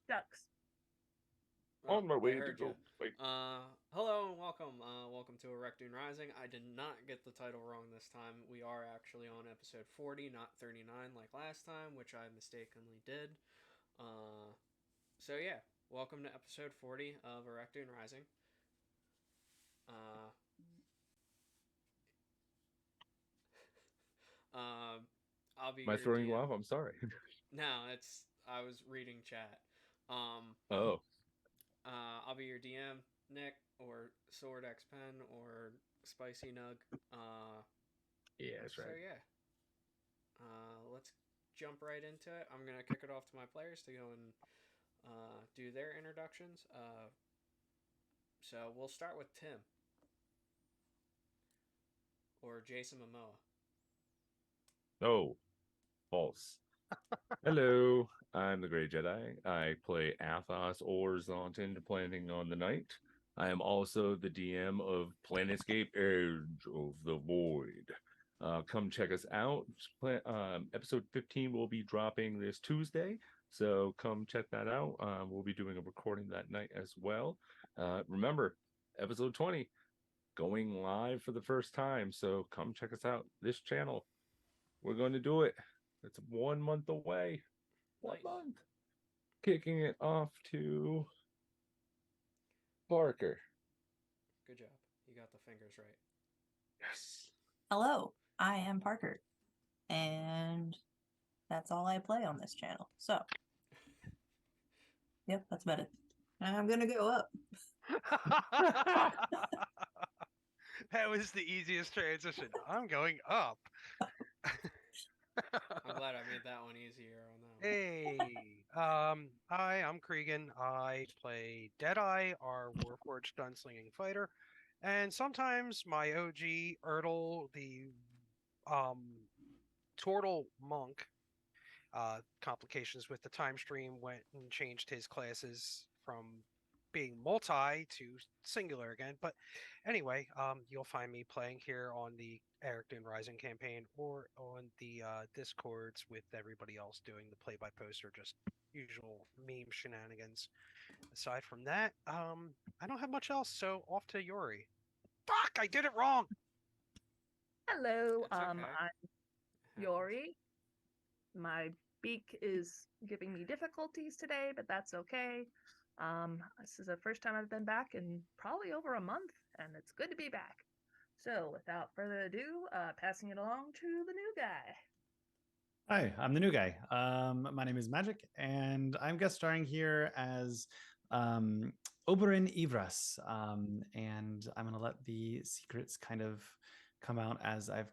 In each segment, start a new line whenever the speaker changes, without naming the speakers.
Ducks.
On my
They
way to
heard you.
go fight.
Hello and welcome. Welcome to Ereckdoon Rising. I did not get the title wrong this time. We are actually on episode 40, not 39 like last time, which I mistakenly did. Uh, so yeah, welcome to episode 40 of Ereckdoon Rising. Uh, uh, I'll be
Am I
your
throwing you
DM.
off? I'm sorry.
No, it's I was reading chat. Um,
Oh,
I'll be your DM, Nick, or Sword X Pen, or Spicy Nug. Uh,
yeah, that's
so
right.
yeah, let's jump right into it. I'm gonna kick it off to my players to go and do their introductions. So we'll start with Tim or Jason Momoa.
Oh, false. Hello, I'm the Grey Jedi. I play Athos or Zontin, depending on the night. I am also the DM of Planetscape Edge of the Void. Come check us out. Episode 15 will be dropping this Tuesday, so come check that out. We'll be doing a recording that night as well. Remember, episode 20 going live for the first time, so come check us out. This channel, we're going to do it. It's 1 month away. One
Nice,
month. Kicking it off to Parker.
good job. You got the fingers right.
Yes.
Hello, I am Parker, and that's all I play on this channel. So, yep, that's about it. And I'm gonna go up.
That was the easiest transition. I'm going up.
I'm glad I made that one easier on that one.
Hey, hi, I'm Cregan. I play Deadeye, our Warforged gunslinging fighter, and sometimes my OG Ertl, the um Tortle monk. Complications with the time stream went and changed his classes from being multi to singular again. But anyway, you'll find me playing here on the Ereckdoon Rising campaign or on the Discords with everybody else doing the play-by-post or just usual meme shenanigans. Aside from that, I don't have much else, so off to Yori. Fuck, I did it wrong.
Hello,
It's okay.
I'm
It happens.
Yori. My beak is giving me difficulties today, but that's okay. This is the first time I've been back in probably over a month, and it's good to be back. So, without further ado, passing it along to the new guy.
Hi, I'm the new guy. My name is Magic, and I'm guest starring here as Oberyn Ivras. And I'm going to let the secrets kind of come out as I've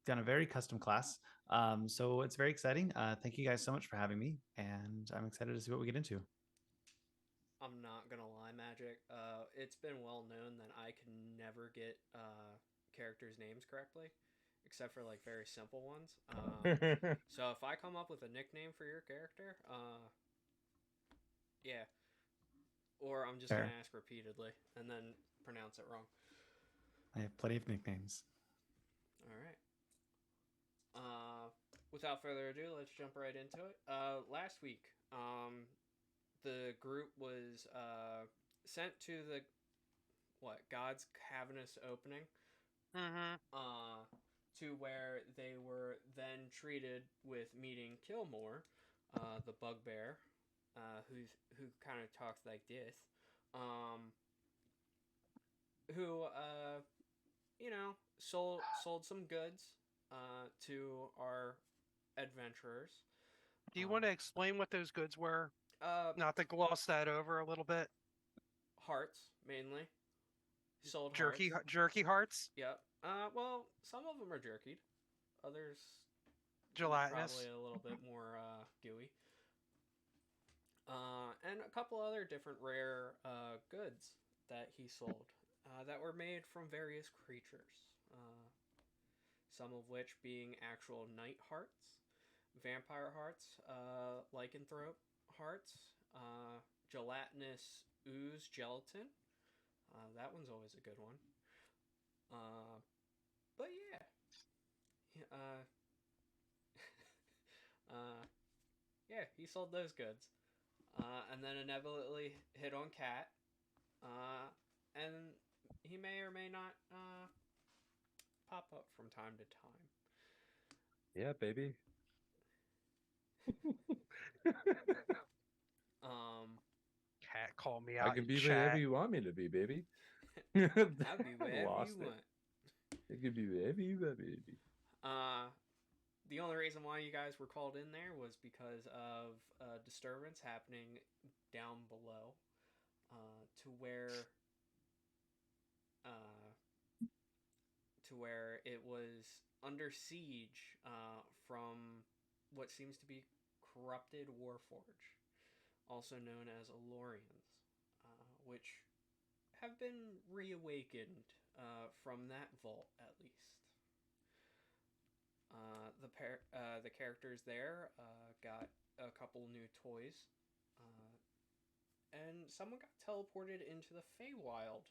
done a very custom class. So it's very exciting. Thank you guys so much for having me, and I'm excited to see what we get into.
I'm not gonna lie, Magic. It's been well known that I can never get characters' names correctly, except for like very simple ones. So if I come up with a nickname for your character, yeah, or I'm just gonna
Fair.
ask repeatedly and then pronounce it wrong.
I have plenty of nicknames.
All right. Without further ado, let's jump right into it. Last week, the group was sent to the God's cavernous opening,
Mm-hmm.
uh, to where they were then treated with meeting Killmore, the bugbear, who kind of talks like this, um, who sold some goods to our adventurers.
Do you
Uh,
want to explain what those goods were?
uh,
Not to gloss that over a little bit.
Hearts mainly. Sold
Jerky,
hearts.
jerky hearts,
Yep. Well, some of them are jerkied. Others probably
gelatinous.
a little bit more gooey. And a couple other different rare goods that he sold that were made from various creatures. Some of which being actual night hearts, vampire hearts, lycanthrope hearts, gelatinous ooze gelatin. That one's always a good one. Uh, but yeah, uh, uh, yeah, he sold those goods. and then inevitably hit on Cat. And he may or may not pop up from time to time.
Yeah, baby.
Cat call me
I
out
can
in
be
chat.
whatever you want me to be, baby.
I'll be
I
wherever
lost
you
it.
want.
It can be whatever you want, baby.
The only reason why you guys were called in there was because of a disturbance happening down below, to where it was under siege from what seems to be corrupted Warforge, also known as Alorians, which have been reawakened from that vault at least. The characters there got a couple new toys, and someone got teleported into the Feywild.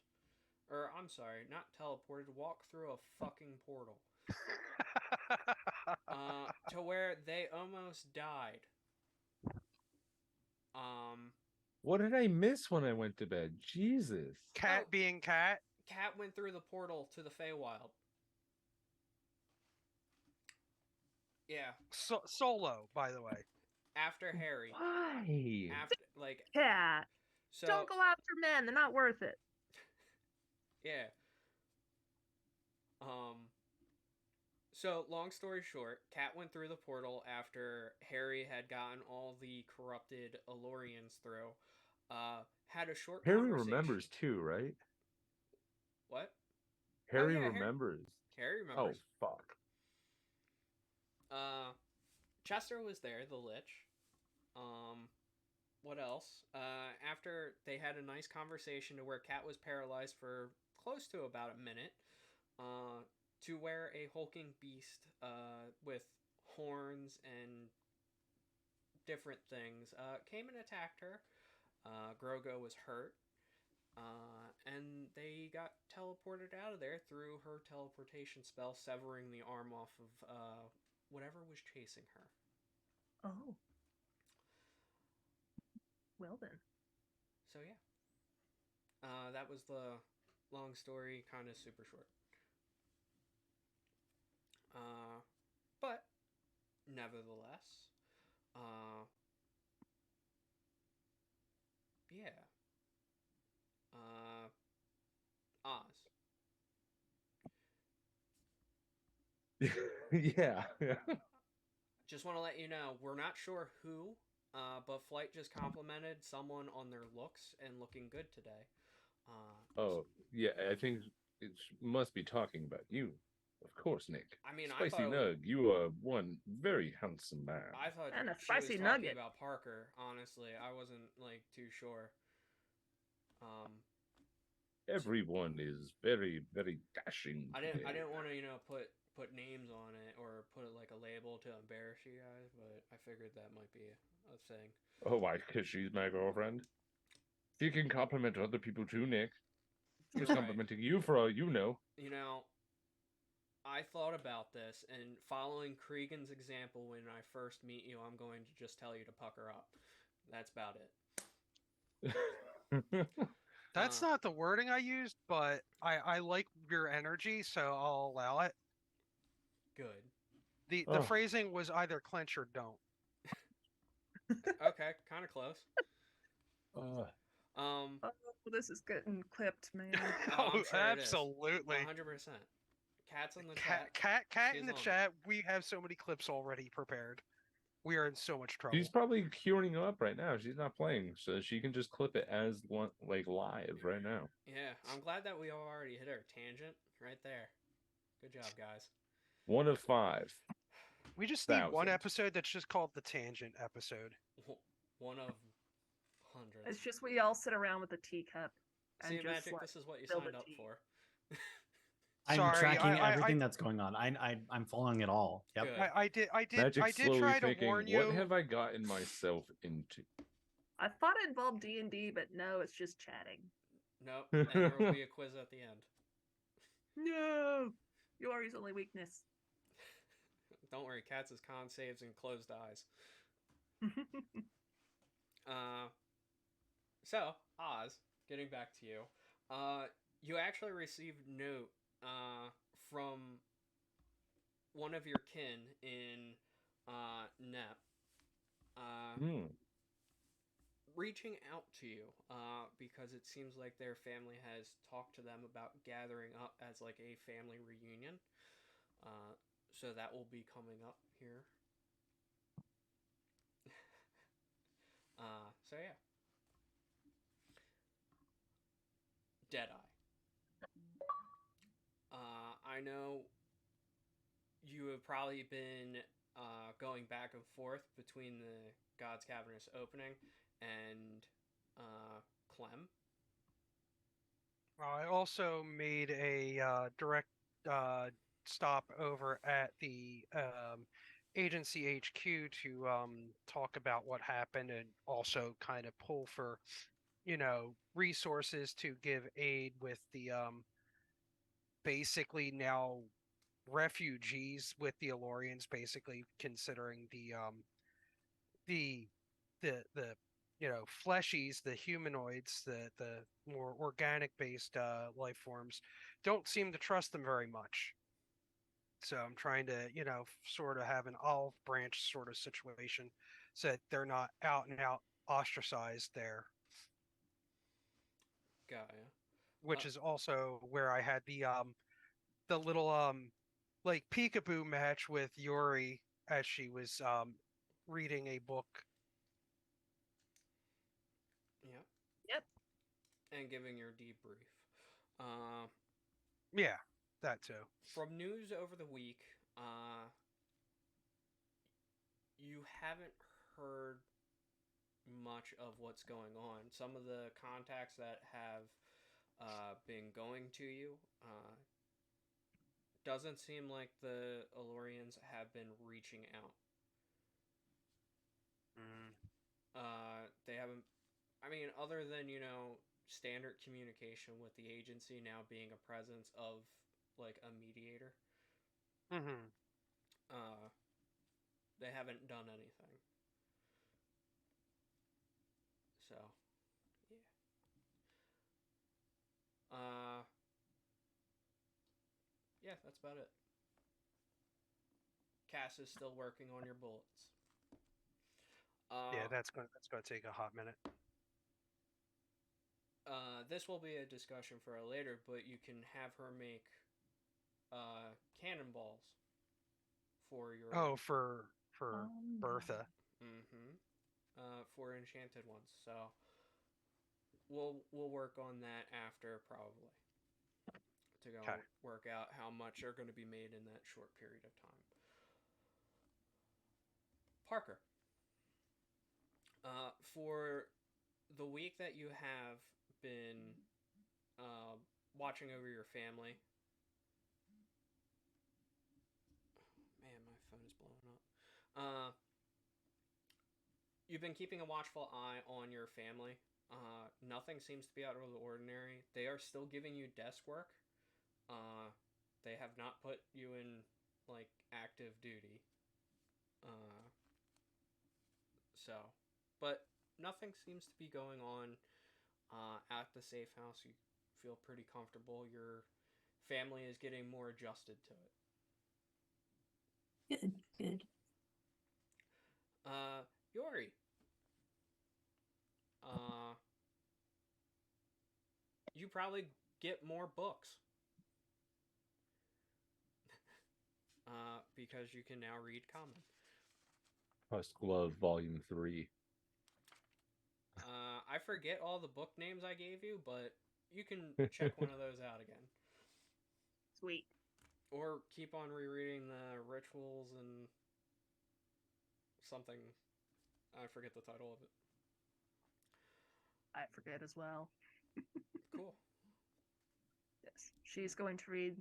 Or I'm sorry, not teleported. Walked through a fucking portal to where they almost died.
What did I miss when I went to bed? Jesus.
Cat being cat.
Cat went through the portal to the Feywild. Yeah.
Solo, by the way.
After Harry.
Why?
After like.
Cat.
So
don't go after men. They're not worth it.
Yeah. So long story short, Cat went through the portal after Harry had gotten all the corrupted Alorians through. Had a short
Harry
conversation.
remembers too, right?
What?
Harry
yeah,
remembers.
Harry remembers.
Oh, fuck.
Chester was there, the Lich. What else? After they had a nice conversation to where Cat was paralyzed for close to about a minute, to where a hulking beast with horns and different things came and attacked her. Grogo was hurt. And they got teleported out of there through her teleportation spell, severing the arm off of whatever was chasing her.
Oh. Well then.
So yeah. That was the long story, kind of super short. But nevertheless, yeah. Oz.
Yeah.
Just want to let you know, we're not sure who, but Flight just complimented someone on their looks and looking good today.
Oh, yeah, I think it must be talking about you. Of course, Nick.
I mean,
Spicy
I thought
Nug, you are one very handsome man.
I thought
And a
she was
spicy
talking
nugget.
about Parker. Honestly, I wasn't like too sure.
Everyone is very, very dashing.
I didn't
today.
want to put names on it or put it like a label to embarrass you guys, but I figured that might be a thing.
Oh, why? Because she's my girlfriend. She can compliment other people too, Nick. She's
You're
complimenting you for all you know.
You know, I thought about this, and following Cregan's example, when I first meet you, I'm going to just tell you to pucker up. That's about it.
That's not the wording I used, but I like your energy, so I'll allow it.
Good.
The phrasing was either clench or don't.
Okay, kind of close.
Oh, this is getting clipped, man.
I'm sure
absolutely.
100%. Cat's in the chat.
Cat
She's
in the
on it.
chat. We have so many clips already prepared. We are in so much trouble.
She's probably queuing up right now. She's not playing, so she can just clip it as one like live right now.
Yeah, I'm glad that we already hit our tangent right there. Good job, guys.
1 of 5.
We just need one
1,000.
episode that's just called the tangent episode.
1 of hundreds.
It's just we all sit around with a teacup. And
See,
just,
Magic,
like,
this is what you
spill
signed
the
up
tea.
for.
I'm
Sorry,
tracking everything that's going on. I'm following it all. Yep.
Good.
I did
Magic's
try
slowly
to
thinking,
warn you.
what have I gotten myself into?
I thought it involved D&D, but no, it's just chatting.
Nope, and there will be a quiz at the end.
No! Yori's only weakness.
Don't worry, Cats' con saves and closed eyes. So, Oz, getting back to you, uh, you actually received note from one of your kin in Nep
Hmm.
reaching out to you because it seems like their family has talked to them about gathering up as like a family reunion. Uh, so that will be coming up here. So yeah, Deadeye. I know you have probably been going back and forth between the God's Cavernous opening and Clem.
I also made a direct uh, stop over at the agency HQ to talk about what happened and also kind of pull for, resources to give aid with the basically now refugees with the Alorians, basically considering the the fleshies, the humanoids, the more organic based life forms don't seem to trust them very much. So I'm trying to sort of have an olive branch sort of situation so that they're not out and out ostracized there,
Gaia.
which is also where I had the little like peekaboo match with Yuri as she was reading a book.
Yeah.
Yep.
And giving your debrief. Uh,
Yeah, that too.
from news over the week, you haven't heard much of what's going on. Some of the contacts that have been going to you doesn't seem like the Alorians have been reaching out.
Mm.
They haven't. I mean, other than standard communication with the agency now being a presence of like a mediator.
Mm-hmm.
Uh, they haven't done anything. So, yeah. Yeah, that's about it. Cass is still working on your bullets.
Yeah, that's gonna take a hot minute.
This will be a discussion for a later, but you can have her make cannonballs for your
Oh, for
No.
Bertha.
mm-hmm, for enchanted ones. So we'll work on that after probably to go
Okay.
work out how much are going to be made in that short period of time. Parker, for the week that you have been watching over your family. Man, my phone is blowing up. You've been keeping a watchful eye on your family. Nothing seems to be out of the ordinary. They are still giving you desk work. They have not put you in like active duty. Uh, so, but nothing seems to be going on at the safe house. You feel pretty comfortable. Your family is getting more adjusted to it.
Good, good.
Yori. You probably get more books. Because you can now read common.
Trust Glove Volume 3.
I forget all the book names I gave you, but you can check one of those out again.
Sweet.
Or keep on rereading the rituals and something. I forget the title of it.
I forget as well.
Cool.
Yes. She's going to read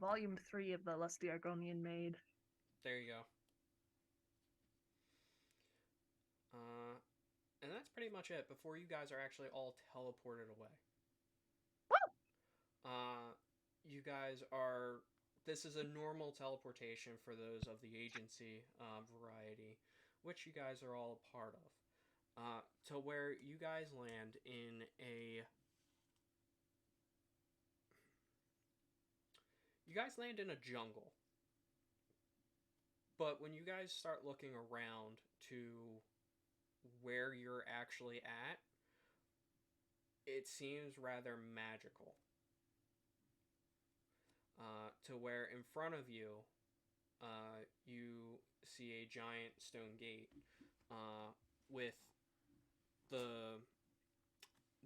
volume 3 of the Lusty Argonian Maid.
There you go. And that's pretty much it before you guys are actually all teleported away.
Woo!
You guys are. This is a normal teleportation for those of the agency variety, which you guys are all a part of. to where you guys land in a. You guys land in a jungle. But when you guys start looking around to where you're actually at, it seems rather magical. To where in front of you, you see a giant stone gate with the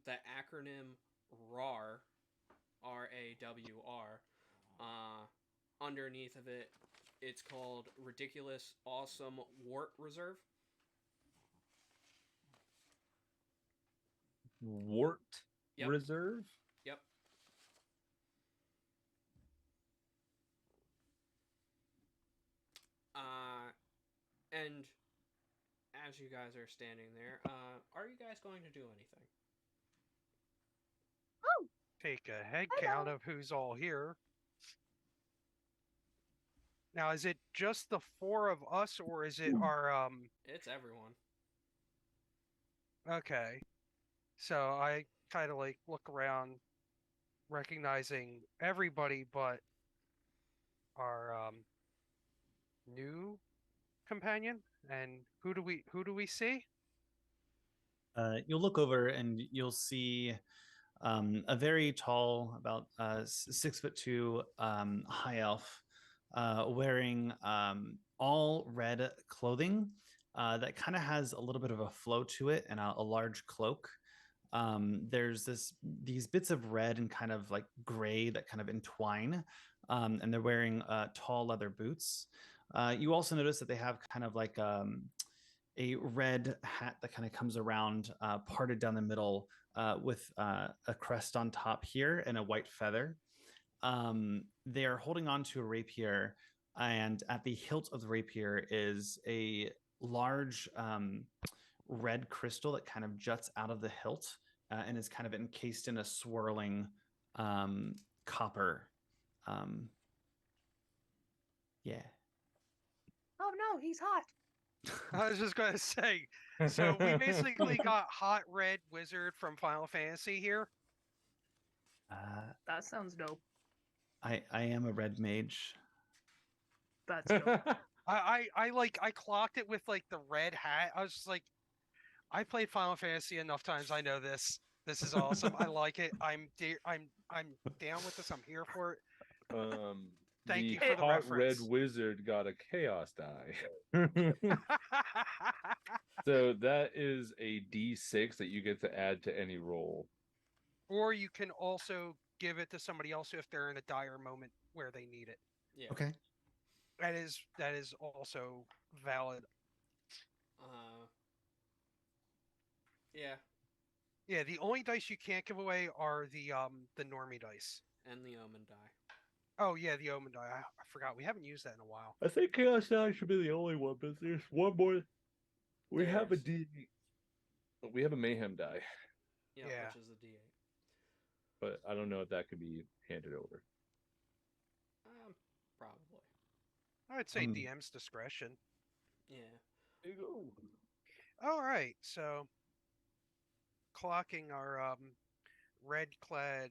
the acronym RAR, RAWR. Underneath of it, it's called Ridiculous Awesome Wart Reserve.
Wart
Yep.
Reserve?
Yep. And as you guys are standing there, are you guys going to do anything?
Oh,
Take a head
Hello.
count of who's all here. Now, is it just the four of us, or is it our
It's everyone.
Okay. So I kind of like look around, recognizing everybody but our new companion. And who do we see?
You'll look over and you'll see a very tall, about 6'2", high elf, wearing all red clothing that kind of has a little bit of a flow to it and a large cloak. There's these bits of red and kind of like gray that kind of entwine, and they're wearing tall leather boots. You also notice that they have kind of like a red hat that kind of comes around, parted down the middle, with a crest on top here and a white feather. They are holding on to a rapier, and at the hilt of the rapier is a large red crystal that kind of juts out of the hilt, and is kind of encased in a swirling copper. Yeah.
Oh no, he's hot.
I was just gonna say. So we basically got Hot Red Wizard from Final Fantasy here.
That sounds dope.
I am a red mage.
That's dope.
I clocked it with like the red hat. I was just like, I played Final Fantasy enough times. I know this. This is awesome. I like it. I'm down with this. I'm here for it. Thank
The
you for the
hot red
reference.
wizard got a chaos die. So that is a D6 that you get to add to any roll.
Or you can also give it to somebody else if they're in a dire moment where they need it.
Yeah.
Okay.
That is also valid.
Yeah,
Yeah, the only dice you can't give away are the normie dice.
and the omen die.
Oh yeah, the omen die. I forgot. We haven't used that in a while.
I think chaos die should be the only one, but there's one more. We have a
There's-
D. We have a mayhem die,
Yeah,
Yeah.
which is a D8.
but I don't know if that could be handed over.
Probably.
I would say
Um,
DM's discretion.
Yeah.
There you go.
All right, so clocking our red clad.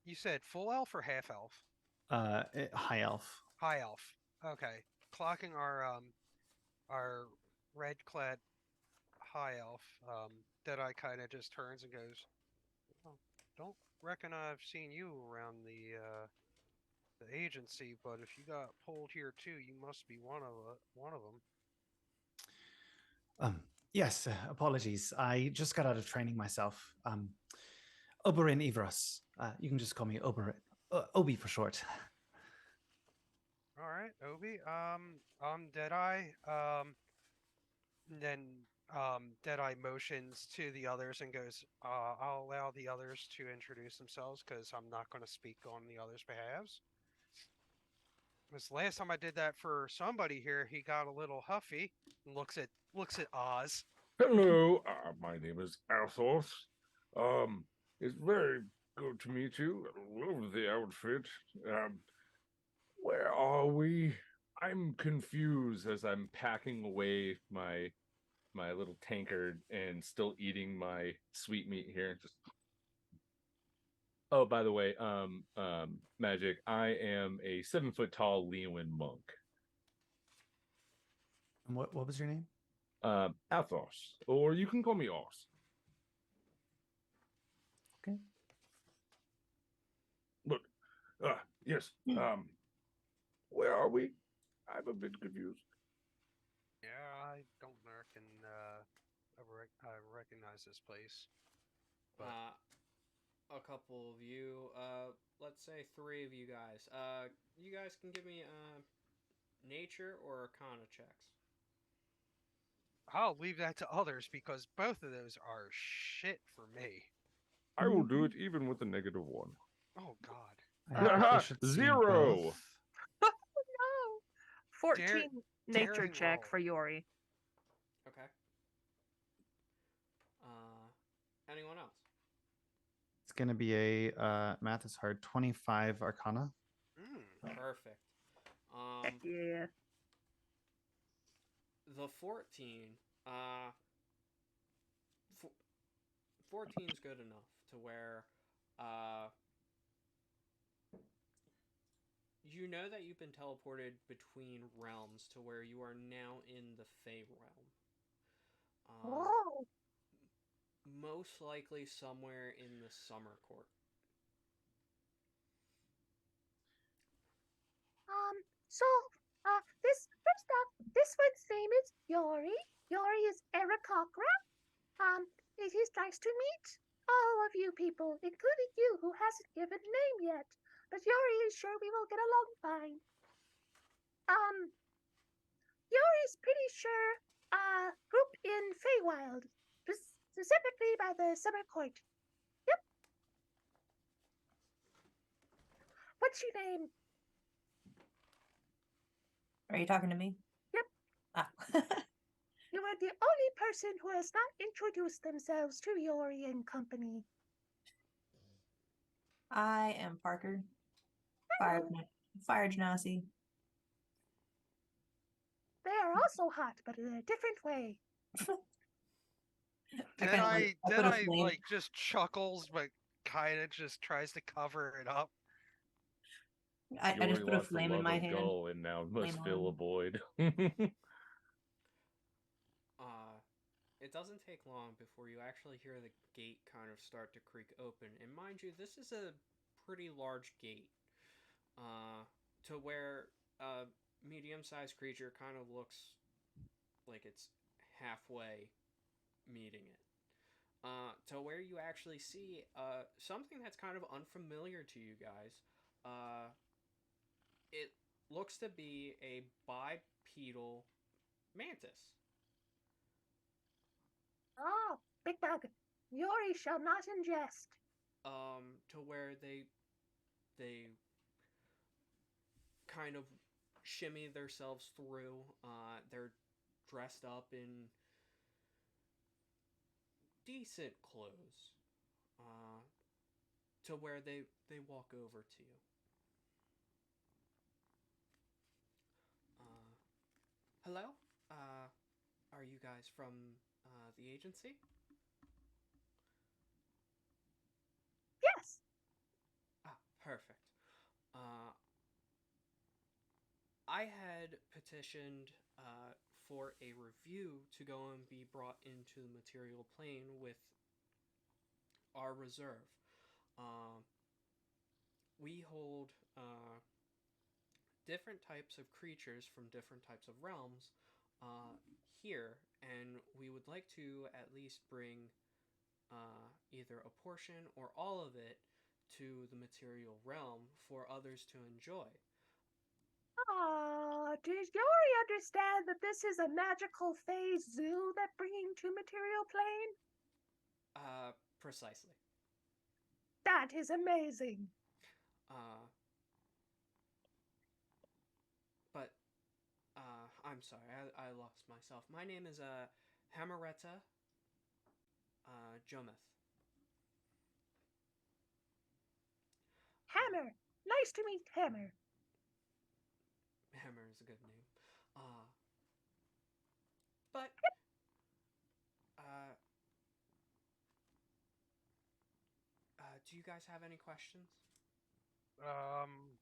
You said full elf or half elf?
High elf.
High elf. Okay, clocking our red clad high elf. Deadeye kind of just turns and goes, "Oh, don't reckon I've seen you around the agency, but if you got pulled here too, you must be one of them."
Yes, apologies. I just got out of training myself. Oberyn Ivros. You can just call me Oberyn. Obi for short.
All right, Obi. I'm Deadeye. And then Deadeye motions to the others and goes, "I'll allow the others to introduce themselves because I'm not going to speak on the others' behalves." This last time I did that for somebody here, he got a little huffy and looks at Oz.
Hello, my name is Athos. It's very good to meet you. I love the outfit. Where are we? I'm confused as I'm packing away my my little tankard and still eating my sweet meat here. Just oh, by the way, Magic, I am a 7 foot tall Leonin monk.
And what was your name?
Athos, or you can call me Oz.
Okay.
Look, yes. Where are we? I'm a bit confused.
Yeah, I don't reckon I recognize this place. But
A couple of you, let's say 3 of you guys. You guys can give me nature or arcana checks.
I'll leave that to others because both of those are shit for me.
I will do it even with a -1.
Oh God.
I have proficiency in
0.
both.
No. 14 nature
daring
check
roll.
for Yori.
Okay. Anyone else?
It's gonna be a math is hard 25 Arcana.
Perfect.
Heck yeah.
The 14, 14 is good enough to where, you know that you've been teleported between realms to where you are now in the Fey realm.
Oh.
Most likely somewhere in the Summer Court.
So, this first off, this one's name is Yori. Yori is Ereckdoon. It is nice to meet all of you people, including you who hasn't given a name yet. But Yori is sure we will get along fine. Yori's pretty sure, group in Feywild, specifically by the Summer Court. Yep. What's your name?
Are you talking to me?
Yep.
Ah.
You are the only person who has not introduced themselves to Yori and company.
I am Parker. Fire Genasi.
They are also hot, but in a different way.
Deadeye like just chuckles, but kind of just tries to cover it up.
I just put a
lost the
flame in
love
my
of
hand.
Gull and now must
Flame
fill
on.
a void.
It doesn't take long before you actually hear the gate kind of start to creak open. And mind you, this is a pretty large gate. To where a medium-sized creature kind of looks like it's halfway meeting it. To where you actually see something that's kind of unfamiliar to you guys. It looks to be a bipedal mantis.
Oh, big dog. Yori shall not ingest.
To where they kind of shimmy themselves through. They're dressed up in decent clothes. To where they walk over to you. Hello? Are you guys from the agency?
Yes.
Ah, perfect. I had petitioned for a review to go and be brought into the material plane with our reserve. We hold different types of creatures from different types of realms here, and we would like to at least bring either a portion or all of it to the material realm for others to enjoy.
Did Yori understand that this is a magical phase zoo that bringing to material plane?
Precisely.
That is amazing.
But I'm sorry, I lost myself. My name is Hamaretta Jometh.
Hammer. Nice to meet Hammer.
Hammer is a good name. But Do you guys have any questions?
Um,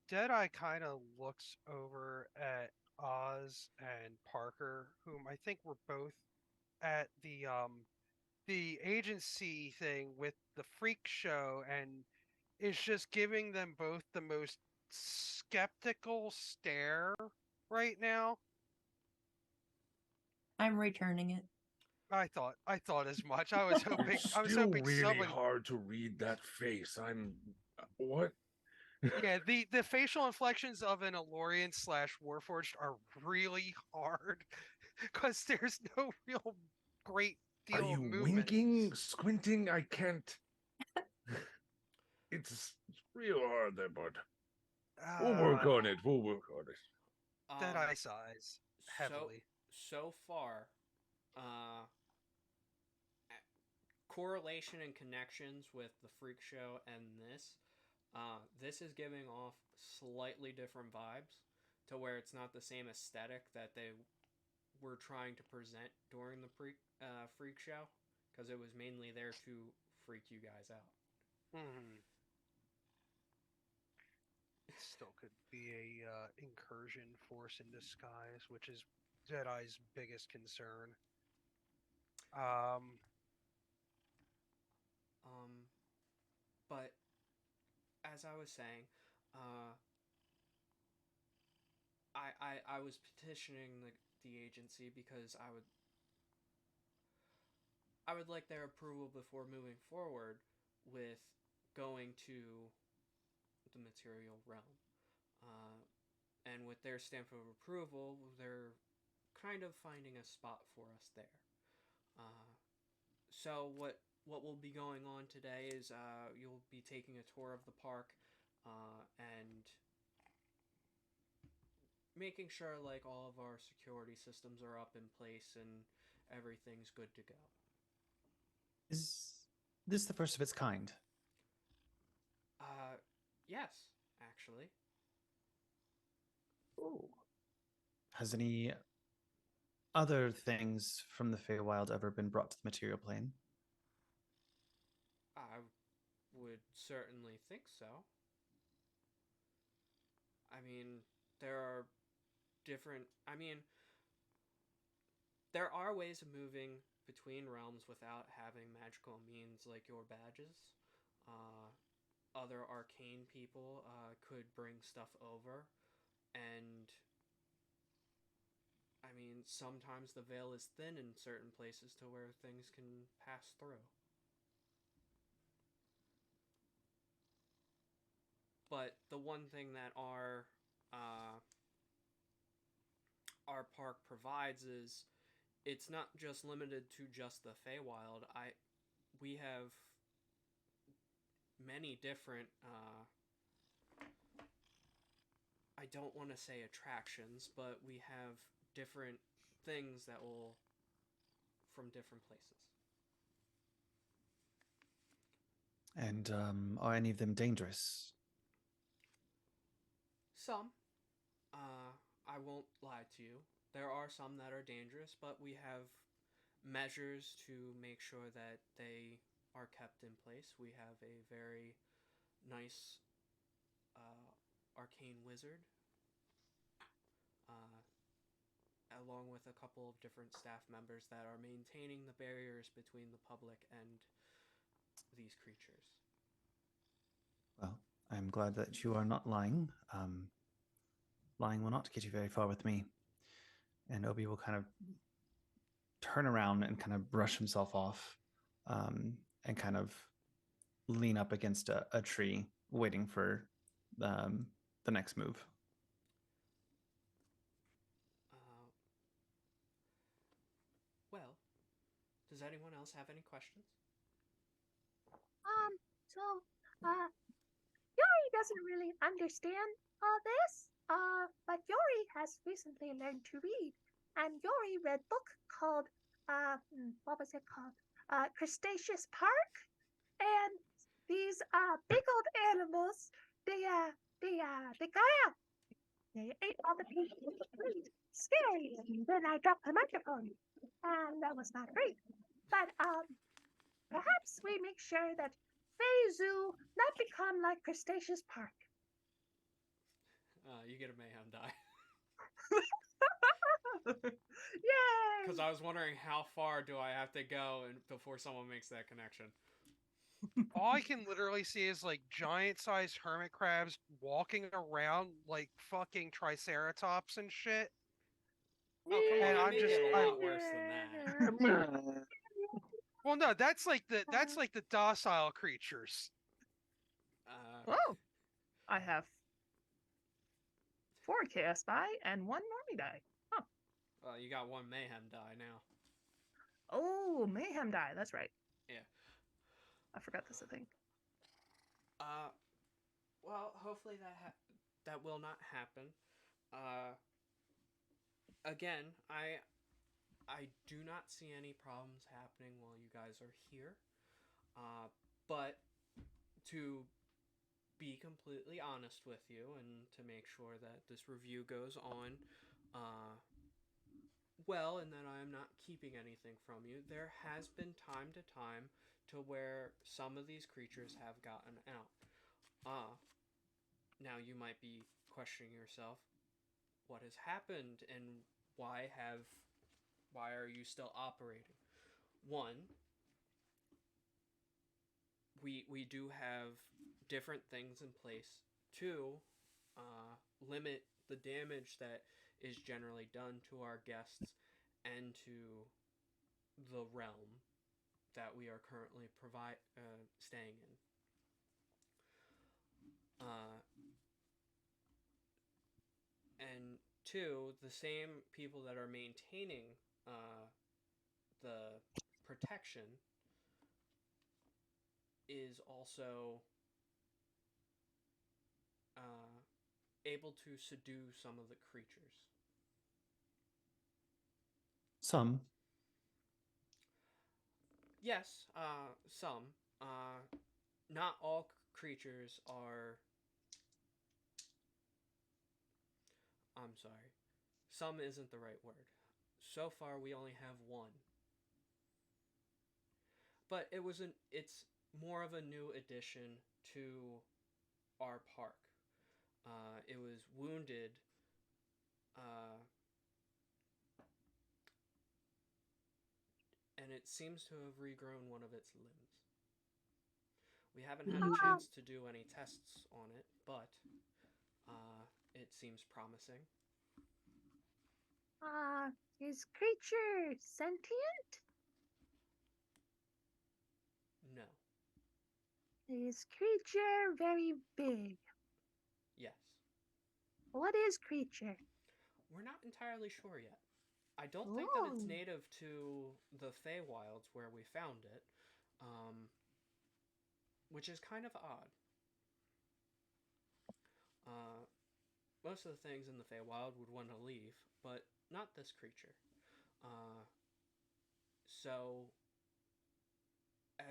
Deadeye kind of looks over at Oz and Parker, whom I think were both at the agency thing with the freak show, and is just giving them both the most skeptical stare right now.
I'm returning it.
I thought as much. I was hoping
It's
I was
still
hoping
really
somebody.
hard to read that face. I'm what?
Yeah, the facial inflections of an Elorian slash Warforged are really hard because there's no real great
Are
deal of
you
movement.
winking, squinting? I can't. It's real hard there, bud. We'll work on it. We'll work on it.
Deadeye sighs
So
heavily.
so far, uh, correlation and connections with the freak show and this is giving off slightly different vibes to where it's not the same aesthetic that they were trying to present during the freak show because it was mainly there to freak you guys out.
Hmm. It still could be a incursion force in disguise, which is Deadeye's biggest concern. Um,
Um, but as I was saying, uh, I was petitioning the agency because I would like their approval before moving forward with going to the material realm. Uh, and with their stamp of approval, they're kind of finding a spot for us there. Uh, so what will be going on today is you'll be taking a tour of the park and making sure like all of our security systems are up in place and everything's good to go.
Is this the first of its kind?
Yes, actually.
Oh,
Has any other things from the Feywild ever been brought to the material plane?
I would certainly think so. I mean, there are there are ways of moving between realms without having magical means like your badges. Uh, Other arcane people could bring stuff over, and I mean, sometimes the veil is thin in certain places to where things can pass through. But the one thing that our park provides is it's not just limited to just the Feywild. We have many different I don't want to say attractions, but we have different things that will from different places.
And are any of them dangerous?
Some, I won't lie to you. There are some that are dangerous, but we have measures to make sure that they are kept in place. We have a very nice arcane wizard, uh, along with a couple of different staff members that are maintaining the barriers between the public and these creatures.
Well, I'm glad that you are not lying. Lying will not get you very far with me. And Obi will kind of turn around and kind of brush himself off and kind of lean up against a tree, waiting for the next move.
Well, does anyone else have any questions?
So, Yuri doesn't really understand all this. But Yuri has recently learned to read, and Yuri read a book called, what was it called? Crustaceous Park, and these big old animals, they got out. They ate all the people in the street. Scary. And then I dropped the microphone, and that was not great. But Perhaps we make sure that Fey Zoo not become like Cretaceous Park.
You get a mayhem die. Because
Yay!
I was wondering how far do I have to go before someone makes that connection.
All I can literally see is like giant-sized hermit crabs walking around like fucking triceratops and shit.
Oh, come on!
And
I
I'm
make
just,
it a
I'm,
lot worse than that.
well, no, that's like the docile creatures.
Oh, I have 4 chaos die and 1 normie die. Huh.
Well, you got 1 mayhem die now.
Oh, mayhem die. That's right.
Yeah.
I forgot that's a thing.
Well, hopefully that will not happen. Again, I do not see any problems happening while you guys are here. But to be completely honest with you and to make sure that this review goes on well and that I'm not keeping anything from you, there has been time to time to where some of these creatures have gotten out. Now you might be questioning yourself, what has happened and why are you still operating? One, we do have different things in place to limit the damage that is generally done to our guests and to the realm that we are currently staying in. And two, the same people that are maintaining the protection is also able to subdue some of the creatures.
Some.
Yes, some. Not all creatures are. I'm sorry. Some isn't the right word. So far, we only have one. But it's more of a new addition to our park. It was wounded. And it seems to have regrown one of its limbs. We haven't had a chance to do any tests on it, but it seems promising.
Is creature sentient?
No.
Is creature very big?
Yes.
What is creature?
We're not entirely sure yet. I don't think that it's native to the Feywilds where we found it, which is kind of odd. Most of the things in the Feywild would want to leave, but not this creature. So,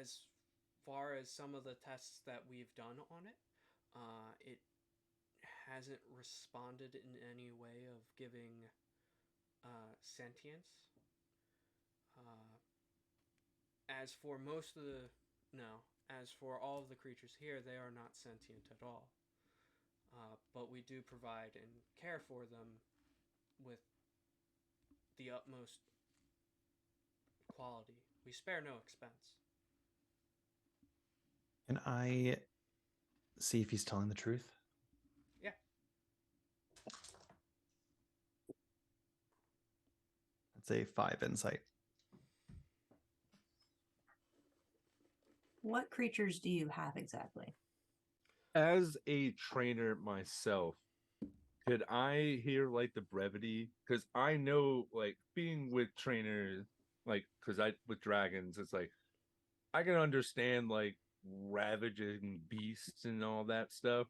as far as some of the tests that we've done on it, it hasn't responded in any way of giving sentience. As for all of the creatures here, they are not sentient at all. But we do provide and care for them with the utmost quality. We spare no expense.
Can I see if he's telling the truth?
Yeah.
That's a 5 insight.
What creatures do you have exactly?
As a trainer myself, could I hear like the brevity? Because I know, like, being with trainers, like, because with dragons, it's like I can understand like ravaging beasts and all that stuff.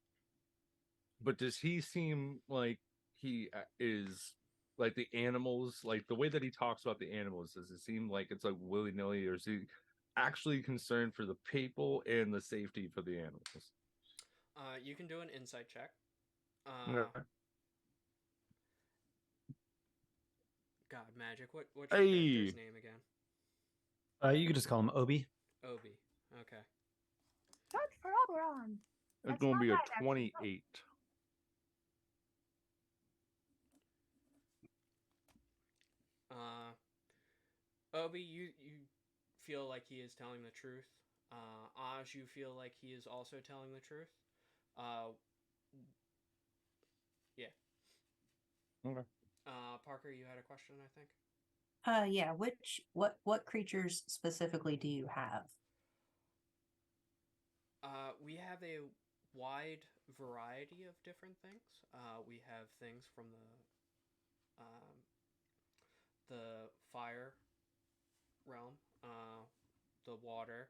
But does he seem like he is like the animals, like the way that he talks about the animals? Does it seem like it's like willy nilly, or is he actually concerned for the people and the safety for the animals?
You can do an insight check.
Okay.
God, Magic. What's your character's name again?
You could just call him Obi.
Obi. Okay.
Not for Oberon.
It's
That's
going to
not
be a
right, actually.
28.
Obi, you feel like he is telling the truth. Aj, you feel like he is also telling the truth. Uh, yeah.
Okay.
Parker, you had a question, I think.
Yeah, what creatures specifically do you have?
We have a wide variety of different things. We have things from the fire realm, the water,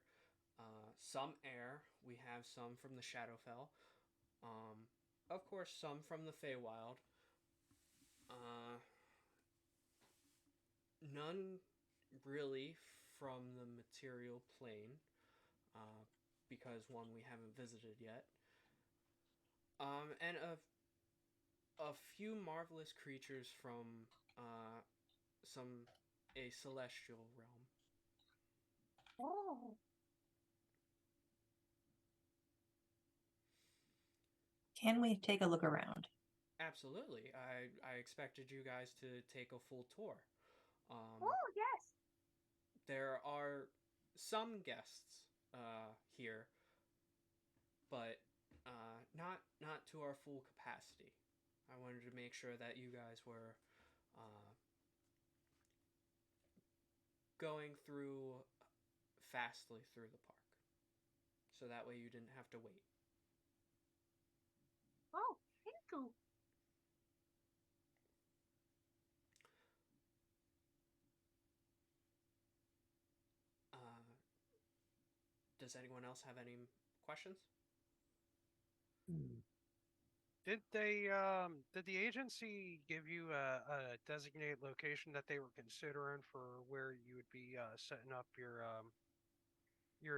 some air. We have some from the Shadowfell. Of course, some from the Feywild. Uh, None really from the material plane, because one we haven't visited yet. And a few marvelous creatures from some a celestial realm.
Oh,
Can we take a look around?
Absolutely. I expected you guys to take a full tour.
oh yes.
There are some guests here, but not to our full capacity. I wanted to make sure that you guys were uh, going through fastly through the park, so that way you didn't have to wait.
Oh, thank you.
Uh, does anyone else have any questions?
Did the agency give you a designated location that they were considering for where you would be setting up your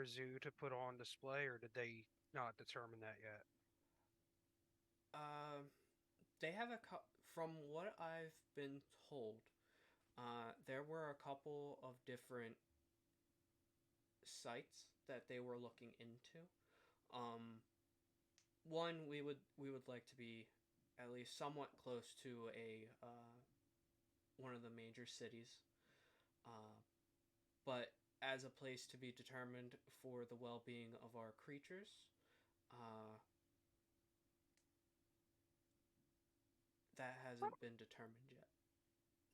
zoo to put on display, or did they not determine that yet?
Um, they have from what I've been told, there were a couple of different sites that they were looking into. Um, One, we would like to be at least somewhat close to a one of the major cities, uh, but as a place to be determined for the well-being of our creatures, uh, that
What,
hasn't been determined yet.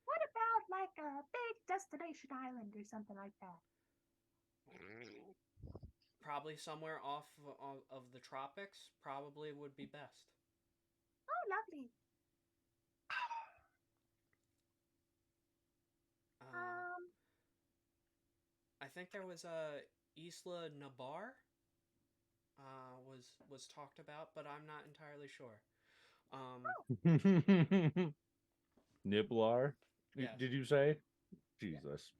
what about like a big destination island or something like that?
Probably somewhere off of the tropics. Probably would be best.
Oh, lovely.
Uh, I think there was a Isla Nabar was talked about, but I'm not entirely sure.
Niblar?
Yes.
Did you say? Jesus.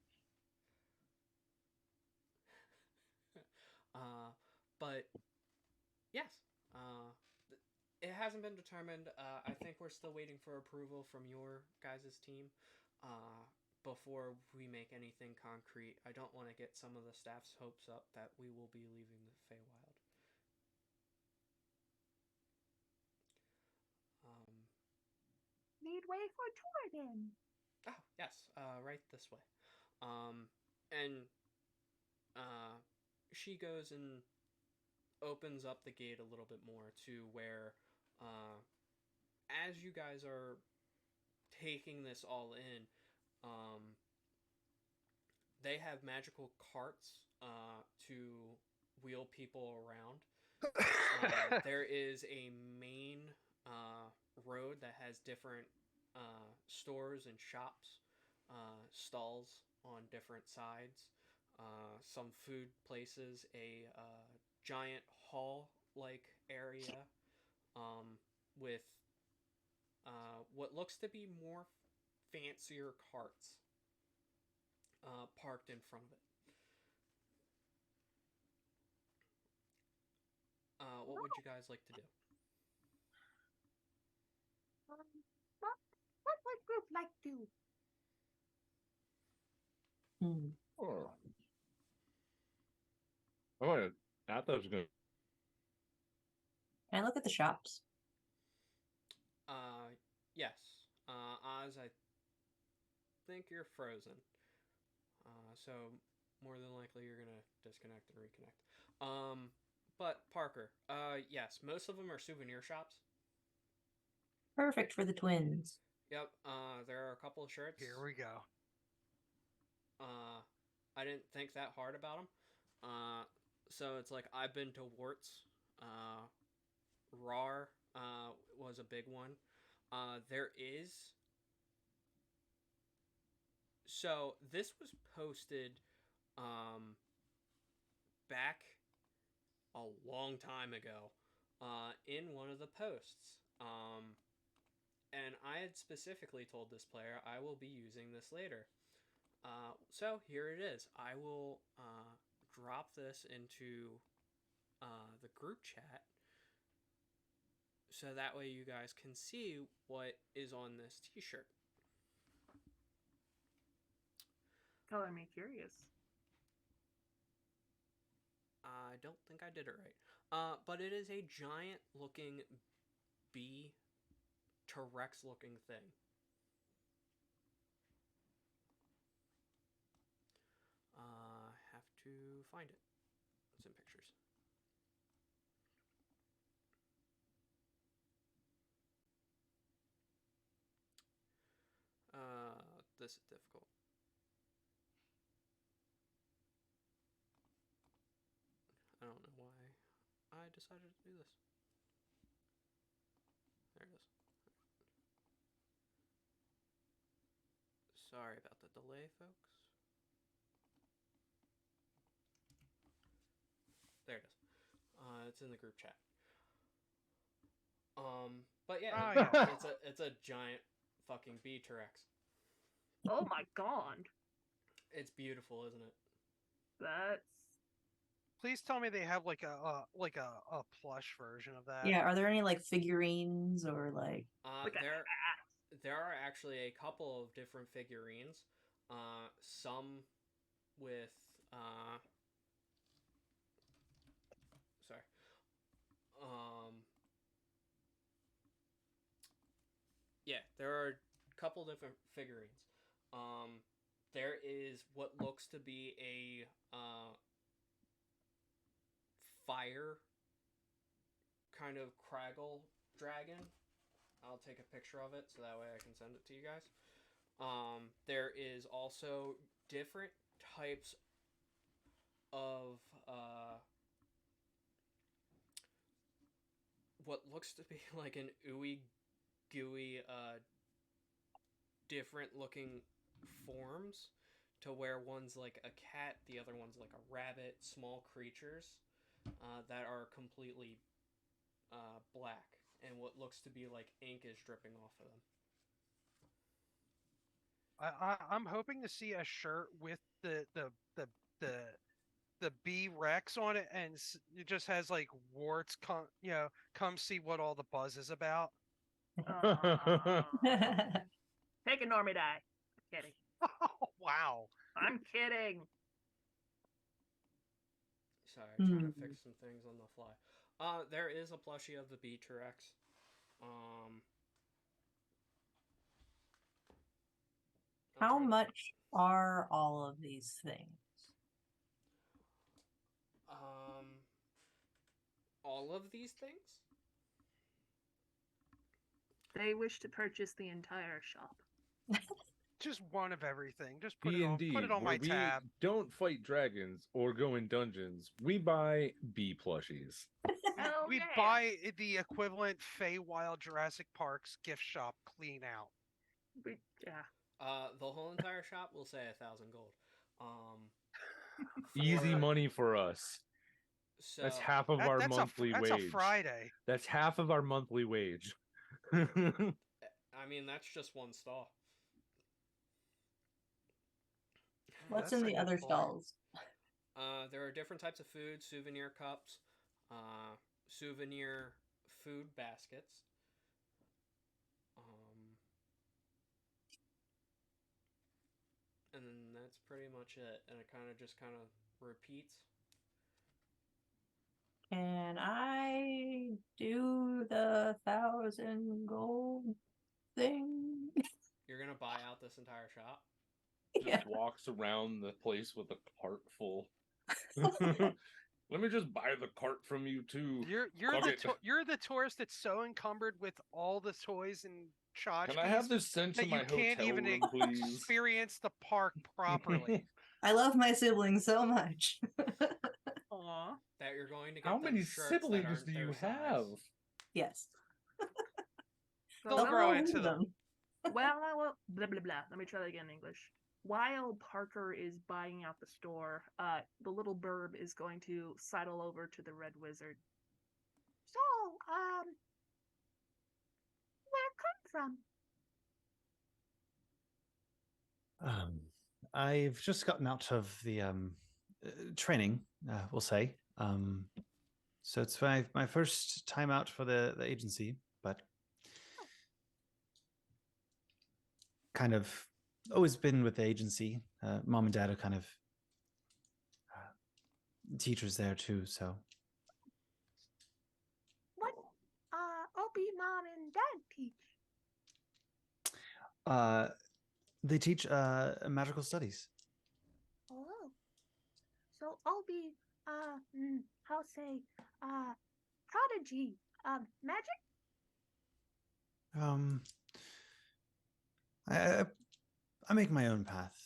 But yes, uh, it hasn't been determined. I think we're still waiting for approval from your guys' team before we make anything concrete. I don't want to get some of the staff's hopes up that we will be leaving the Feywild. Um,
Need way for a tour then.
oh yes, right this way. And she goes and opens up the gate a little bit more to where, as you guys are taking this all in, um, they have magical carts to wheel people around. There is a main road that has different stores and shops, stalls on different sides, some food places, a giant hall like area with what looks to be more fancier carts parked in front of it. What would you guys like to do?
Um, what, what would group like to?
Hmm.
Oh. Oh, I thought it was gonna.
Can I look at the shops?
Yes. Oz, I think you're frozen. So more than likely you're gonna disconnect and reconnect. But Parker, yes, most of them are souvenir shops.
Perfect for the twins.
Yep. There are a couple of shirts.
Here we go.
I didn't think that hard about them. So it's like I've been to Warts. RAR was a big one. There is. So this was posted back a long time ago in one of the posts. And I had specifically told this player I will be using this later. So here it is. I will drop this into the group chat so that way you guys can see what is on this t-shirt.
Color me curious.
I don't think I did it right. But it is a giant looking bee T-Rex looking thing. Have to find it. It's in pictures. This is difficult. I don't know why I decided to do this. There it is. Sorry about the delay, folks. There it is. It's in the group chat. But yeah,
Oh, yeah.
it's a giant fucking bee T-Rex.
Oh my god.
It's beautiful, isn't it?
That's
Please tell me they have like a plush version of that.
Yeah, are there any like figurines or like
like
There are actually a couple of different figurines. Some with sorry. Yeah, there are a couple different figurines. There is what looks to be a fire kind of Craggle dragon. I'll take a picture of it so that way I can send it to you guys. There is also different types of what looks to be like an ooey gooey different looking forms to where one's like a cat, the other one's like a rabbit, small creatures that are completely black, and what looks to be like ink is dripping off of them.
I'm hoping to see a shirt with the the B Rex on it, and it just has like warts. Come see what all the buzz is about.
take a normie die. I'm kidding.
Oh, wow.
I'm kidding.
Sorry, trying to fix some things on the fly. There is a plushie of the bee T-Rex.
how much are all of these things?
All of these things?
They wish to purchase the entire shop.
Just one of everything. Just put
D&D,
it on
where
my tab.
We don't fight dragons or go in dungeons. We buy bee plushies.
Hell
We
yeah.
buy the equivalent Feywild Jurassic Park's gift shop clean out.
Yeah.
The whole entire shop will say 1,000 gold.
Easy money for us.
So
That's half of our monthly wage.
That's a Friday.
That's half of our monthly wage.
I mean, that's just one stall.
What's
That's
in
a
the
good
other
point.
stalls?
There are different types of food, souvenir cups, souvenir food baskets. And then that's pretty much it. And it kind of repeats.
Can I do the 1,000 gold thing?
You're gonna buy out this entire shop.
Just
Yeah.
walks around the place with a cart full. Let me just buy the cart from you too. Fuck it.
You're the tourist that's so encumbered with all the toys and
Can I have
tchotchkes
this sent to
that you
my
can't
hotel
even
room, please?
experience the park properly.
I love my siblings so much.
Aw.
That you're going to get
How
them
many
shirts that
siblings
aren't
do
their
you
size.
have?
Yes.
So
They'll
They'll
grow
grow
into
into
them.
well, blah blah blah. Let me try that again in English. While Parker is buying out the store, the little burb is going to sidle over to the Red Wizard.
So, where come from?
I've just gotten out of the training, we'll say. So it's my first time out for the agency, but kind of always been with the agency. Mom and dad are kind of teachers there too, so.
What, Opie, Mom, and Dad teach?
They teach magical studies.
Oh. So, Opie, how say, prodigy, magic?
Um, I make my own path,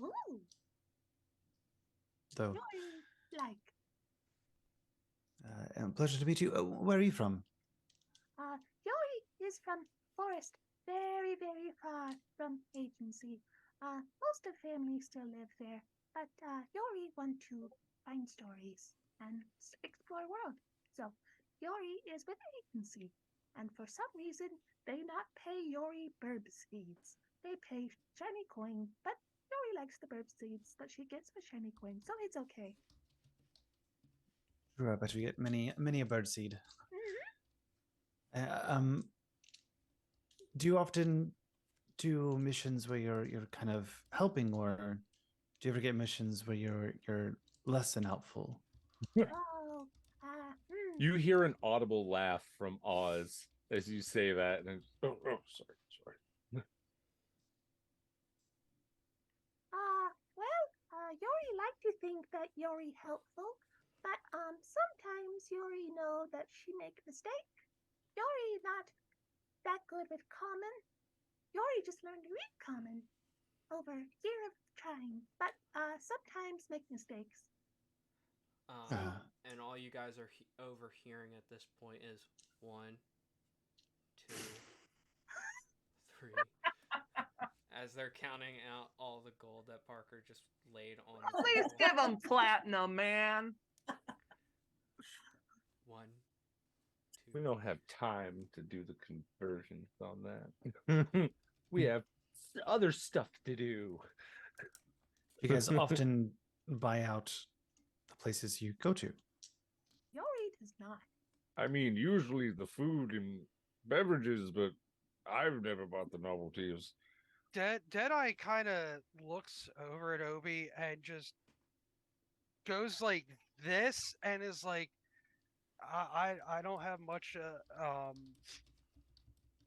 Ooh,
though.
you're like,
Pleasure to meet you. Where are you from?
Yori is from forest, very, very far from agency. Most of family still live there, but Yori want to find stories and explore world. So Yori is with agency, and for some reason they not pay Yori burb seeds. They pay shiny coin, but Yori likes the burb seeds that she gets for shiny coin, so it's okay.
Sure, I bet you get many a bird seed. Do you often do missions where you're kind of helping, or do you ever get missions where you're less than helpful?
Oh,
You hear an audible laugh from Oz as you say that, and sorry.
Yori like to think that Yori helpful, but sometimes Yori know that she make mistake. Yori not that good with common. Yori just learned to read common over year of trying, but sometimes make mistakes.
And all you guys are overhearing at this point is 1, 2, 3. As they're counting out all the gold that Parker just laid on the
Please
table.
give them platinum, man.
1, 2.
We don't have time to do the conversions on that. We have other stuff to do.
You guys often buy out the places you go to.
Yori does not.
I mean, usually the food and beverages, but I've never bought the novelties.
Deadeye kind of looks over at Obi and just goes like this and is like, I don't have much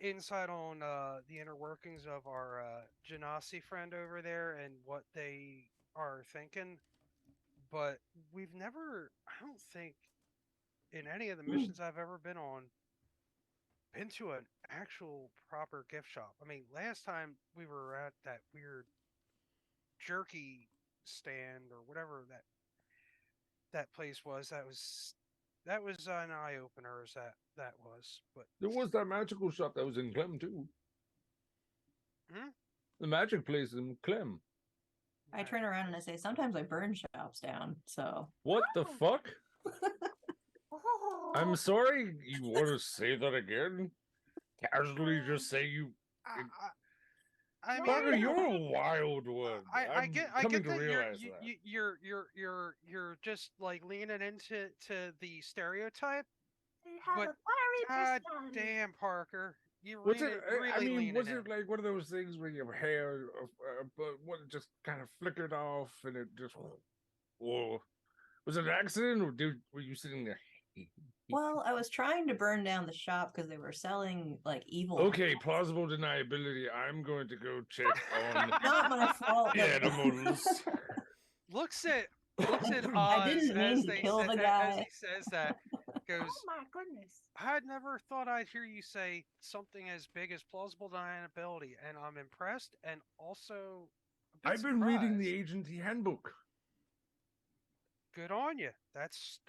insight on the inner workings of our Genasi friend over there and what they are thinking, but we've never, I don't think, in any of the missions I've ever been on, been to an actual proper gift shop. I mean, last time we were at that weird jerky stand or whatever that place was, that was an eye opener as that was. But
There was that magical shop that was in Clem too.
Hmm?
The magic place in Clem.
I turn around and I say, sometimes I burn shops down. So
What the fuck?
Oh,
I'm sorry. You want to say that again? Casually, just say you.
I mean,
Parker, you're a wild one.
I
I'm
get
coming
that
to realize that.
you're just like leaning into the stereotype.
they have
But
a fiery
God
personality.
damn, Parker, you
Was it?
really
I mean,
leaning
was
in.
it like one of those things where your hair, but what it just kind of flickered off and it just? Or was it an accident, or were you sitting there
Well, I was trying to burn down the shop because they were selling like evil.
Okay,
animals.
plausible deniability. I'm going to go check on
Not my fault.
the
that-
animals.
Looks at Oz
I didn't mean
as
to
they
kill the
as
guy.
he says that. Goes,
Oh my goodness.
I'd never thought I'd hear you say something as big as plausible deniability, and I'm impressed and also a bit
I've been reading the
surprised.
agency handbook.
Good on you. That's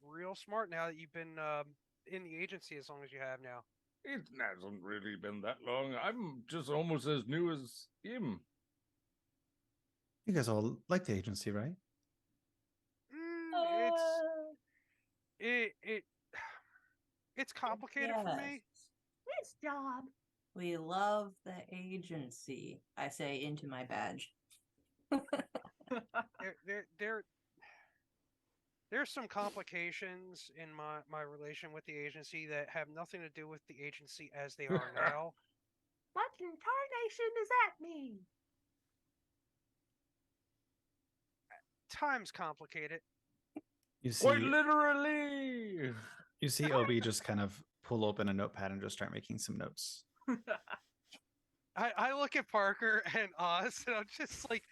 real smart now that you've been in the agency as long as you have now.
It hasn't really been that long. I'm just almost as new as him.
You guys all like the agency, right?
It's it's complicated for me.
This job.
We love the agency. I say into my badge.
There's some complications in my relation with the agency that have nothing to do with the agency as they are now.
What in tarnation does that mean?
Time's complicated.
You
Quite
see,
literally.
you see Obi just kind of pull open a notepad and just start making some notes.
I look at Parker and Oz, and I'm just like,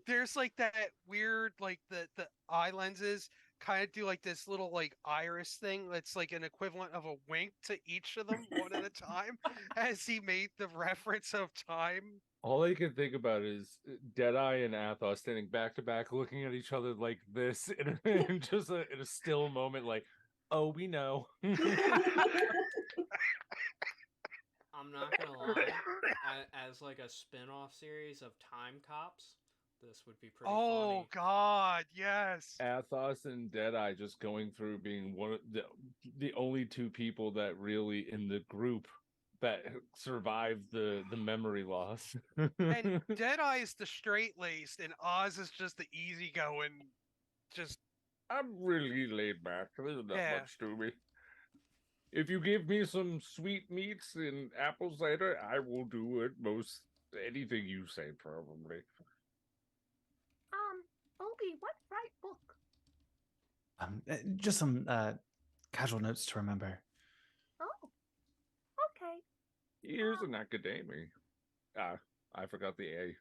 there's like that weird, like the eye lenses kind of do like this little like iris thing that's like an equivalent of a wink to each of them one at a time as he made the reference of time.
All I can think about is Deadeye and Athos standing back to back, looking at each other like this, in just in a still moment, like, "Oh, we know."
I'm not gonna lie. As like a spin-off series of Time Cops, this would be pretty
Oh
funny.
God, yes.
Athos and Deadeye just going through being one of the only two people that really in the group that survived the memory loss.
And Deadeye is the straight-laced, and Oz is just the easygoing, just
I'm really laid back. There's not
Yeah.
much to me. If you give me some sweet meats and apple cider, I will do it. Most anything you say, probably.
Obi, what right book?
Just some casual notes to remember.
Oh, okay.
Here's an academy. Ah, I forgot the A.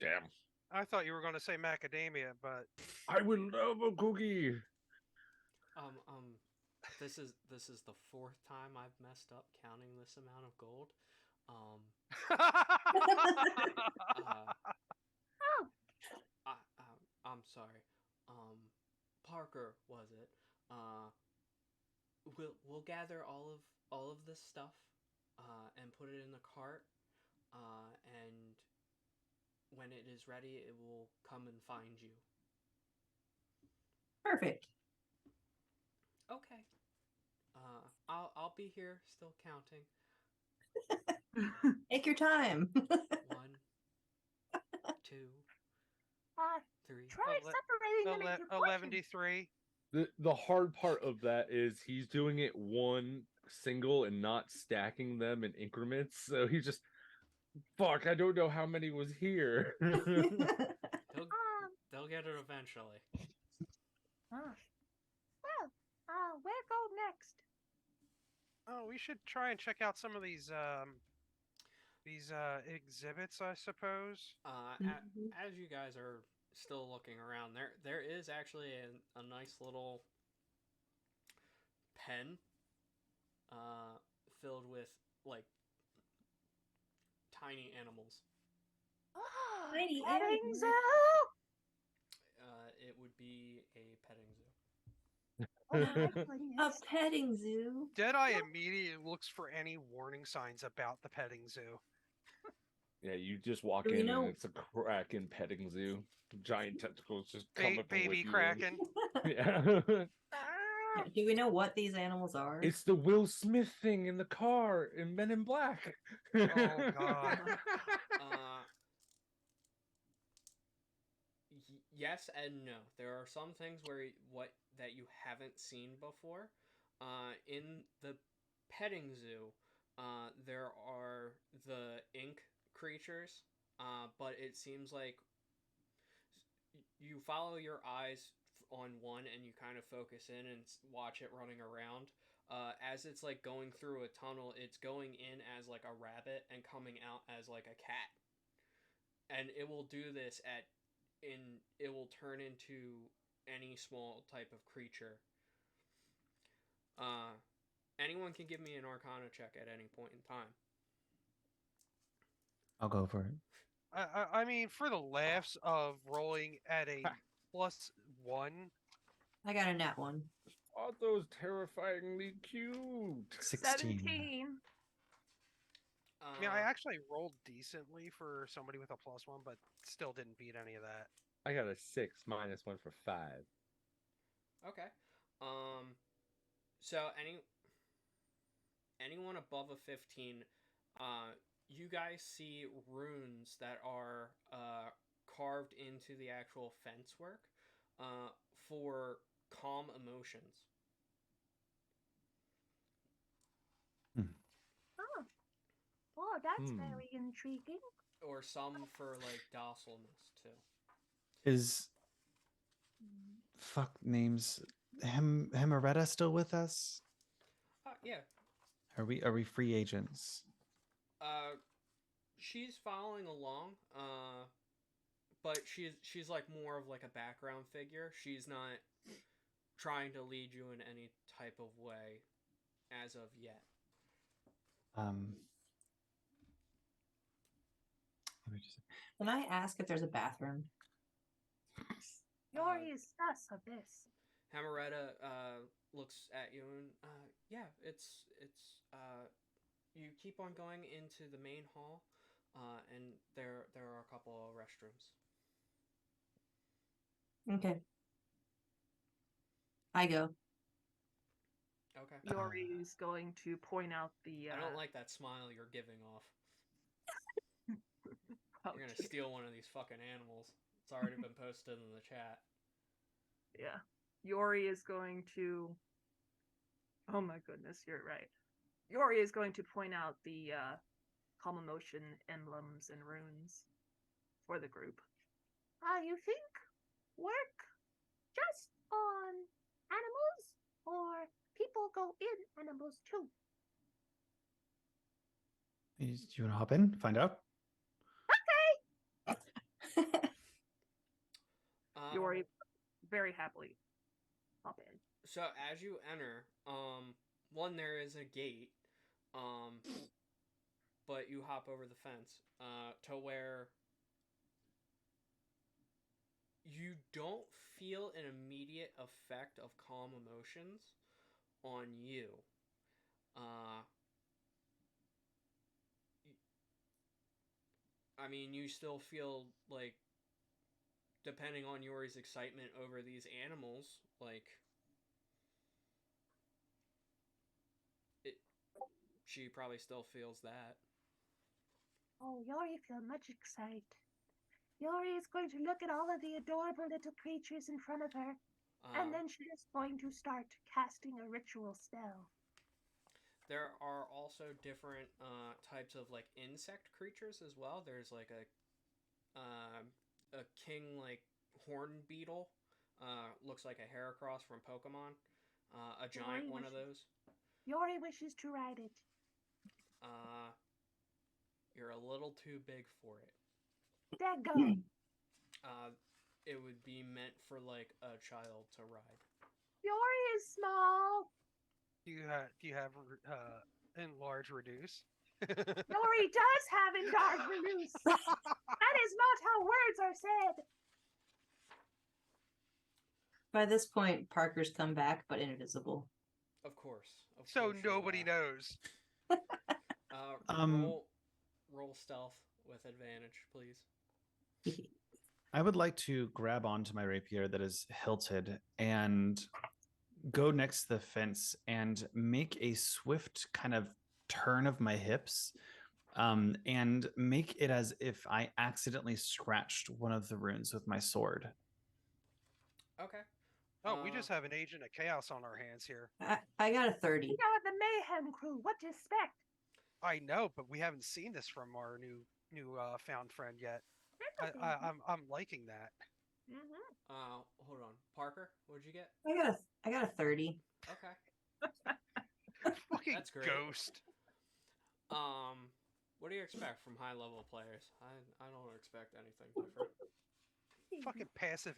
Damn.
I thought you were going to say macadamia, but
I would love a cookie.
This is the fourth time I've messed up counting this amount of gold. I'm sorry. Parker was it? We'll gather all of this stuff, and put it in the cart, and when it is ready, it will come and find you.
Perfect.
Okay. I'll be here still counting.
Take your time.
1, 2,
Uh,
3.
try separating them into portions.
11-3.
The hard part of that is he's doing it one single and not stacking them in increments. So he just, fuck, I don't know how many was here.
They'll get it eventually.
Well, where go next?
Oh, we should try and check out some of these exhibits, I suppose.
As you guys are still looking around, there is actually a nice little pen, filled with like tiny animals.
Tiny
Petting
animals.
zoo.
It would be a petting zoo.
Oh my
A
goodness.
petting zoo.
Deadeye immediately looks for any warning signs about the petting zoo.
Yeah, you just walk
Do we
in
know-
and it's a Kraken petting zoo. Giant tentacles just come up and
Baby
whip you in.
Kraken.
Yeah.
Do we know what these animals are?
It's the Will Smith thing in the car in Men in Black.
Oh God.
Yes and no. There are some things that you haven't seen before. In the petting zoo, there are the ink creatures, but it seems like you follow your eyes on one and you kind of focus in and watch it running around. As it's like going through a tunnel, it's going in as like a rabbit and coming out as like a cat. And it will do this it will turn into any small type of creature. Uh, Anyone can give me an Arcana check at any point in time.
I'll go for it.
I mean, for the laughs of rolling at a +1,
I got a nat 1.
Aren't those terrifyingly cute?
16.
17.
I mean, I actually rolled decently for somebody with a +1, but still didn't beat any of that.
I got a 6 -1 for 5.
Okay. So anyone above a 15, you guys see runes that are carved into the actual fence work for calm emotions.
Oh, oh, that's
Hmm.
very intriguing.
Or some for like docileness too.
Is fuck names Hemaretta still with us?
Yeah.
Are we free agents?
She's following along. But she's like more of like a background figure. She's not trying to lead you in any type of way as of yet.
Let me just...
Can I ask if there's a bathroom?
Yori is sus of this.
Hamaretta looks at you and yeah, it's you keep on going into the main hall, and there are a couple of restrooms.
Okay. I go.
Okay.
Yori's going to point out the.
I don't like that smile you're giving off.
Oh,
You're gonna
dear.
steal one of these fucking animals. It's already been posted in the chat.
Yeah. Yori is going to. Oh my goodness, you're right. Yori is going to point out the calm emotion emblems and runes for the group.
You think work just on animals, or people go in animals too?
Do you want to hop in? Find out?
Yori very happily hop in.
So as you enter, one, there is a gate, but you hop over the fence to where you don't feel an immediate effect of calm emotions on you. I mean, you still feel like, depending on Yori's excitement over these animals, like she probably still feels that.
Oh, Yori feel much excited. Yori is going to look at all of the adorable little creatures in front of her, and then she is going to start casting a ritual spell.
There are also different types of like insect creatures as well. There's like a king like horn beetle, looks like a Heracross from Pokemon, a giant one of those.
Yori wishes to ride it.
You're a little too big for it.
Daggone.
It would be meant for like a child to ride.
Yori is small.
Do you have enlarge reduce?
Yori does have enlarge reduce. That is not how words are said.
By this point, Parker's come back, but invisible.
Of course.
So nobody knows.
Roll stealth with advantage, please.
I would like to grab onto my rapier that is hilted and go next to the fence and make a swift kind of turn of my hips, and make it as if I accidentally scratched one of the runes with my sword.
Okay.
Oh, we just have an agent of chaos on our hands here.
I got a 30.
We are the Mayhem Crew. What to expect?
I know, but we haven't seen this from our new found friend yet. I'm liking that.
Mm-hmm.
Hold on. Parker, what'd you get?
I got a 30.
Okay.
Fucking
That's great.
ghost.
What do you expect from high level players? I don't expect anything different.
Fucking passive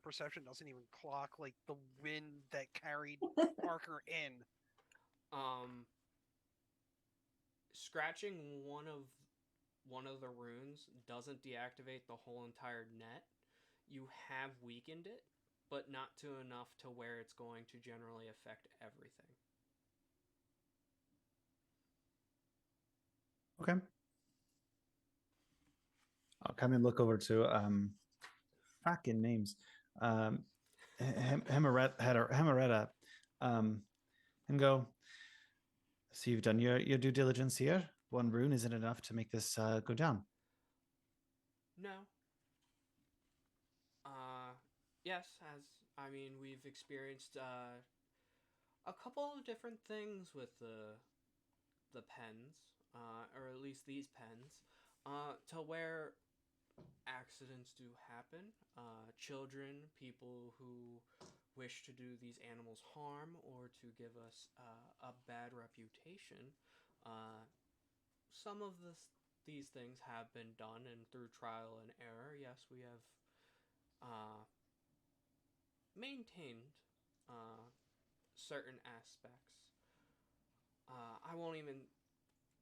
perception doesn't even clock like the wind that carried Parker in.
Scratching one of the runes doesn't deactivate the whole entire net. You have weakened it, but not to enough to where it's going to generally affect everything.
Okay. I'll come and look over to fucking names. Hemaretta, and go. So you've done your due diligence here. One rune isn't enough to make this go down.
No. Yes, we've experienced a couple of different things with the pens, or at least these pens, to where accidents do happen. Children, people who wish to do these animals harm or to give us a bad reputation. Some of these things have been done, and through trial and error, yes, we have maintained certain aspects. I won't even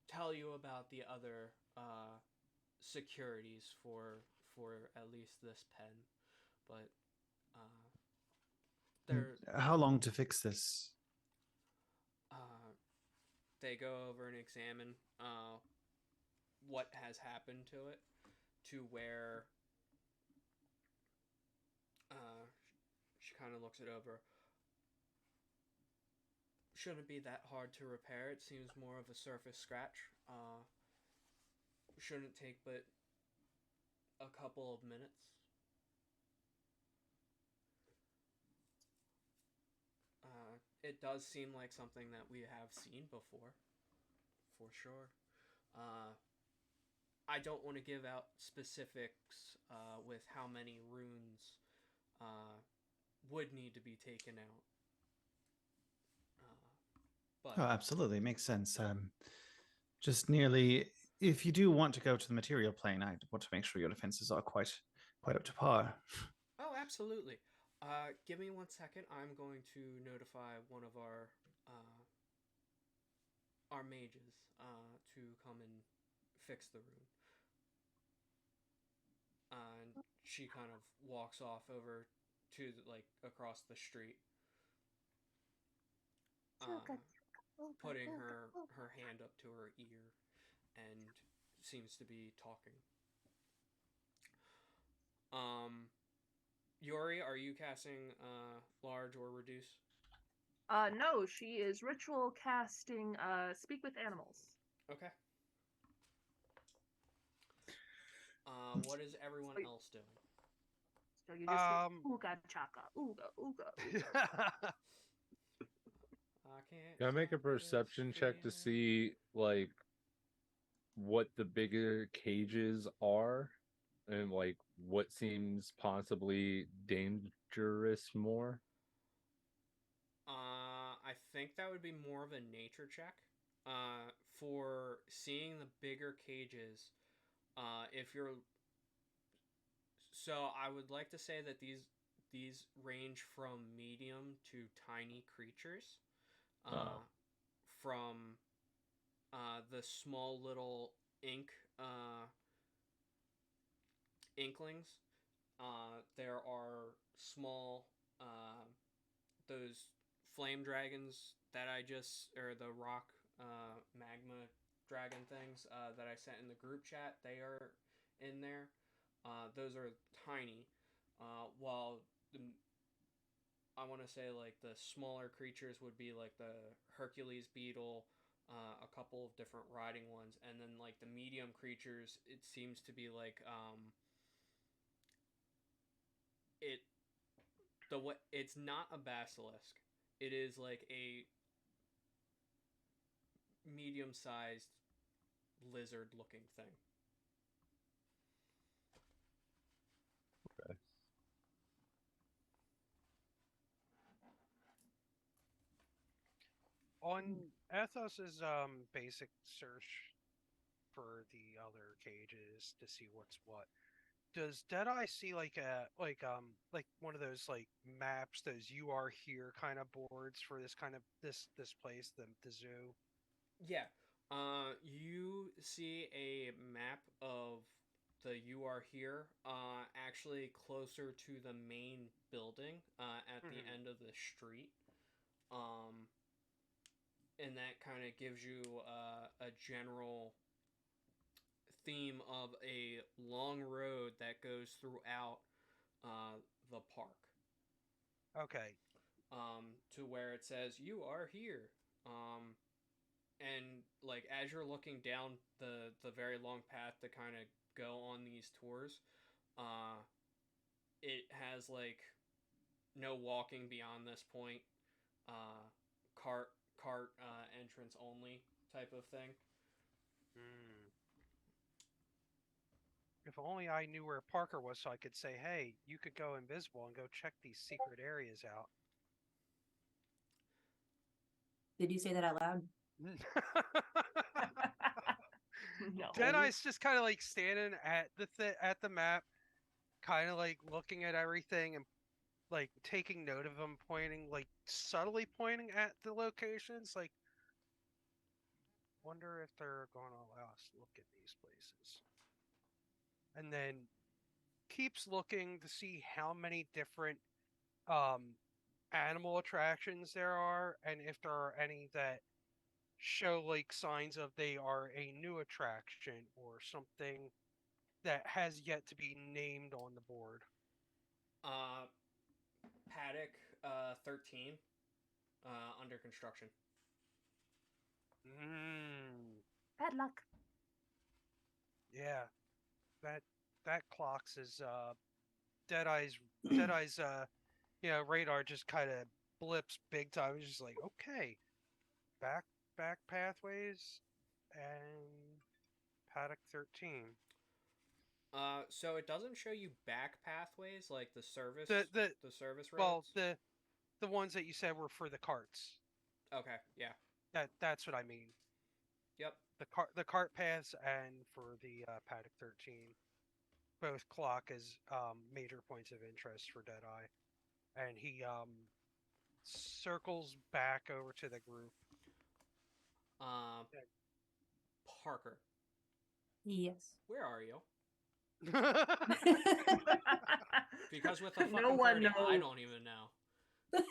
tell you about the other securities for at least this pen, but they're
How long to fix this?
they go over and examine what has happened to it, to where she kind of looks it over. Shouldn't be that hard to repair. It seems more of a surface scratch. Shouldn't take but a couple of minutes. It does seem like something that we have seen before, for sure. I don't want to give out specifics with how many runes would need to be taken out. But
Oh, absolutely. Makes sense. Just nearly, if you do want to go to the material plane, I want to make sure your defenses are quite up to par.
oh, absolutely. Give me 1 second. I'm going to notify one of our mages to come and fix the rune. And she kind of walks off over to across the street, putting her hand up to her ear, and seems to be talking. Yori, are you casting large or reduce?
No, she is ritual casting speak with animals.
Okay. What is everyone else doing?
So you just hear, ooga chaka, ooga, ooga, ooga.
I can't.
Can I make a perception check to see like what the bigger cages are and like what seems possibly dangerous more?
I think that would be more of a nature check. For seeing the bigger cages, if you're so I would like to say that these range from medium to tiny creatures. From the small little inklings. There are small those flame dragons that or the rock magma dragon things that I sent in the group chat. They are in there. Those are tiny, while I want to say like the smaller creatures would be like the Hercules beetle, a couple of different riding ones, and then like the medium creatures, it seems to be like it's not a basilisk. It is like a medium-sized lizard-looking thing.
Okay.
On Ethos's basic search for the other cages to see what's what, does Deadeye see like one of those like maps, those "you are here" kind of boards for this kind of this place, the zoo?
Yeah. You see a map of the "You Are Here," actually closer to the main building, at the
Mhm.
end of the street. Um, and that kind of gives you a general theme of a long road that goes throughout the park.
Okay.
To where it says "You are here." And like as you're looking down the very long path to kind of go on these tours, uh, it has like no walking beyond this point, uh, cart entrance only type of thing.
Hmm. If only I knew where Parker was, so I could say, "Hey, you could go invisible and go check these secret areas out."
Did you say that out loud?
No.
Deadeye's just kind of like standing at at the map, kind of like looking at everything and like taking note of them, pointing like subtly pointing at the locations. Like, wonder if they're going to allow us to look at these places, and then keeps looking to see how many different um, animal attractions there are, and if there are any that show like signs of they are a new attraction or something that has yet to be named on the board.
Uh, Paddock 13 under construction.
Mm,
Bad luck.
yeah, that that clocks is Deadeye's Deadeye's radar just kind of blips big time. He's just like, okay, back back pathways and paddock 13.
So it doesn't show you back pathways like
The the
the service
well
roads.
the ones that you said were for the carts.
Okay, yeah,
That's what I mean.
yep.
The cart paths and for the paddock 13 both clock as major points of interest for Deadeye, and he circles back over to the group.
Uh, Parker,
Yes.
where are you?
Yeah.
Because with the
No
fucking
one
30, I
knows.
don't even know.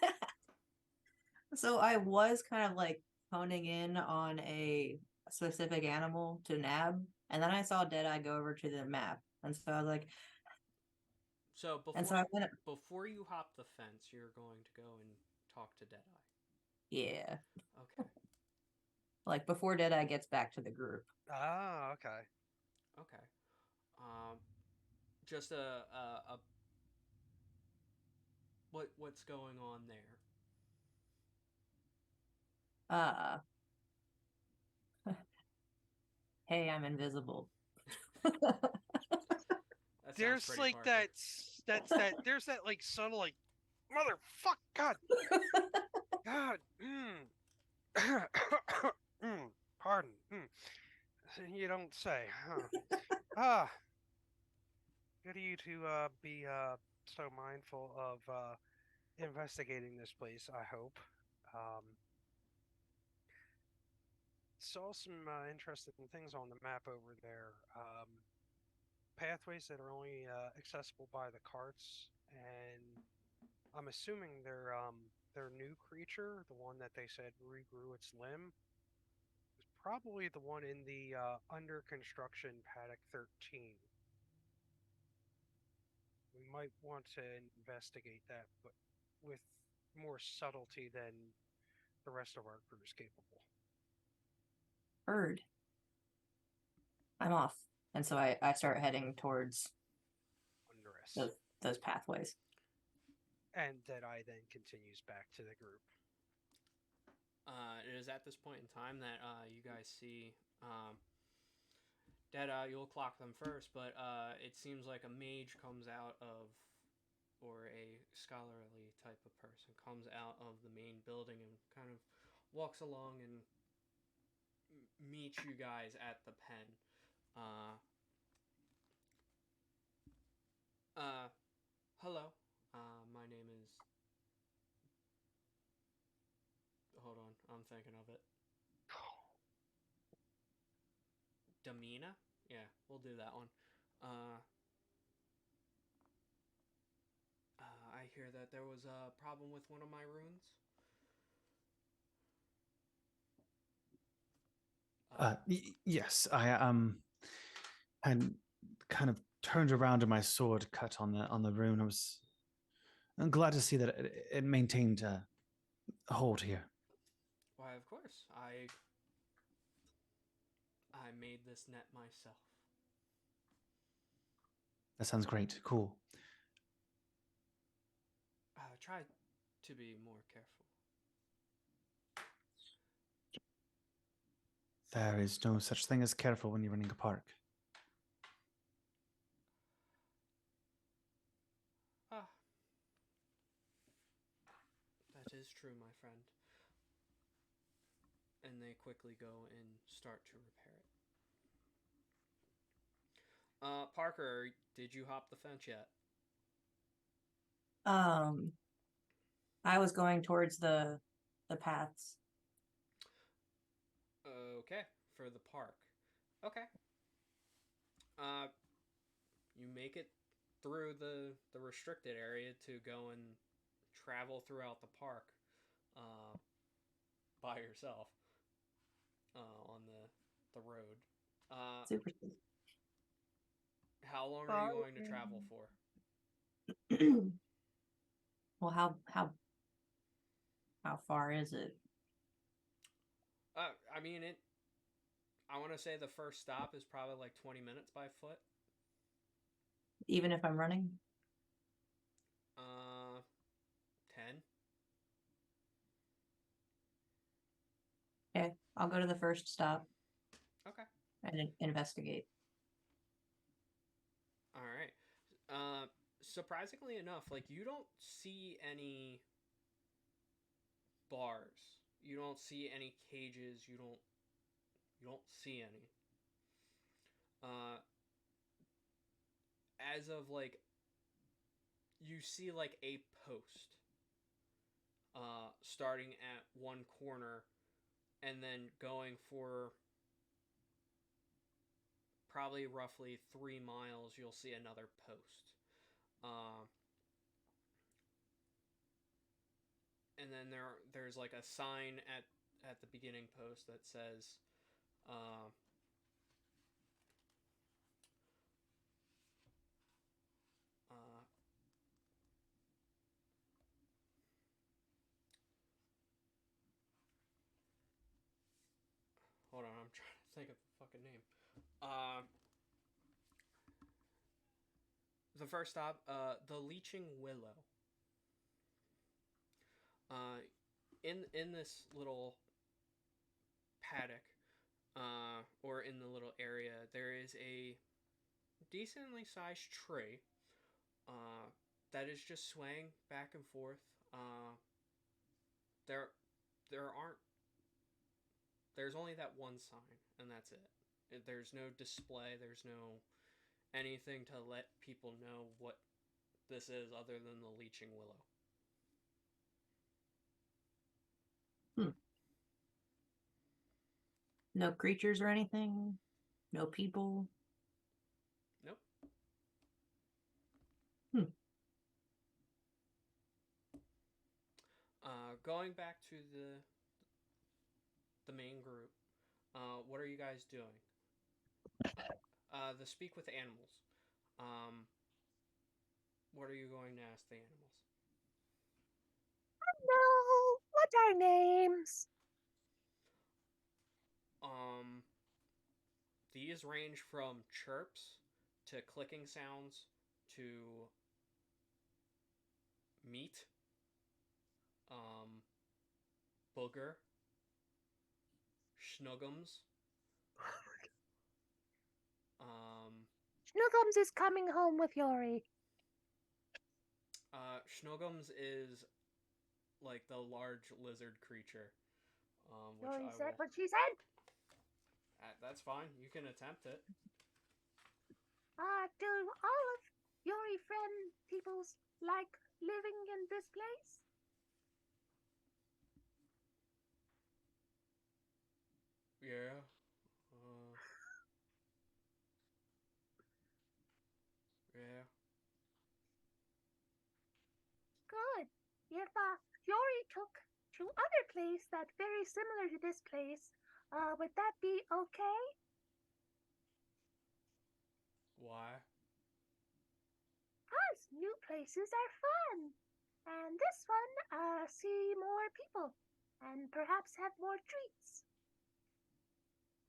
So I was kind of like honing in on a specific animal to nab, and then I saw Deadeye go over to the map, and so I was like,
So
and so I went,
before you hop the fence, you're going to go and talk to Deadeye.
yeah,
Okay.
like before Deadeye gets back to the group.
Ah, okay.
Okay. Um, just a what's going on there?
Uh, hey, I'm invisible.
That sounds
There's
pretty
like
Parker.
there's that like subtle like motherfuck God God pardon you don't say, huh? Ah, good of you to be so mindful of investigating this place. I hope. Um, saw some interesting things on the map over there. Pathways that are only accessible by the carts, and I'm assuming their new creature, the one that they said regrew its limb, is probably the one in the under construction paddock 13. We might want to investigate that, but with more subtlety than the rest of our crew is capable.
Heard. I'm off, and so I start heading towards
Under us.
those pathways.
And Deadeye then continues back to the group.
It is at this point in time that you guys see Deadeye. You'll clock them first, but it seems like a mage comes out of, or a scholarly type of person comes out of the main building and kind of walks along and meets you guys at the pen. Uh, Hello. My name is. Hold on, I'm thinking of it. Damina? Yeah, we'll do that one. Uh, I hear that there was a problem with one of my runes.
Yes, I had kind of turned around and my sword cut on the rune. I'm glad to see that it maintained a hold here.
Why, of course, I made this net myself.
That sounds great. Cool.
Try to be more careful.
There is no such thing as careful when you're running a park.
Ah, that is true, my friend. And they quickly go and start to repair it. Parker, did you hop the fence yet?
I was going towards the paths.
Okay, for the park. Okay. You make it through the restricted area to go and travel throughout the park, uh, by yourself, on the road.
Super.
How long are you going to travel for?
Well, how far is it?
I mean it. I want to say the first stop is probably like 20 minutes by foot.
Even if I'm running?
10.
Okay, I'll go to the first stop
Okay.
and investigate.
All right. Surprisingly enough, like you don't see any bars. You don't see any cages. You don't see any. Uh, as of like you see like a post. Starting at one corner, and then going for probably roughly 3 miles, you'll see another post. And then there's like a sign at the beginning post that says, uh, uh, hold on, I'm trying to think of the fucking name. The first stop, the Leeching Willow. In this little paddock, or in the little area, there is a decently sized tree, that is just swaying back and forth. There, there aren't. There's only that one sign, and that's it. There's no display. There's no anything to let people know what this is other than the Leeching Willow.
No creatures or anything? No people?
Nope. Going back to the main group, what are you guys doing? The speak with animals. Um, what are you going to ask the animals?
No, what are names?
Um, these range from chirps to clicking sounds to meat, um, booger, schnuggums.
Schnuggums is coming home with Yori.
Schnuggums is like the large lizard creature. Which
Yori
I
said
will.
what she said.
That's fine. You can attempt it.
Do all of Yori friend peoples like living in this place?
Yeah. Yeah.
Good. If Yori took to other place that's very similar to this place, would that be okay?
Why?
Cause new places are fun, and this one see more people, and perhaps have more treats.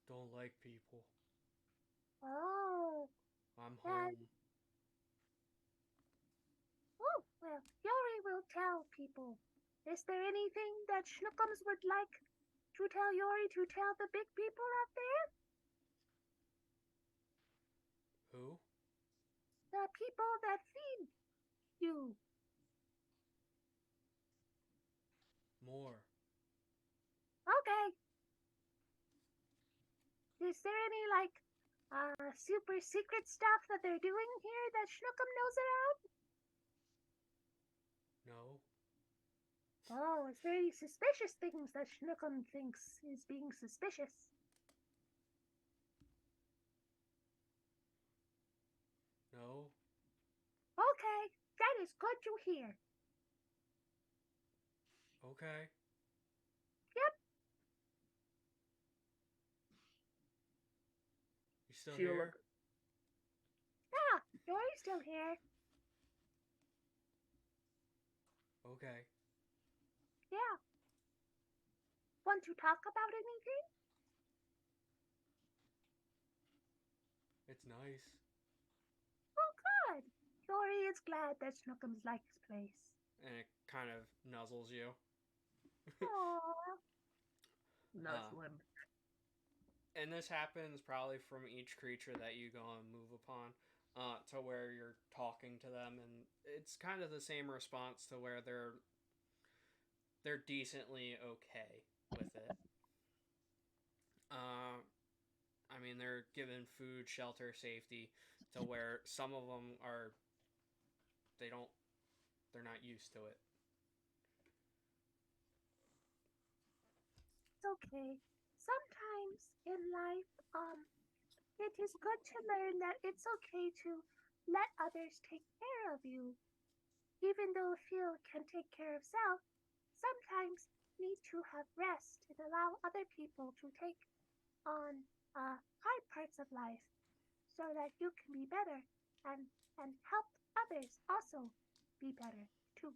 Don't like people.
Oh,
I'm
that.
home.
Oh, well, Yori will tell people. Is there anything that Schnookums would like to tell Yori to tell the big people out there?
Who?
The people that feed you.
More.
Okay. Is there any, like, super secret stuff that they're doing here that Schnookum knows about?
No.
Oh, is there any suspicious things that Schnookum thinks is being suspicious?
No.
Okay, that is good to hear.
Okay.
Yep.
You still
She'll
here?
Yeah, Yori's still here.
Okay.
Yeah. Want to talk about anything?
It's nice.
Oh, good. Yori is glad that Schnookums likes his place.
And it kind of nuzzles you.
Aww.
nuzzle him.
And this happens probably from each creature that you go and move upon, to where you're talking to them, and it's kind of the same response to where they're decently okay with it. I mean, they're given food, shelter, safety, to where some of them are they don't they're not used to it.
It's okay. Sometimes in life, it is good to learn that it's okay to let others take care of you. Even though Phil can take care of self, sometimes need to have rest and allow other people to take on hard parts of life so that you can be better and help others also be better too.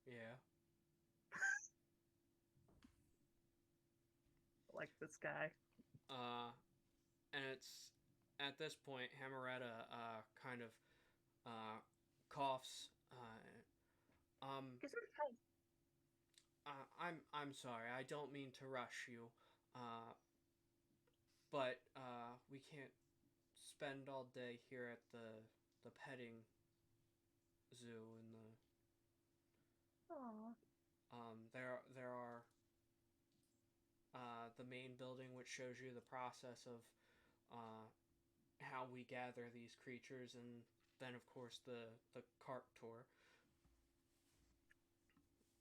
Yeah.
Like this guy.
And it's at this point Hamaretta kind of coughs.
Gesundheit.
I'm sorry. I don't mean to rush you. Uh, but we can't spend all day here at the petting zoo and
Aw.
there are the main building which shows you the process of how we gather these creatures, and then of course the cart tour.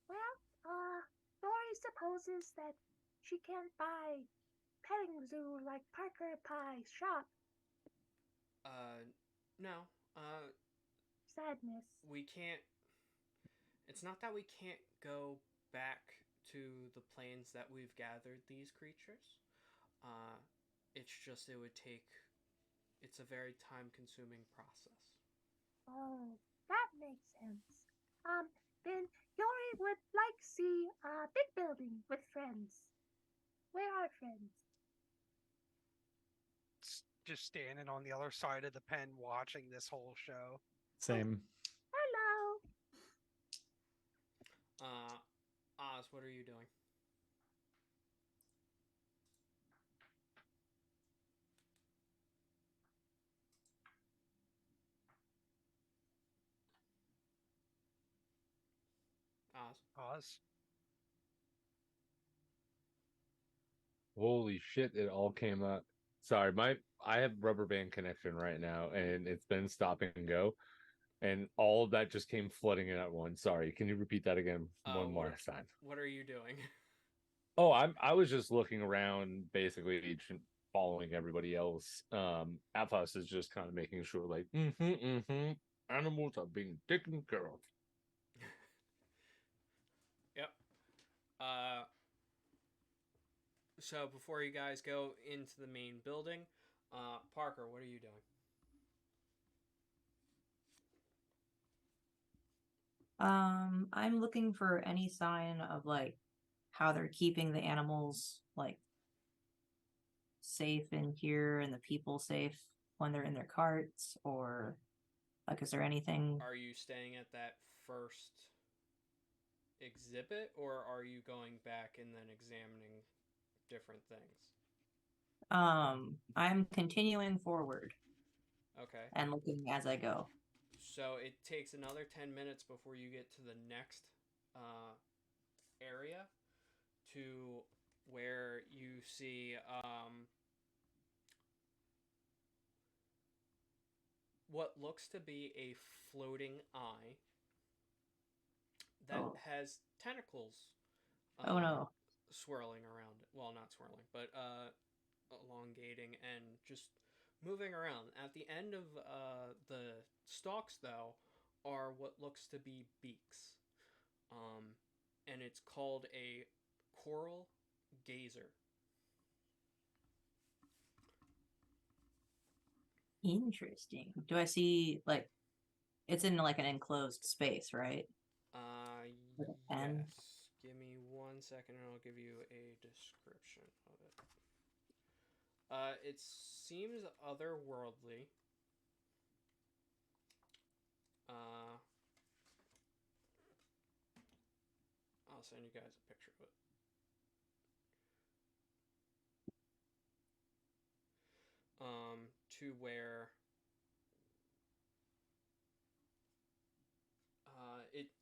Well, Dory supposes that she can't buy petting zoo like Parker Pie's shop.
No.
Sadness.
We can't. It's not that we can't go back to the planes that we've gathered these creatures. It's just it would take. It's a very time-consuming process.
Oh, that makes sense. Then Yori would like see a big building with friends. Where are friends?
Just standing on the other side of the pen watching this whole show.
Same.
Hello.
Oz, what are you doing?
Oz.
Holy shit! It all came up. Sorry, I have rubber band connection right now, and it's been stop and go, and all of that just came flooding in at once. Sorry, can you repeat that again one more time?
What are you doing?
Oh, I was just looking around, basically following everybody else. Athos is just kind of making sure, like, animals are being taken care of.
Yep. Uh, so before you guys go into the main building, Parker, what are you doing?
I'm looking for any sign of like how they're keeping the animals like safe in here and the people safe when they're in their carts, or like is there anything?
Are you staying at that first exhibit, or are you going back and then examining different things?
I'm continuing forward
Okay.
and looking as I go.
So it takes another 10 minutes before you get to the next uh, area to where you see what looks to be a floating eye that
Oh,
has tentacles
oh no.
swirling around it. Well, not swirling, but elongating and just moving around. At the end of the stalks, though, are what looks to be beaks. Um, and it's called a coral gazer.
Interesting. Do I see like it's in like an enclosed space, right? With a pen?
Yes. Give me 1 second and I'll give you a description of it. It seems otherworldly. Uh, I'll send you guys a picture of it. To where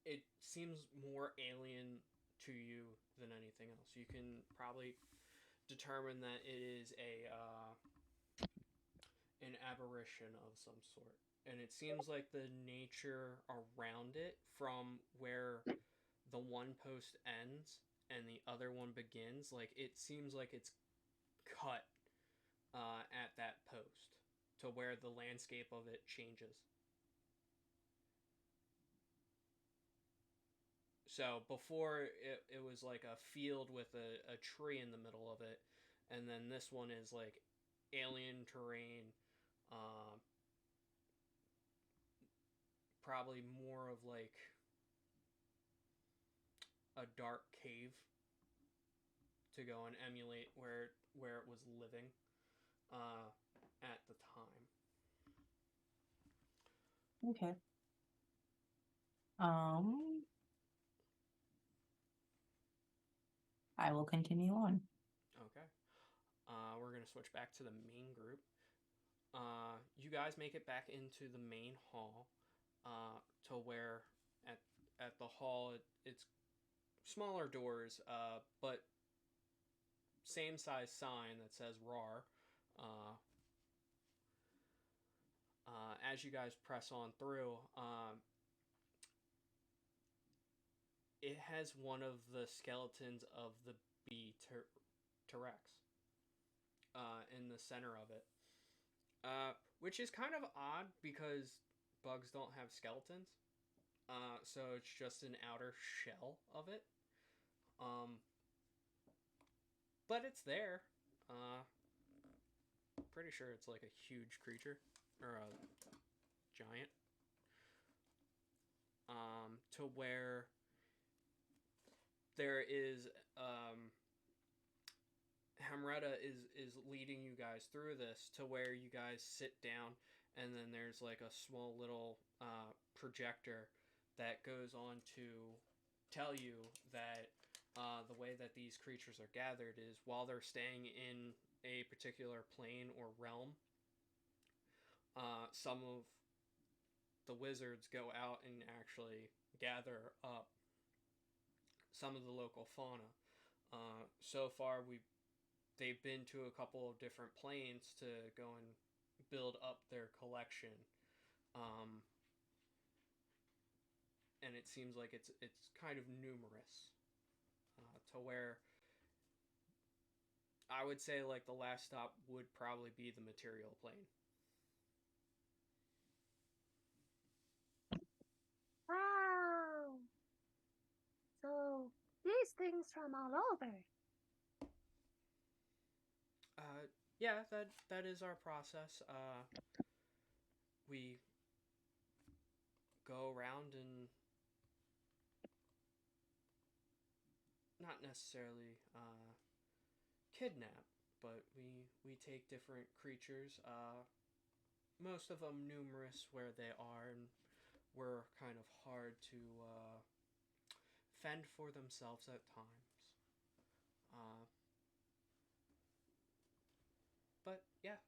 it seems more alien to you than anything else. You can probably determine that it is a an aberration of some sort, and it seems like the nature around it, from where the one post ends and the other one begins, like it seems like it's cut at that post to where the landscape of it changes. So before it was like a field with a tree in the middle of it, and then this one is like alien terrain, uh, probably more of like a dark cave to go and emulate where it was living at the time.
Okay. Um, I will continue on.
Okay. We're gonna switch back to the main group. You guys make it back into the main hall, to where at at the hall it's smaller doors, but same size sign that says RAR. Uh, as you guys press on through, it has one of the skeletons of the bee T-Rex in the center of it, which is kind of odd because bugs don't have skeletons. So it's just an outer shell of it. Um, but it's there. Pretty sure it's like a huge creature or a giant. To where there is Hamretta is leading you guys through this to where you guys sit down, and then there's like a small little projector that goes on to tell you that the way that these creatures are gathered is while they're staying in a particular plane or realm, some of the wizards go out and actually gather up some of the local fauna. So far, they've been to a couple of different planes to go and build up their collection, um, and it seems like it's kind of numerous, to where I would say like the last stop would probably be the material plane.
Wow. So these things from all over.
Yeah, that is our process. We go around and not necessarily kidnap, but we take different creatures. Most of them numerous where they are, and were kind of hard to fend for themselves at times. Uh, but yeah,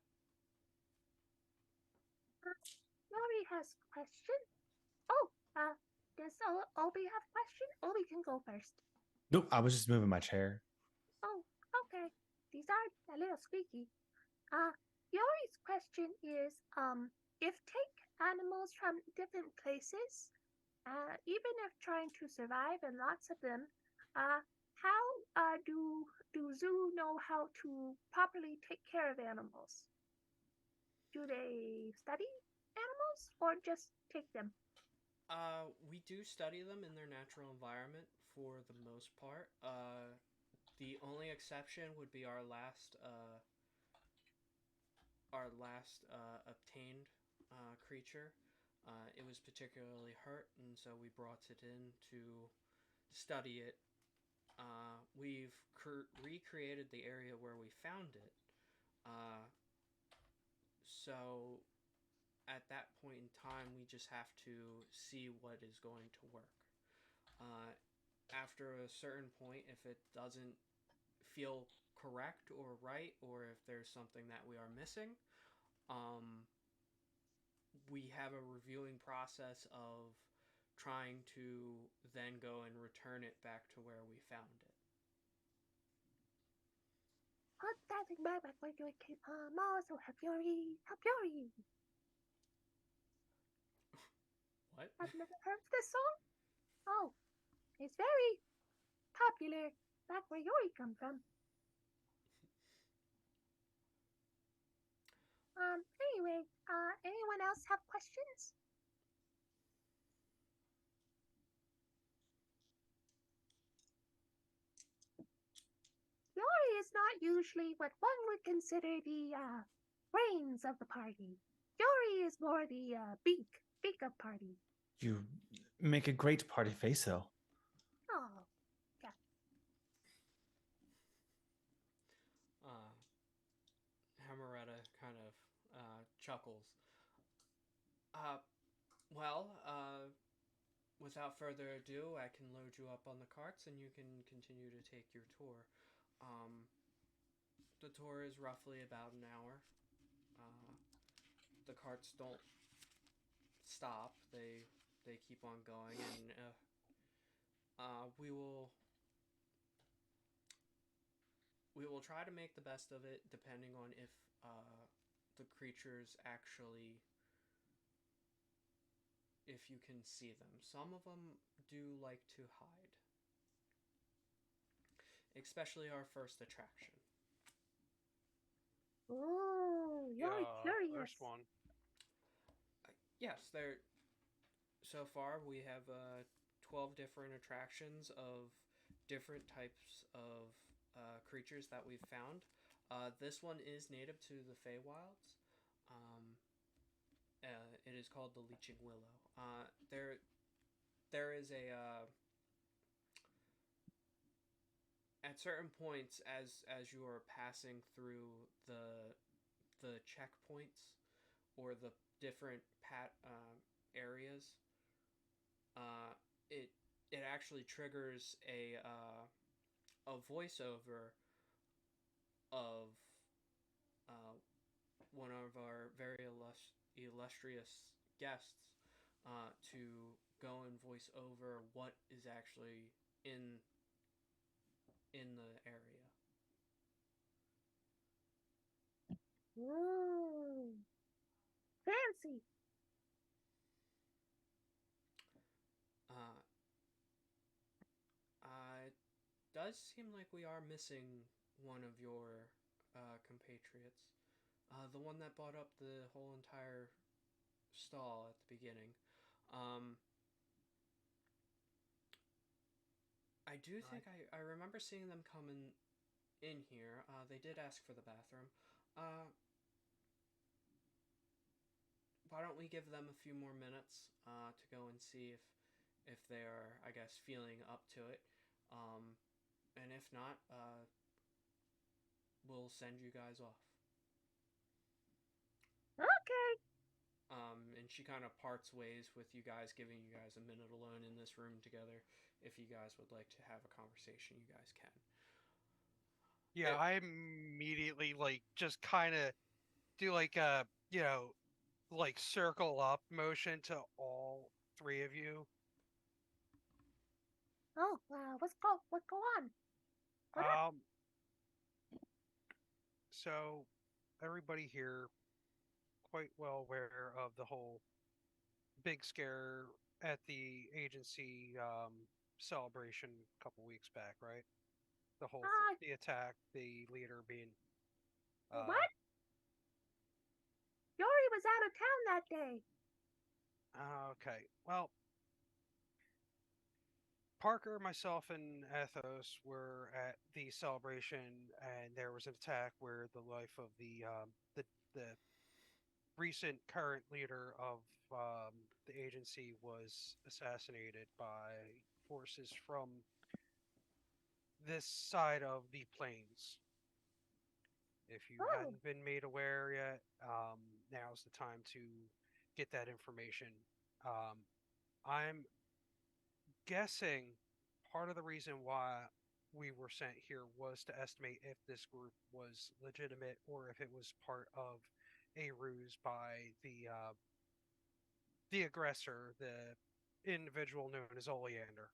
Yori has question. Oh, does Obi have question? Obi can go first.
Nope, I was just moving my chair.
Oh, okay. These are a little squeaky. Yori's question is, if take animals from different places, even if trying to survive and lots of them, how do zoo know how to properly take care of animals? Do they study animals or just take them?
we do study them in their natural environment for the most part. The only exception would be our last obtained creature. It was particularly hurt, and so we brought it in to study it. We've recreated the area where we found it. Uh, so at that point in time, we just have to see what is going to work. Uh, After a certain point, if it doesn't feel correct or right, or if there's something that we are missing, um, we have a reviewing process of trying to then go and return it back to where we found it.
What's that thing back where you came from? Also, have Yori, help Yori.
What?
I've never heard this song. Oh, it's very popular back where Yori come from. Anyway, anyone else have questions? Yori is not usually what one would consider the brains of the party. Yori is more the beak of party.
You make a great party face, though.
Oh, yeah.
Hamaretta kind of chuckles. Uh, well, without further ado, I can load you up on the carts and you can continue to take your tour. The tour is roughly about an hour. Uh, the carts don't stop; they keep on going, and we will try to make the best of it, depending on if the creatures actually, if you can see them. Some of them do like to hide, especially our first attraction.
Oh, Yori curious.
First one.
Yes, there. So far, we have 12 different attractions of different types of creatures that we've found. This one is native to the Feywilds. Um, it is called the Leeching Willow. There is a at certain points as you are passing through the checkpoints or the different areas, uh, it it actually triggers a voiceover of uh, one of our very illustrious guests to go and voice over what is actually in in the area.
Ooh, fancy.
Uh, it does seem like we are missing one of your compatriots. The one that bought up the whole entire stall at the beginning. Um, I do think I remember seeing them come in here. They did ask for the bathroom. Uh, why don't we give them a few more minutes to go and see if they are, I guess, feeling up to it. Um, and if not, we'll send you guys off.
Okay.
And she kind of parts ways with you guys, giving you guys a minute alone in this room together. If you guys would like to have a conversation, you guys can.
Yeah,
It-
I immediately like just kind of do like a like circle up motion to all three of you.
Oh, what go on? What happened?
Um, so everybody here quite well aware of the whole big scare at the agency celebration a couple weeks back, right? The whole
Uh,
the attack, the leader being uh
what? Yori was out of town that day.
okay. Well, Parker, myself, and Athos were at the celebration, and there was an attack where the life of the recent current leader of the agency was assassinated by forces from this side of the plains. If you
Oh,
hadn't been made aware yet, now's the time to get that information. Um, I'm guessing part of the reason why we were sent here was to estimate if this group was legitimate or if it was part of a ruse by the aggressor, the individual known as Oleander.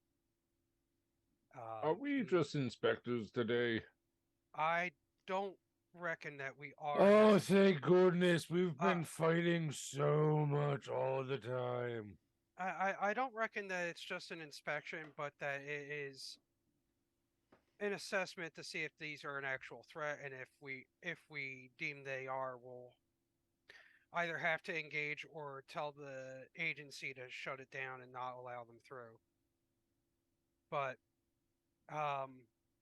Are we
He,
just inspectors today?
I don't reckon that we are.
Oh, thank goodness. We've
Uh,
been fighting so much all the time.
I don't reckon that it's just an inspection, but that it is an assessment to see if these are an actual threat, and if we deem they are, we'll either have to engage or tell the agency to shut it down and not allow them through. But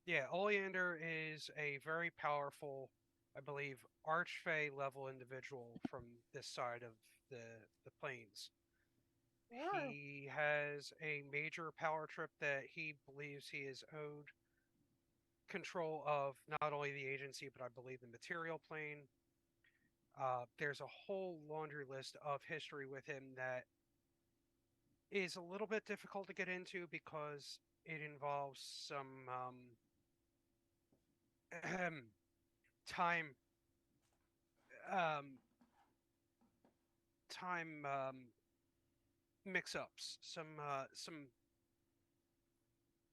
yeah, Oleander is a very powerful, I believe, archfey level individual from this side of the the plains.
wow.
He has a major power trip that he believes he is owed control of not only the agency but I believe the material plane. There's a whole laundry list of history with him that is a little bit difficult to get into because it involves some time um, time mix-ups,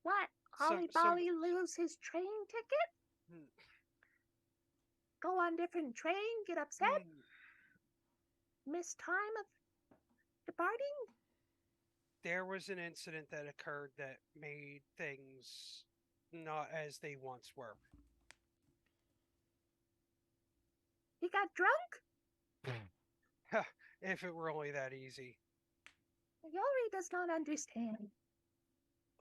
What?
some
Ollie
some
Bolly lose his train ticket?
mm,
Go on different train? Get upset?
mm,
Miss time of departing?
there was an incident that occurred that made things not as they once were.
He got drunk?
If it were only that easy.
Yori does not understand.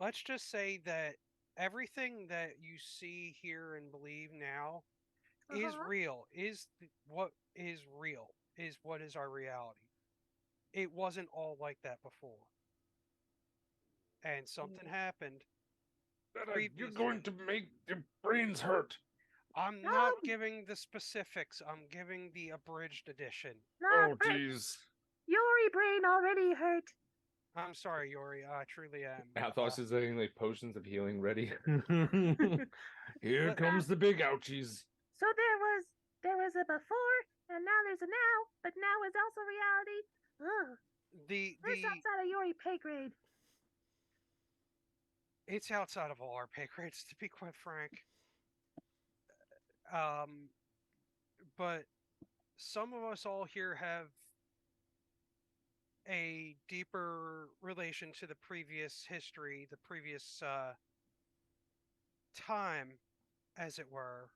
Let's just say that everything that you see, hear, and believe now is
Uh-huh.
real. What is real is what is our reality. It wasn't all like that before, and something happened
You're
previously.
going to make your brains hurt.
I'm not
Um,
giving the specifics. I'm giving the abridged edition.
Oh, jeez.
Yori brain already hurt.
I'm sorry, Yori. I truly am.
Athos is getting like potions of healing ready. Here
Let-
comes the big ouchies.
So there was a before, and now there's a now, but now is also reality. Ugh,
the
this
the
outside of Yori pay grade.
It's outside of all our pay grades, to be quite frank. Um, but some of us all here have a deeper relation to the previous history, the previous time, as it were,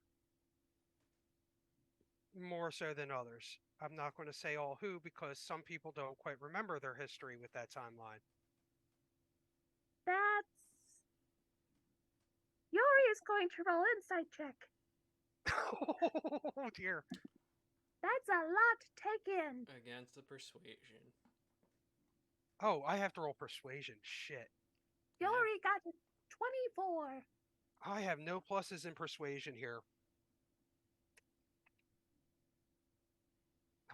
more so than others. I'm not going to say all who because some people don't quite remember their history with that timeline.
That's. Yori is going to roll insight check.
Oh dear.
That's a lot to take in.
Against the persuasion.
Oh, I have to roll persuasion. Shit.
Yeah.
Yori got a 24.
I have no pluses in persuasion here.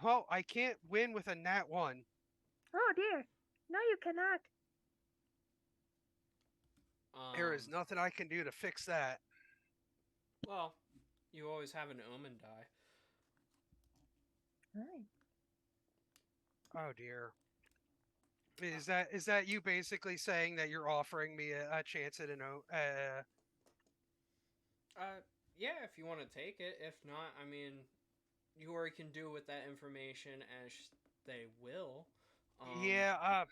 Well, I can't win with a nat 1.
Oh dear. No, you cannot.
There is nothing I can do to fix that.
Well, you always have an omen die.
Right.
Oh dear. Is that you basically saying that you're offering me a chance at
Yeah, if you want to take it. If not, I mean, Yori can do with that information as they will.
yeah,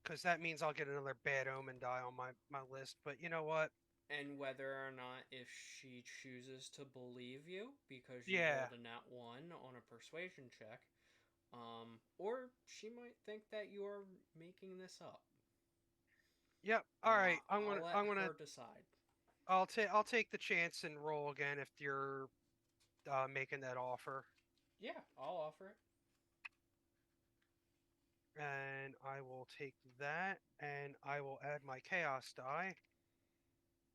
because that means I'll get another bad omen die on my list. But you know what?
And whether or not if she chooses to believe you because you
Yeah.
rolled a nat 1 on a persuasion check, or she might think that you are making this up.
Yep. All right.
I'll let her decide.
I'll take the chance and roll again if you're making that offer.
Yeah, I'll offer it.
And I will take that, and I will add my chaos die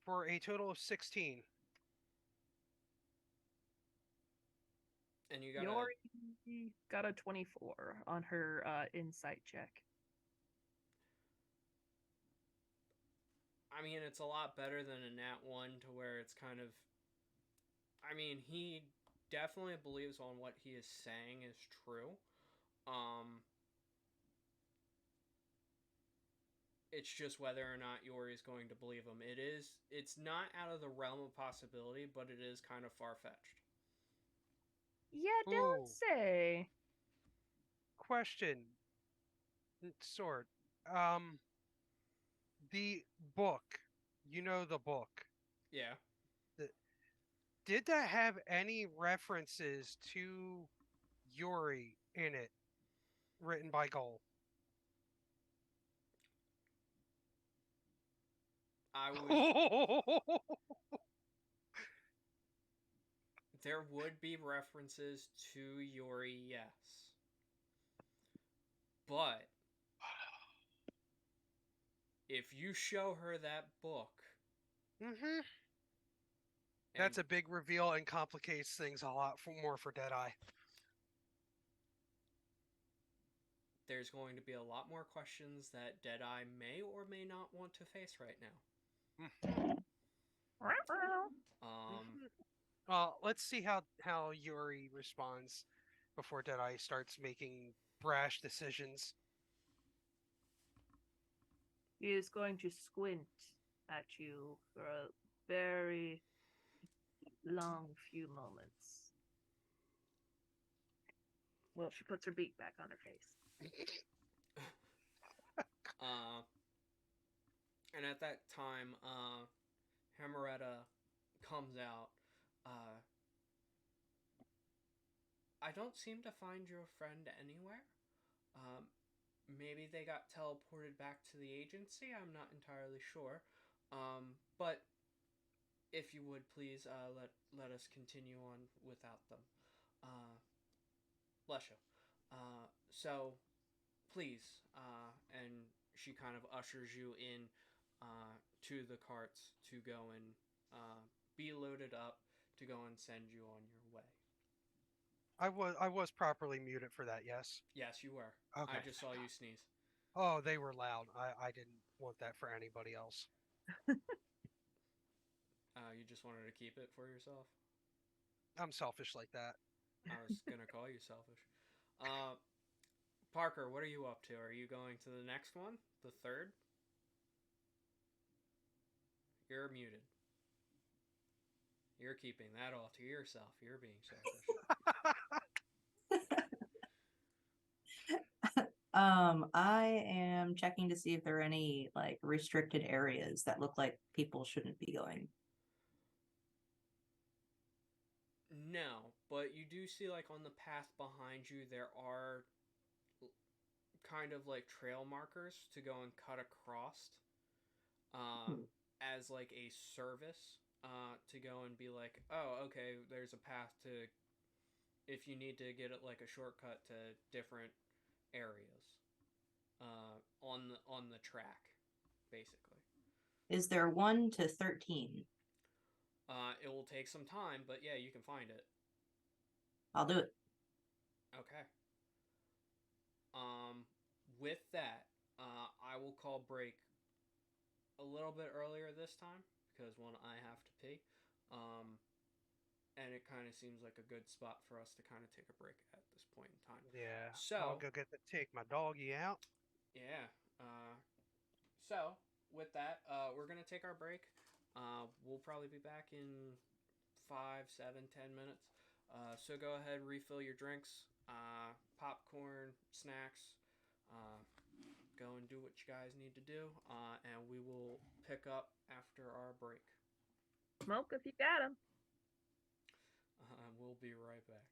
for a total of 16.
And you got
Yori got a 24 on her insight check.
I mean, it's a lot better than a nat 1 to where it's kind of. I mean, he definitely believes on what he is saying is true. It's just whether or not Yori is going to believe him. It's not out of the realm of possibility, but it is kind of far-fetched.
Yeah, don't
Ooh.
say.
Question. Sword. The book. You know the book.
Yeah.
Did that have any references to Yuri in it, written by Gull?
I would. There would be references to Yori, yes. But if you show her that book,
Mm-hmm. That's a big reveal and complicates things a lot more for Deadeye.
there's going to be a lot more questions that Deadeye may or may not want to face right now.
Well, let's see how Yuri responds before Deadeye starts making brash decisions.
He is going to squint at you for a very long few moments. Well, she puts her beak back on her face.
And at that time, Hamaretta comes out. I don't seem to find your friend anywhere. Maybe they got teleported back to the agency. I'm not entirely sure. But if you would please let us continue on without them. Bless you. So please, and she kind of ushers you in to the carts to go and be loaded up to go and send you on your way.
I was properly muted for that, yes?
Yes, you were.
Okay.
I just saw you sneeze.
Oh, they were loud. I didn't want that for anybody else.
You just wanted to keep it for yourself?
I'm selfish like that.
I was going to call you selfish. Parker, what are you up to? Are you going to the next one? The third? You're muted. You're keeping that all to yourself. You're being selfish.
I am checking to see if there are any like restricted areas that look like people shouldn't be going.
No, but you do see like on the path behind you there are kind of like trail markers to go and cut across
Hmm.
as like a service to go and be like, oh, okay, there's a path to if you need to get it like a shortcut to different areas on the track, basically.
Is there 1 to 13?
It will take some time, but yeah, you can find it.
I'll do it.
Okay. With that, I will call break a little bit earlier this time because one, I have to pee. And it kind of seems like a good spot for us to kind of take a break at this point in time.
Yeah, I'll
So,
go take my doggy out.
yeah. So, with that, we're going to take our break. We'll probably be back in 5, 7, 10 minutes. So go ahead, refill your drinks, popcorn, snacks. Uh, go and do what you guys need to do, and we will pick up after our break.
Smoke if you got 'em.
We'll be right back.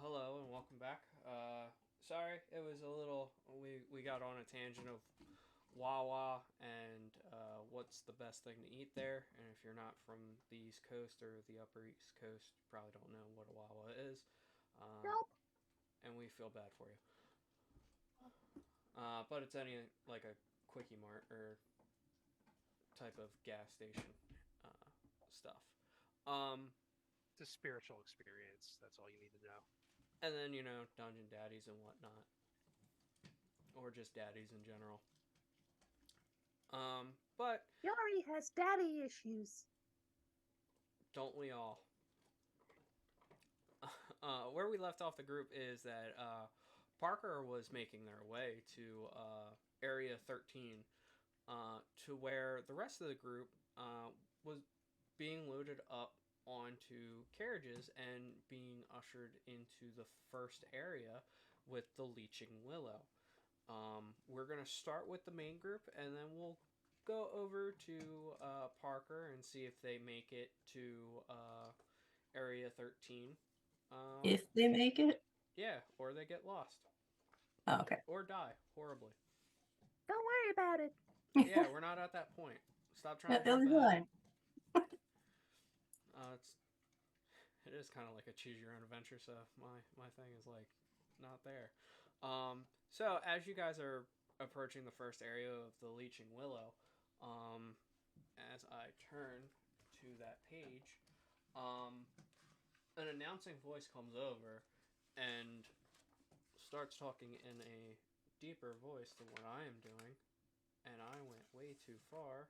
Hello and welcome back. Sorry, it was a little. We got on a tangent of Wawa and what's the best thing to eat there. And if you're not from the East Coast or the Upper East Coast, you probably don't know what a Wawa is.
Nope.
And we feel bad for you. But it's any like a quickie mart or type of gas station stuff.
It's a spiritual experience. That's all you need to know.
And then dungeon daddies and whatnot, or just daddies in general. But
Yori has daddy issues.
don't we all? Where we left off the group is that Parker was making their way to Area 13, to where the rest of the group was being loaded up onto carriages and being ushered into the first area with the Leeching Willow. We're going to start with the main group, and then we'll go over to Parker and see if they make it to Area 13.
If they make it?
Yeah, or they get lost.
Oh, okay.
Or die horribly.
Don't worry about it.
Yeah, we're not at that point. Stop trying to
They'll
jump
be
ahead.
fine.
It is kind of like a choose your own adventure, so my thing is like not there. So as you guys are approaching the first area of the Leeching Willow, as I turn to that page, an announcing voice comes over and starts talking in a deeper voice than what I am doing, and I went way too far.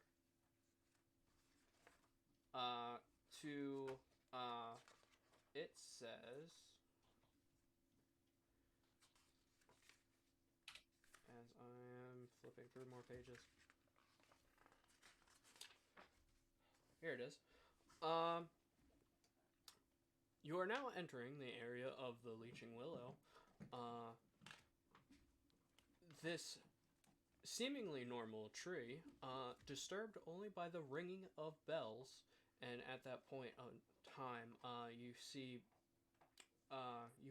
It says, as I am flipping through more pages. Here it is. You are now entering the area of the Leeching Willow. This seemingly normal tree, disturbed only by the ringing of bells, and at that point of time, you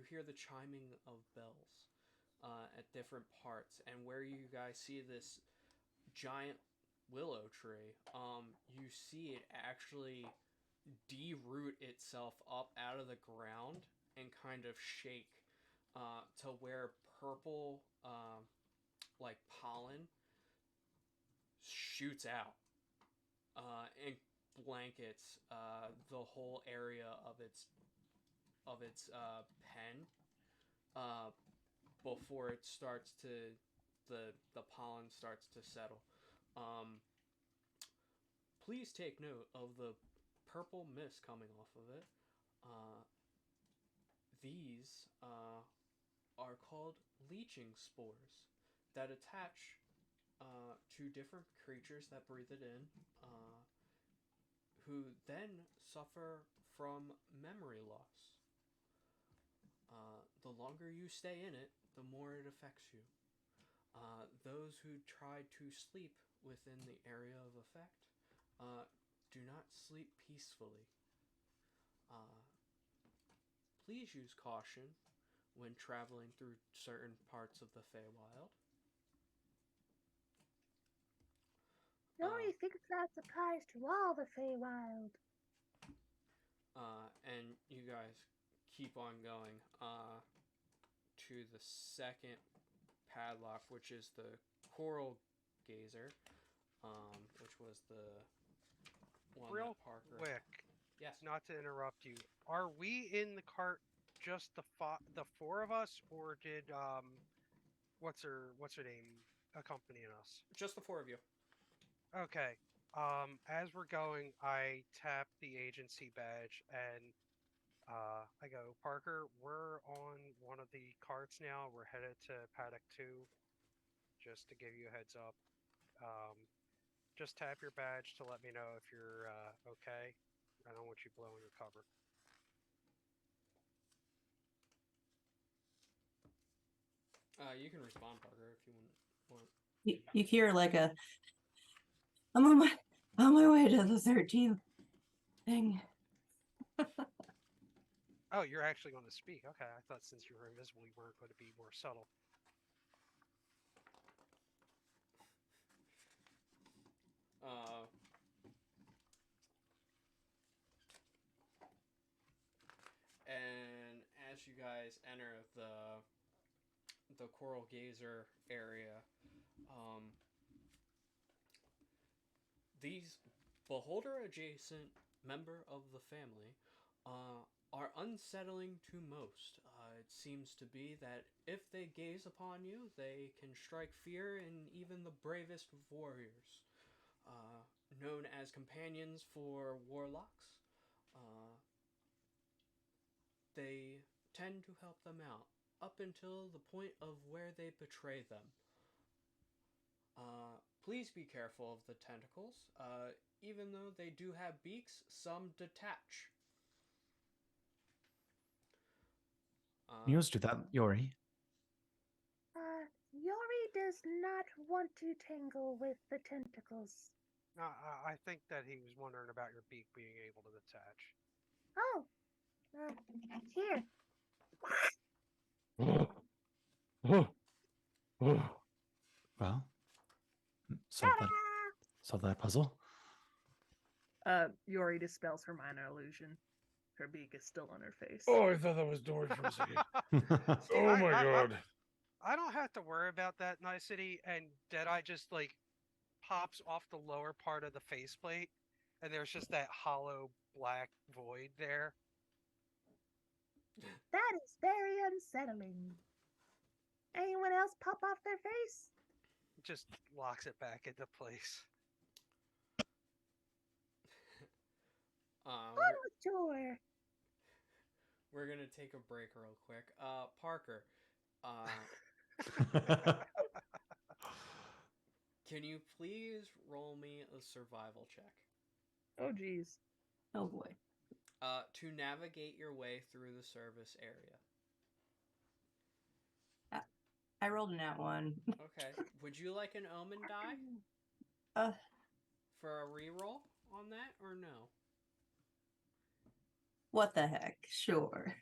hear the chiming of bells at different parts, and where you guys see this giant willow tree, you see it actually de-root itself up out of the ground and kind of shake to where purple like pollen shoots out and blankets the whole area of its pen before it starts to the pollen starts to settle. Please take note of the purple mist coming off of it. These are called leeching spores that attach to different creatures that breathe it in, who then suffer from memory loss. The longer you stay in it, the more it affects you. Those who try to sleep within the area of effect do not sleep peacefully. Please use caution when traveling through certain parts of the Feywild.
Yori thinks that applies to all the Feywild.
And you guys keep on going to the second padlock, which is the Coral Gazer, which was the one
Real
that Parker.
quick,
Yes.
not to interrupt you. Are we in the cart just the four of us, or did what's her name accompanying us?
Just the four of you.
Okay. As we're going, I tap the agency badge and I go, Parker, we're on one of the carts now. We're headed to paddock 2. Just to give you a heads up. Just tap your badge to let me know if you're okay. I don't want you blowing your cover.
You can respond, Parker, if you want.
You hear like I'm on my way to the 13th thing.
Oh, you're actually going to speak. Okay, I thought since you were invisible, you weren't going to be more subtle.
Uh, and as you guys enter the Coral Gazer area, um, these beholder adjacent member of the family are unsettling to most. It seems to be that if they gaze upon you, they can strike fear in even the bravest of warriors. Uh, Known as companions for warlocks, uh, they tend to help them out up until the point of where they betray them. Please be careful of the tentacles. Even though they do have beaks, some detach.
You used to that, Yori.
Yori does not want to tangle with the tentacles.
I think that he was wondering about your beak being able to detach.
Oh, here.
Well, solve that puzzle.
Yori dispels her minor illusion. Her beak is still on her face.
Oh, I thought that was Dory for a second.
See,
Oh my god.
I don't have to worry about that nicety, and Deadeye just like pops off the lower part of the faceplate, and there's just that hollow black void there.
That is very unsettling. Anyone else pop off their face?
Just locks it back into place.
Uh,
On with tour.
we're gonna take a break real quick. Parker, can you please roll me a survival check?
Oh, geez.
Oh boy.
To navigate your way through the service area.
I rolled a nat one.
Okay. Would you like an omen die
Uh,
for a reroll on that, or no?
what the heck? Sure.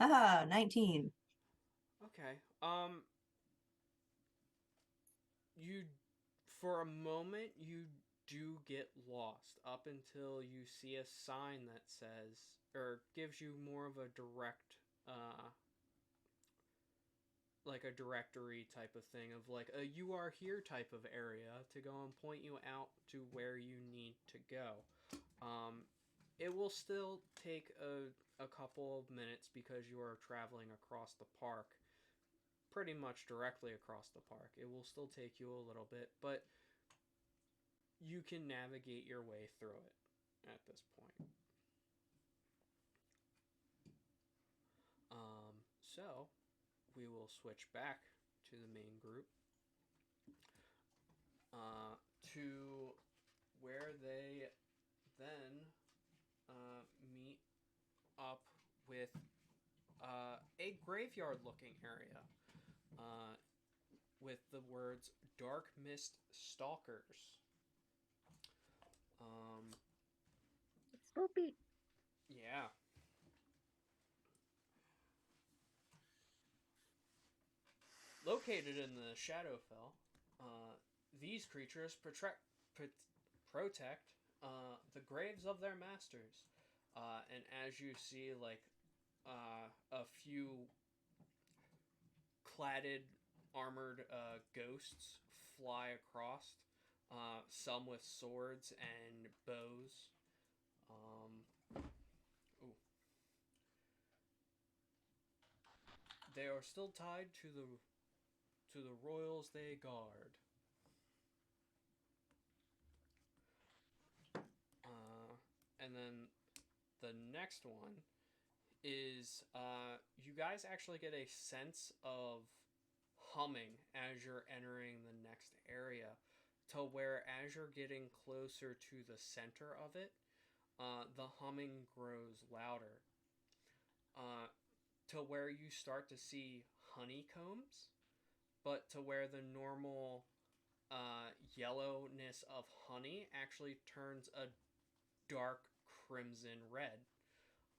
Ah, 19.
Okay. You, for a moment, you do get lost up until you see a sign that says, or gives you more of a direct, like a directory type of thing of like a "you are here" type of area to go and point you out to where you need to go. It will still take a couple of minutes because you are traveling across the park, pretty much directly across the park. It will still take you a little bit, but you can navigate your way through it at this point. So we will switch back to the main group, to where they then meet up with a graveyard looking area with the words Dark Mist Stalkers.
It's spoopy.
Yeah. Located in the Shadowfell, these creatures protect the graves of their masters. And as you see, like, a few cladded, armored ghosts fly across, some with swords and bows. They are still tied to the royals they guard. And then the next one is you guys actually get a sense of humming as you're entering the next area, to where as you're getting closer to the center of it, the humming grows louder, to where you start to see honeycombs, but to where the normal yellowness of honey actually turns a dark crimson red.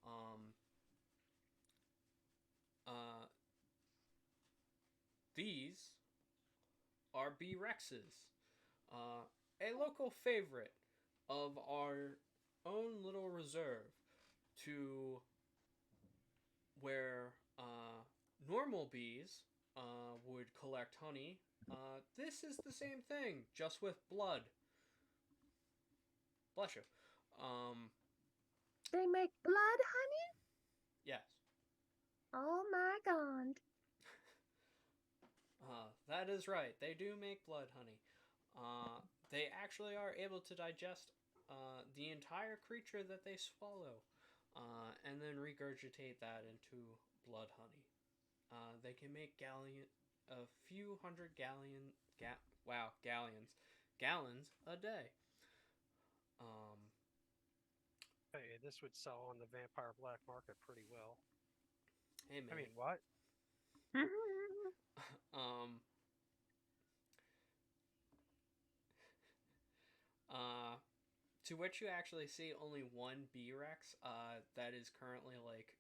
Um, these are bee rexes, a local favorite of our own little reserve, to where normal bees would collect honey. This is the same thing, just with blood. Bless you.
They make blood honey?
Yes.
Oh my god.
That is right. They do make blood honey. They actually are able to digest the entire creature that they swallow, and then regurgitate that into blood honey. They can make a few hundred gallons a day. Um,
Hey, this would sell on the vampire black market pretty well.
hey man.
I mean, what?
um, to which you actually see only one B-Rex that is currently like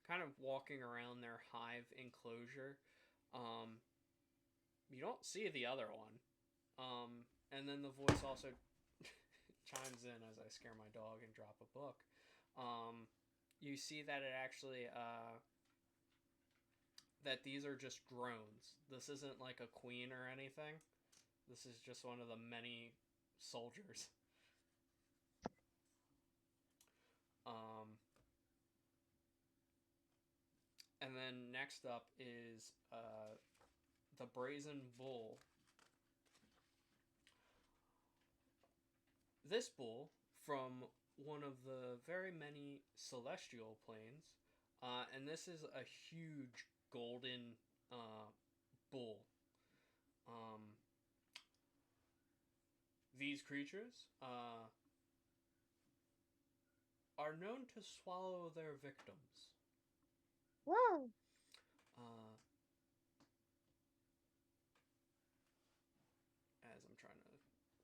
kind of walking around their hive enclosure. You don't see the other one. And then the voice also chimes in as I scare my dog and drop a book. You see that it actually that these are just drones. This isn't like a queen or anything. This is just one of the many soldiers. And then next up is the Brazen Bull. This bull, from one of the very many celestial planes, and this is a huge golden bull. These creatures are known to swallow their victims.
Whoa.
As I'm trying to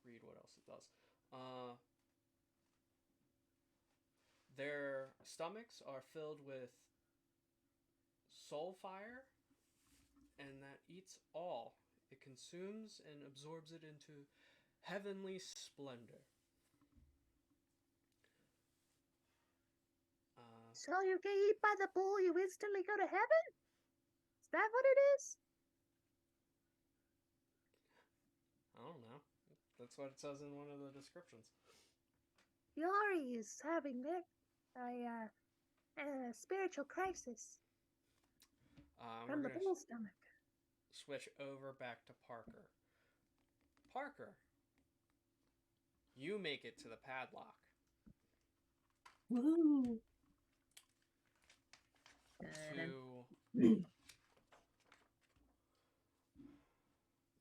read what else it does. Their stomachs are filled with soul fire, and that eats all. It consumes and absorbs it into heavenly splendor.
So you get eat by the bull, you instantly go to heaven? Is that what it is?
I don't know. That's what it says in one of the descriptions.
Yori is having a spiritual crisis
We're
from the
gonna
bull stomach.
switch over back to Parker. Parker, you make it to the padlock.
Woohoo!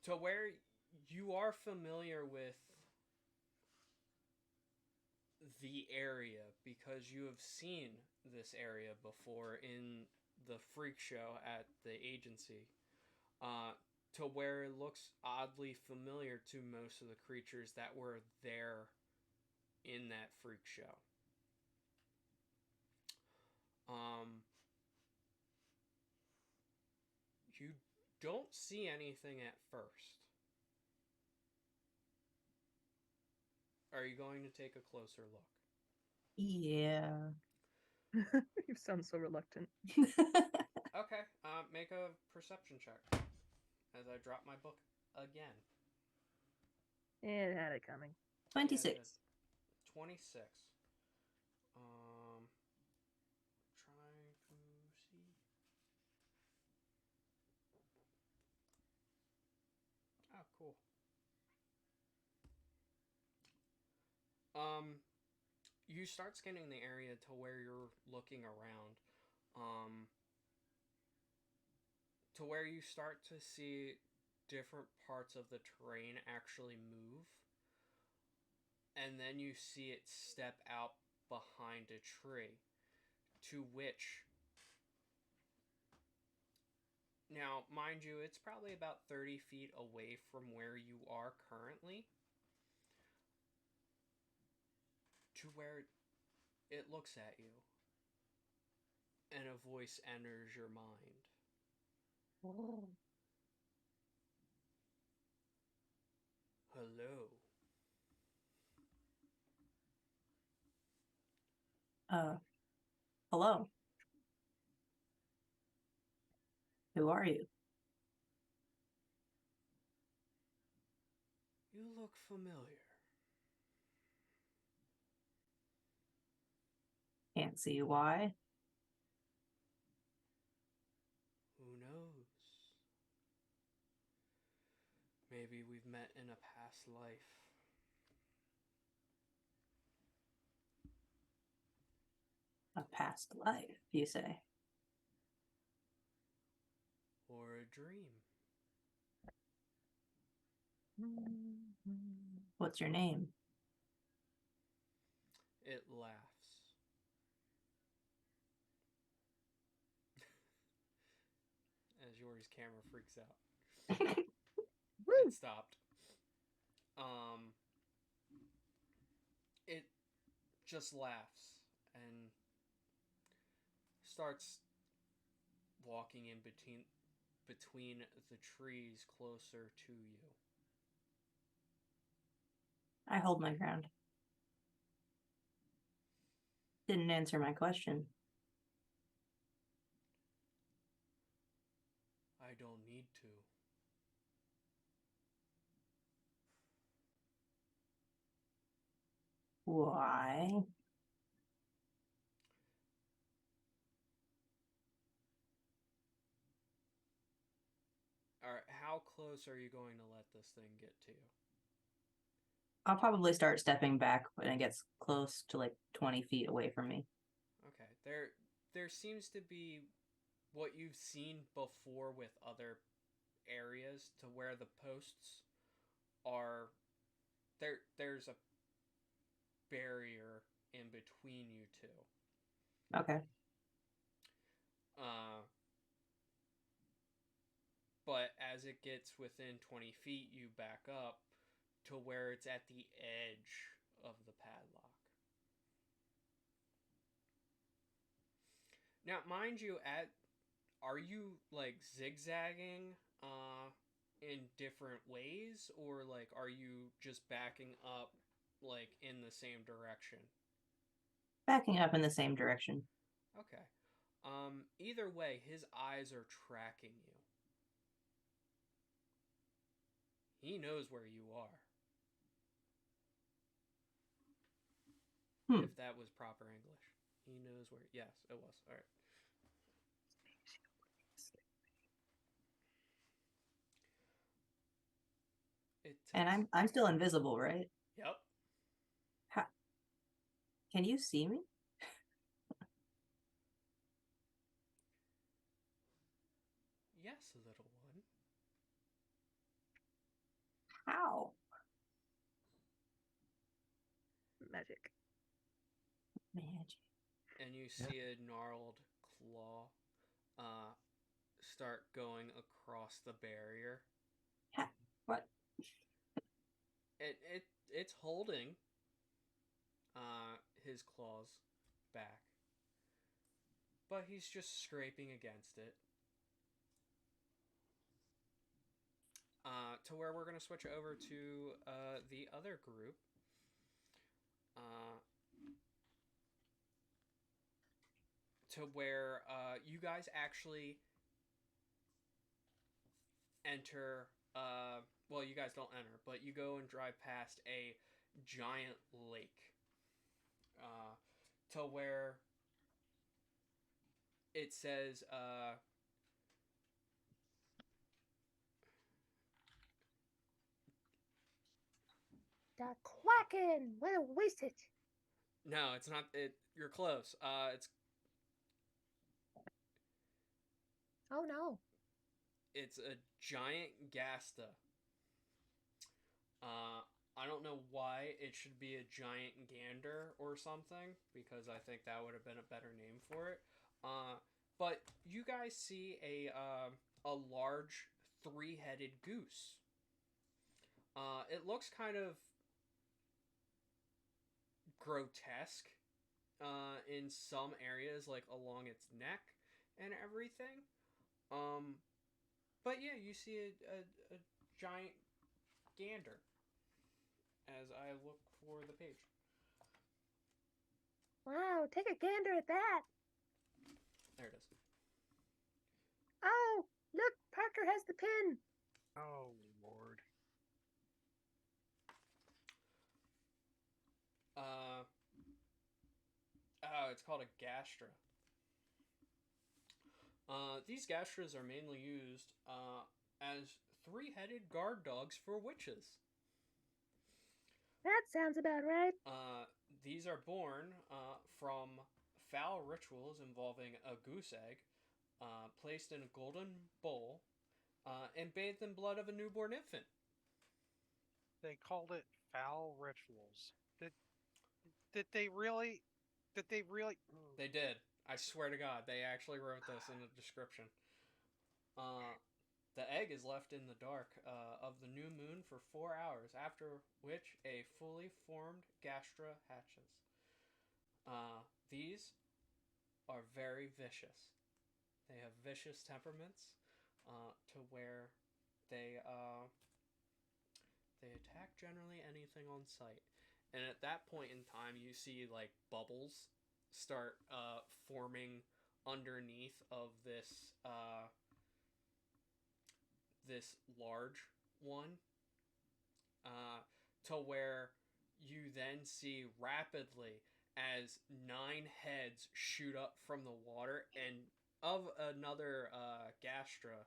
To where you are familiar with the area because you have seen this area before in the freak show at the agency, to where it looks oddly familiar to most of the creatures that were there in that freak show. You don't see anything at first. Are you going to take a closer look?
Yeah.
You sound so reluctant.
Okay, make a perception check as I drop my book again.
It had it coming.
26.
26. Trying to see. Oh, cool. You start scanning the area to where you're looking around, to where you start to see different parts of the terrain actually move, and then you see it step out behind a tree, to which Now, mind you, it's probably about 30 feet away from where you are currently to where it looks at you and a voice enters your mind.
Oh.
Hello.
Hello. Who are you?
You look familiar.
Can't see why.
Who knows? Maybe we've met in a past life.
A past life, you say?
Or a dream.
What's your name?
It laughs. As Yori's camera freaks out. It stopped. It just laughs and starts walking in between the trees closer to you.
I hold my ground. Didn't answer my question.
I don't need to.
Why?
Alright, how close are you going to let this thing get to you?
I'll probably start stepping back when it gets close to like 20 feet away from me.
Okay, there seems to be what you've seen before with other areas to where the posts are there's a barrier in between you two.
Okay.
But as it gets within 20 feet, you back up to where it's at the edge of the padlock. Now, mind you, are you like zigzagging in different ways, or like are you just backing up like in the same direction?
Backing up in the same direction.
Okay. Either way, his eyes are tracking you. He knows where you are. If that was proper English. He knows where. Yes, it was. All right.
And I'm still invisible, right?
Yep.
How? Can you see me?
Yes, little one.
How?
Magic.
Magic.
And you see a gnarled claw start going across the barrier.
What?
It's holding his claws back, but he's just scraping against it. To where we're going to switch over to the other group. To where you guys actually enter. Well, you guys don't enter, but you go and drive past a giant lake. To where it says.
The Quacken! What a waste it!
No, it's not. You're close. It's.
Oh no.
It's a giant Gasta. I don't know why it should be a giant gander or something, because I think that would have been a better name for it. But you guys see a large three-headed goose. It looks kind of grotesque in some areas, like along its neck and everything. Um, but yeah, you see a giant gander as I look for the page.
Wow, take a gander at that.
There it is.
Oh, look, Parker has the pin.
Oh, Lord.
Oh, it's called a gastra. These gastras are mainly used as three-headed guard dogs for witches.
That sounds about right.
These are born from foul rituals involving a goose egg placed in a golden bowl and bathed in blood of a newborn infant.
They called it foul rituals. Did they really? Did they really?
They did. I swear to God, they actually wrote this in the description. The egg is left in the dark of the new moon for 4 hours, after which a fully formed gastra hatches. These are very vicious. They have vicious temperaments to where they they attack generally anything on sight. And at that point in time, you see like bubbles start forming underneath of this large one, to where you then see rapidly as 9 heads shoot up from the water and of another gastra,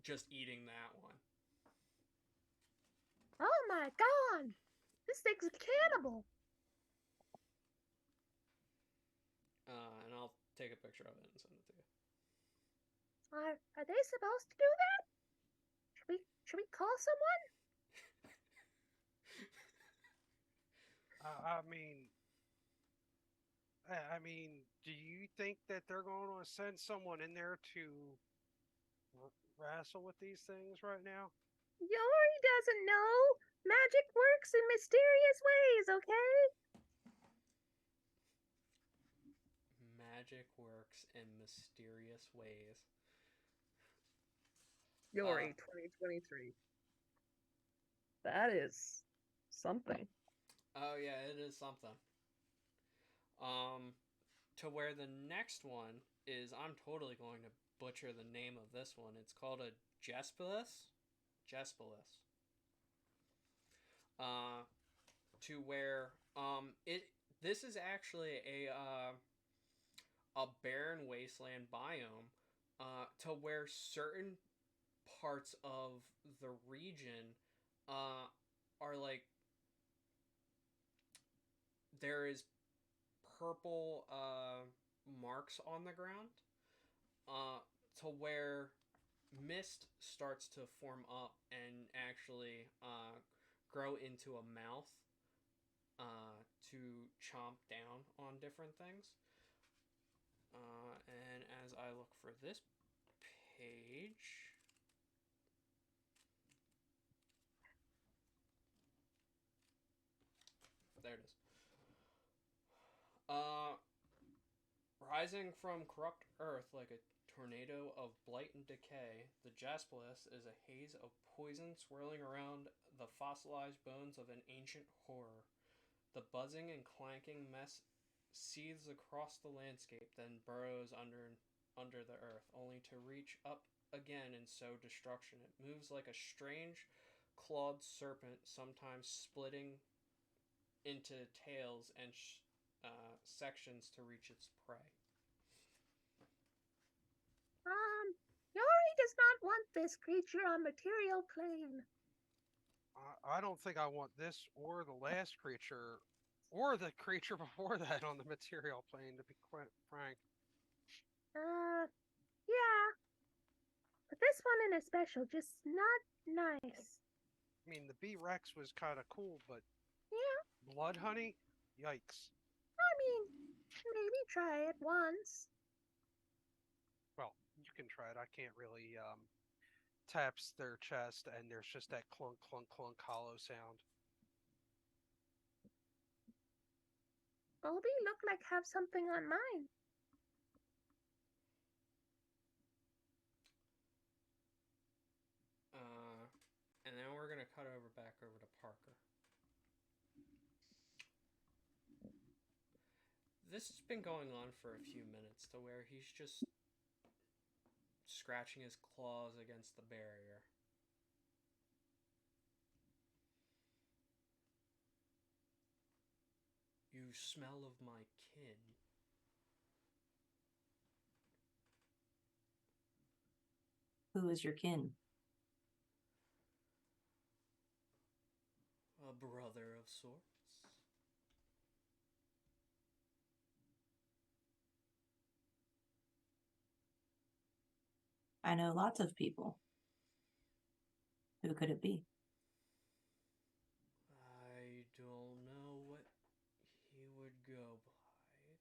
just eating that one.
Oh my god! This thing's a cannibal.
And I'll take a picture of it and send it to you.
Are they supposed to do that? Should we call someone?
I mean, do you think that they're going to send someone in there to wrestle with these things right now?
Yori doesn't know. Magic works in mysterious ways, okay?
Magic works in mysterious ways.
Yori 2023. That is something.
Oh yeah, it is something. To where the next one is, I'm totally going to butcher the name of this one. It's called a Jespilus. Jespilus. To where it this is actually a barren wasteland biome, to where certain parts of the region are like there is purple marks on the ground, to where mist starts to form up and actually grow into a mouth to chomp down on different things. And as I look for this page, there it is. Rising from corrupt earth like a tornado of blight and decay, the Jaspilus is a haze of poison swirling around the fossilized bones of an ancient horror. The buzzing and clanking mess seethes across the landscape, then burrows under the earth, only to reach up again and sow destruction. It moves like a strange clawed serpent, sometimes splitting into tails and sections to reach its prey.
Yori does not want this creature on material plane.
I don't think I want this or the last creature or the creature before that on the material plane, to be quite frank.
Yeah. But this one in especial, just not nice.
I mean, the B Rex was kind of cool, but
Yeah,
blood honey? Yikes.
I mean, maybe try it once.
Well, you can try it. I can't really taps their chest, and there's just that clunk, clunk, clunk hollow sound.
Bobby look like have something on mine.
And then we're gonna cut back over to Parker. This has been going on for a few minutes to where he's just scratching his claws against the barrier. You smell of my kin.
Who is your kin?
A brother of sorts.
I know lots of people. Who could it be?
I don't know what he would go by.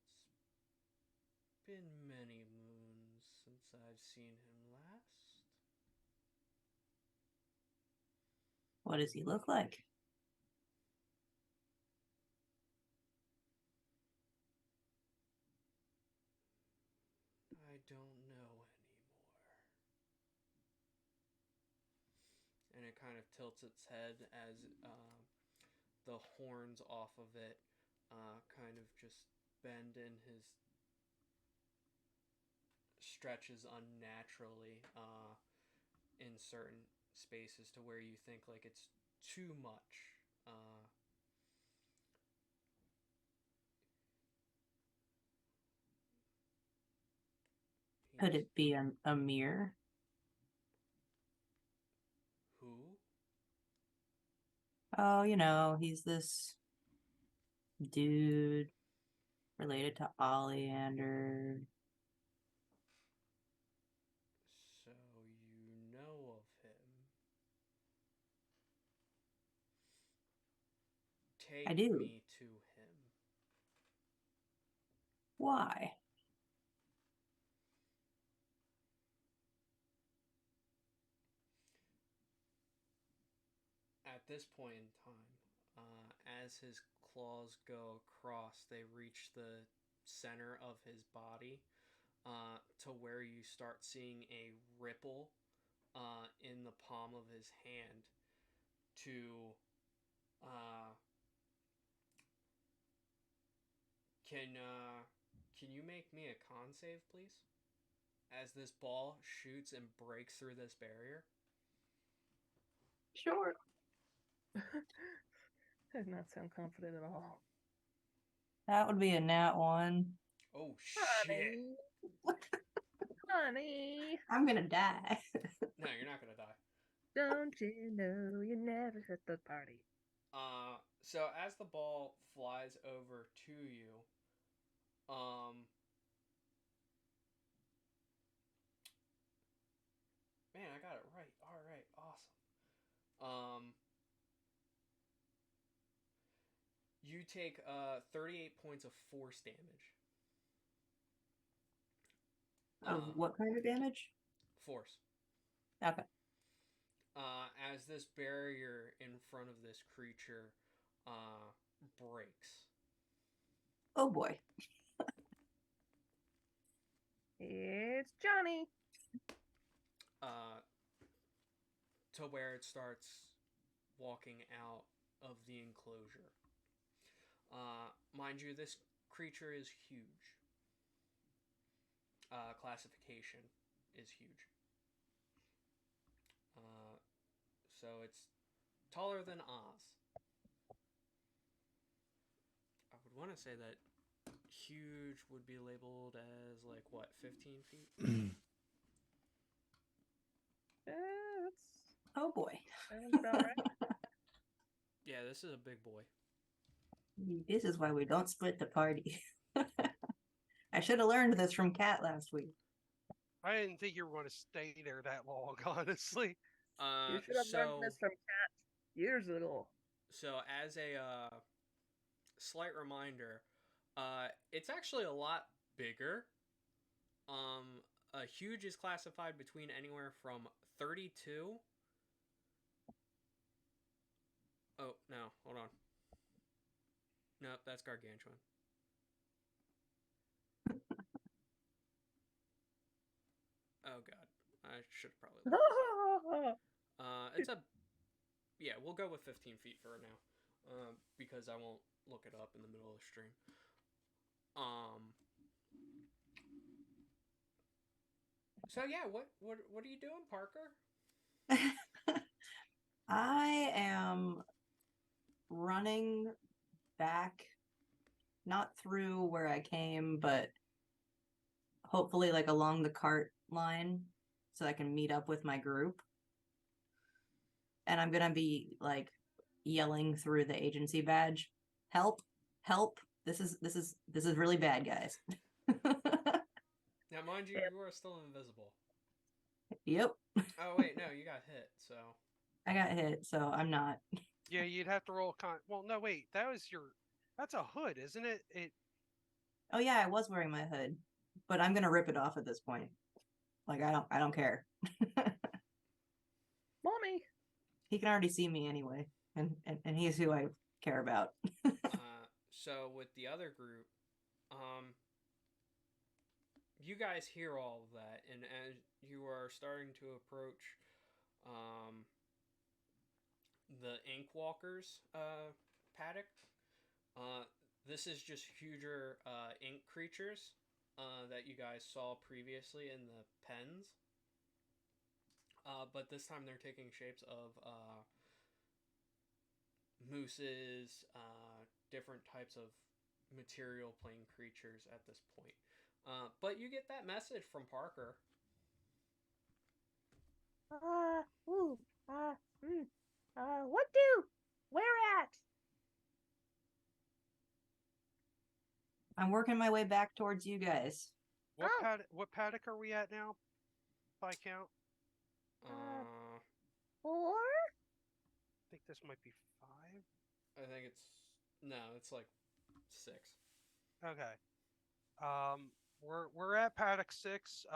It's been many moons since I've seen him last.
What does he look like?
I don't know anymore. And it kind of tilts its head as the horns off of it kind of just bend in his stretches unnaturally in certain spaces to where you think like it's too much.
Could it be a mirror?
Who?
Oh, he's this dude related to Oleander.
So you know of him.
I
Take
do.
me to him.
Why?
At this point in time, as his claws go across, they reach the center of his body to where you start seeing a ripple in the palm of his hand to uh, can you make me a con save, please? As this ball shoots and breaks through this barrier.
Sure.
I do not sound confident at all.
That would be a nat 1.
Oh shit!
Honey,
I'm gonna die.
No, you're not gonna die.
don't you know you never hit the party?
So as the ball flies over to you, man, I got it right. All right, awesome. You take 38 points of force damage.
Of what kind of damage?
Force.
Okay.
As this barrier in front of this creature breaks.
Oh boy.
It's Johnny.
To where it starts walking out of the enclosure. Mind you, this creature is huge. Classification is huge. So it's taller than Oz. I would want to say that huge would be labeled as like what, 15 feet?
Oh boy.
Sounds about right.
Yeah, this is a big boy.
This is why we don't split the party. I should have learned this from Kat last week.
I didn't think you were going to stay there that long, honestly.
You should have learned this from Cat years ago.
So as a slight reminder, it's actually a lot bigger A huge is classified between anywhere from 32. Oh, no, hold on. Nope, that's gargantuan. Oh god, I should probably look this up. It's a yeah. We'll go with 15 feet for now, because I won't look it up in the middle of the stream. So yeah, what are you doing, Parker?
I am running back, not through where I came, but hopefully like along the cart line so I can meet up with my group. And I'm gonna be like yelling through the agency badge, "Help! Help! This is really bad, guys."
Now, mind you,
Yep.
you are still invisible.
Yep.
Oh wait, no, you got hit. So
I got hit, so I'm not.
Yeah, you'd have to roll Well, no, wait. That's a hood, isn't it?
Oh yeah, I was wearing my hood, but I'm gonna rip it off at this point. Like I don't care.
Mommy.
He can already see me anyway, and he's who I care about.
so with the other group, you guys hear all of that, and as you are starting to approach, the Ink Walkers paddock. This is just huger ink creatures that you guys saw previously in the pens. But this time they're taking shapes of mooses, different types of material plane creatures at this point. But you get that message from Parker.
What do? Where at?
I'm working my way back towards you guys.
What paddock are we at now? By count?
Uh,
4?
I think this might be 5.
I think it's like 6.
Okay. We're at paddock 6.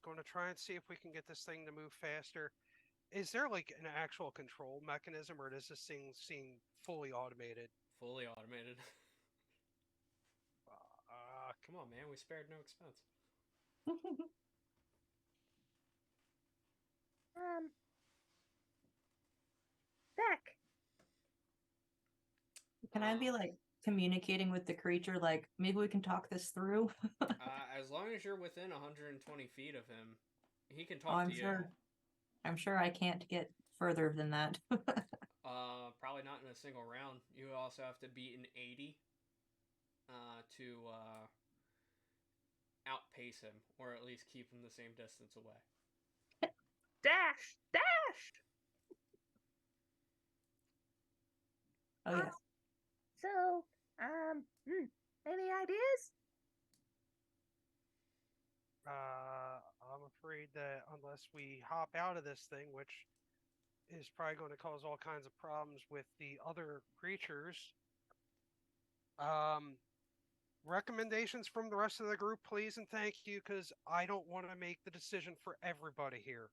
Going to try and see if we can get this thing to move faster. Is there like an actual control mechanism, or does this thing seem fully automated?
Fully automated. Come on, man. We spared no expense.
Beck.
Can I be like communicating with the creature? Like maybe we can talk this through.
As long as you're within 120 feet of him, he can talk to you.
I'm sure I can't get further than that.
Probably not in a single round. You also have to beat an 80 to outpace him, or at least keep him the same distance away.
Dash! Dash!
Oh yeah.
So, any ideas?
I'm afraid that unless we hop out of this thing, which is probably going to cause all kinds of problems with the other creatures, recommendations from the rest of the group, please and thank you, because I don't want to make the decision for everybody here.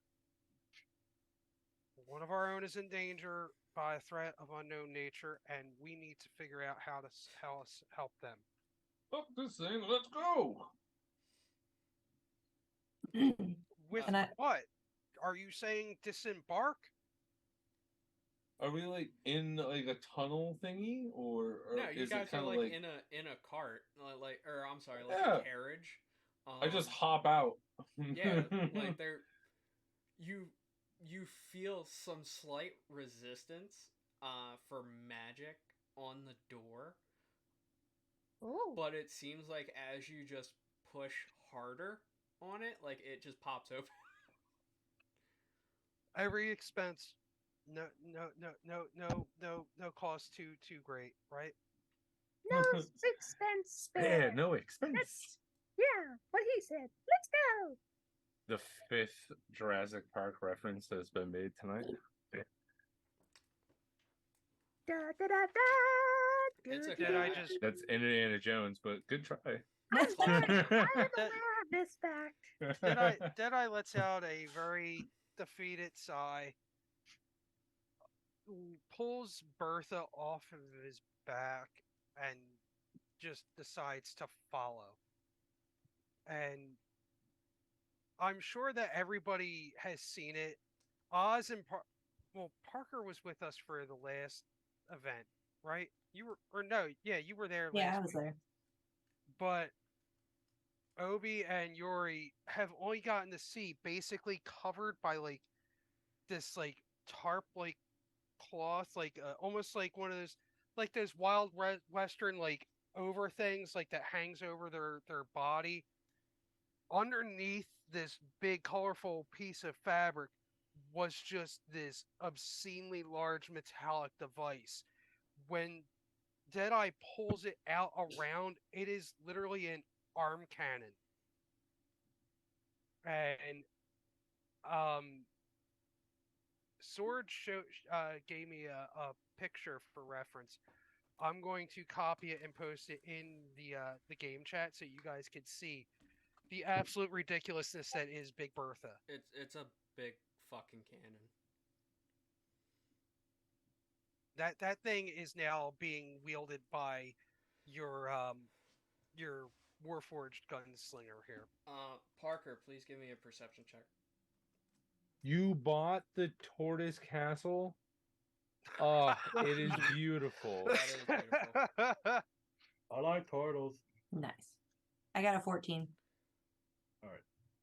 One of our own is in danger by a threat of unknown nature, and we need to figure out how to help them.
Fuck this thing, let's go!
With what? Are you saying disembark?
Are we like in like a tunnel thingy, or
No, you
is
guys
it kind
are
of
like in a cart, or I'm sorry, like
Yeah.
a carriage.
I just hop out.
Yeah, like you feel some slight resistance for magic on the door.
Oh.
But it seems like as you just push harder on it, like it just pops open.
Every expense, no cost too great, right?
No expense
Yeah,
spared.
no expense.
Yeah, what he said. Let's go.
The 5th Jurassic Park reference has been made tonight.
Da da da da.
It's
do,
okay.
do,
Did I
do.
just
That's Indiana Jones, but good try.
I'm sorry. I am
that,
aware. have this fact.
Deadeye lets out a very defeated sigh, pulls Bertha off of his back, and just decides to follow. And I'm sure that everybody has seen it. Oz and Parker was with us for the last event, right? You were, or no, yeah, you were there
Yeah,
last
I was
week.
there.
But Obi and Yuri have only gotten to see basically covered by like this like tarp like cloth, like almost like one of those like those wild western like over things like that hangs over their body. Underneath this big colorful piece of fabric was just this obscenely large metallic device. When Deadeye pulls it out around, it is literally an arm cannon. And Sword gave me a picture for reference. I'm going to copy it and post it in the game chat so you guys can see the absolute ridiculousness that is Big Bertha.
It's a big fucking cannon.
That thing is now being wielded by your Warforged gunslinger here.
Parker, please give me a perception check.
You bought the Tortoise Castle? Oh, it is beautiful.
That is beautiful.
I like turtles.
Nice. I got a 14.
All right,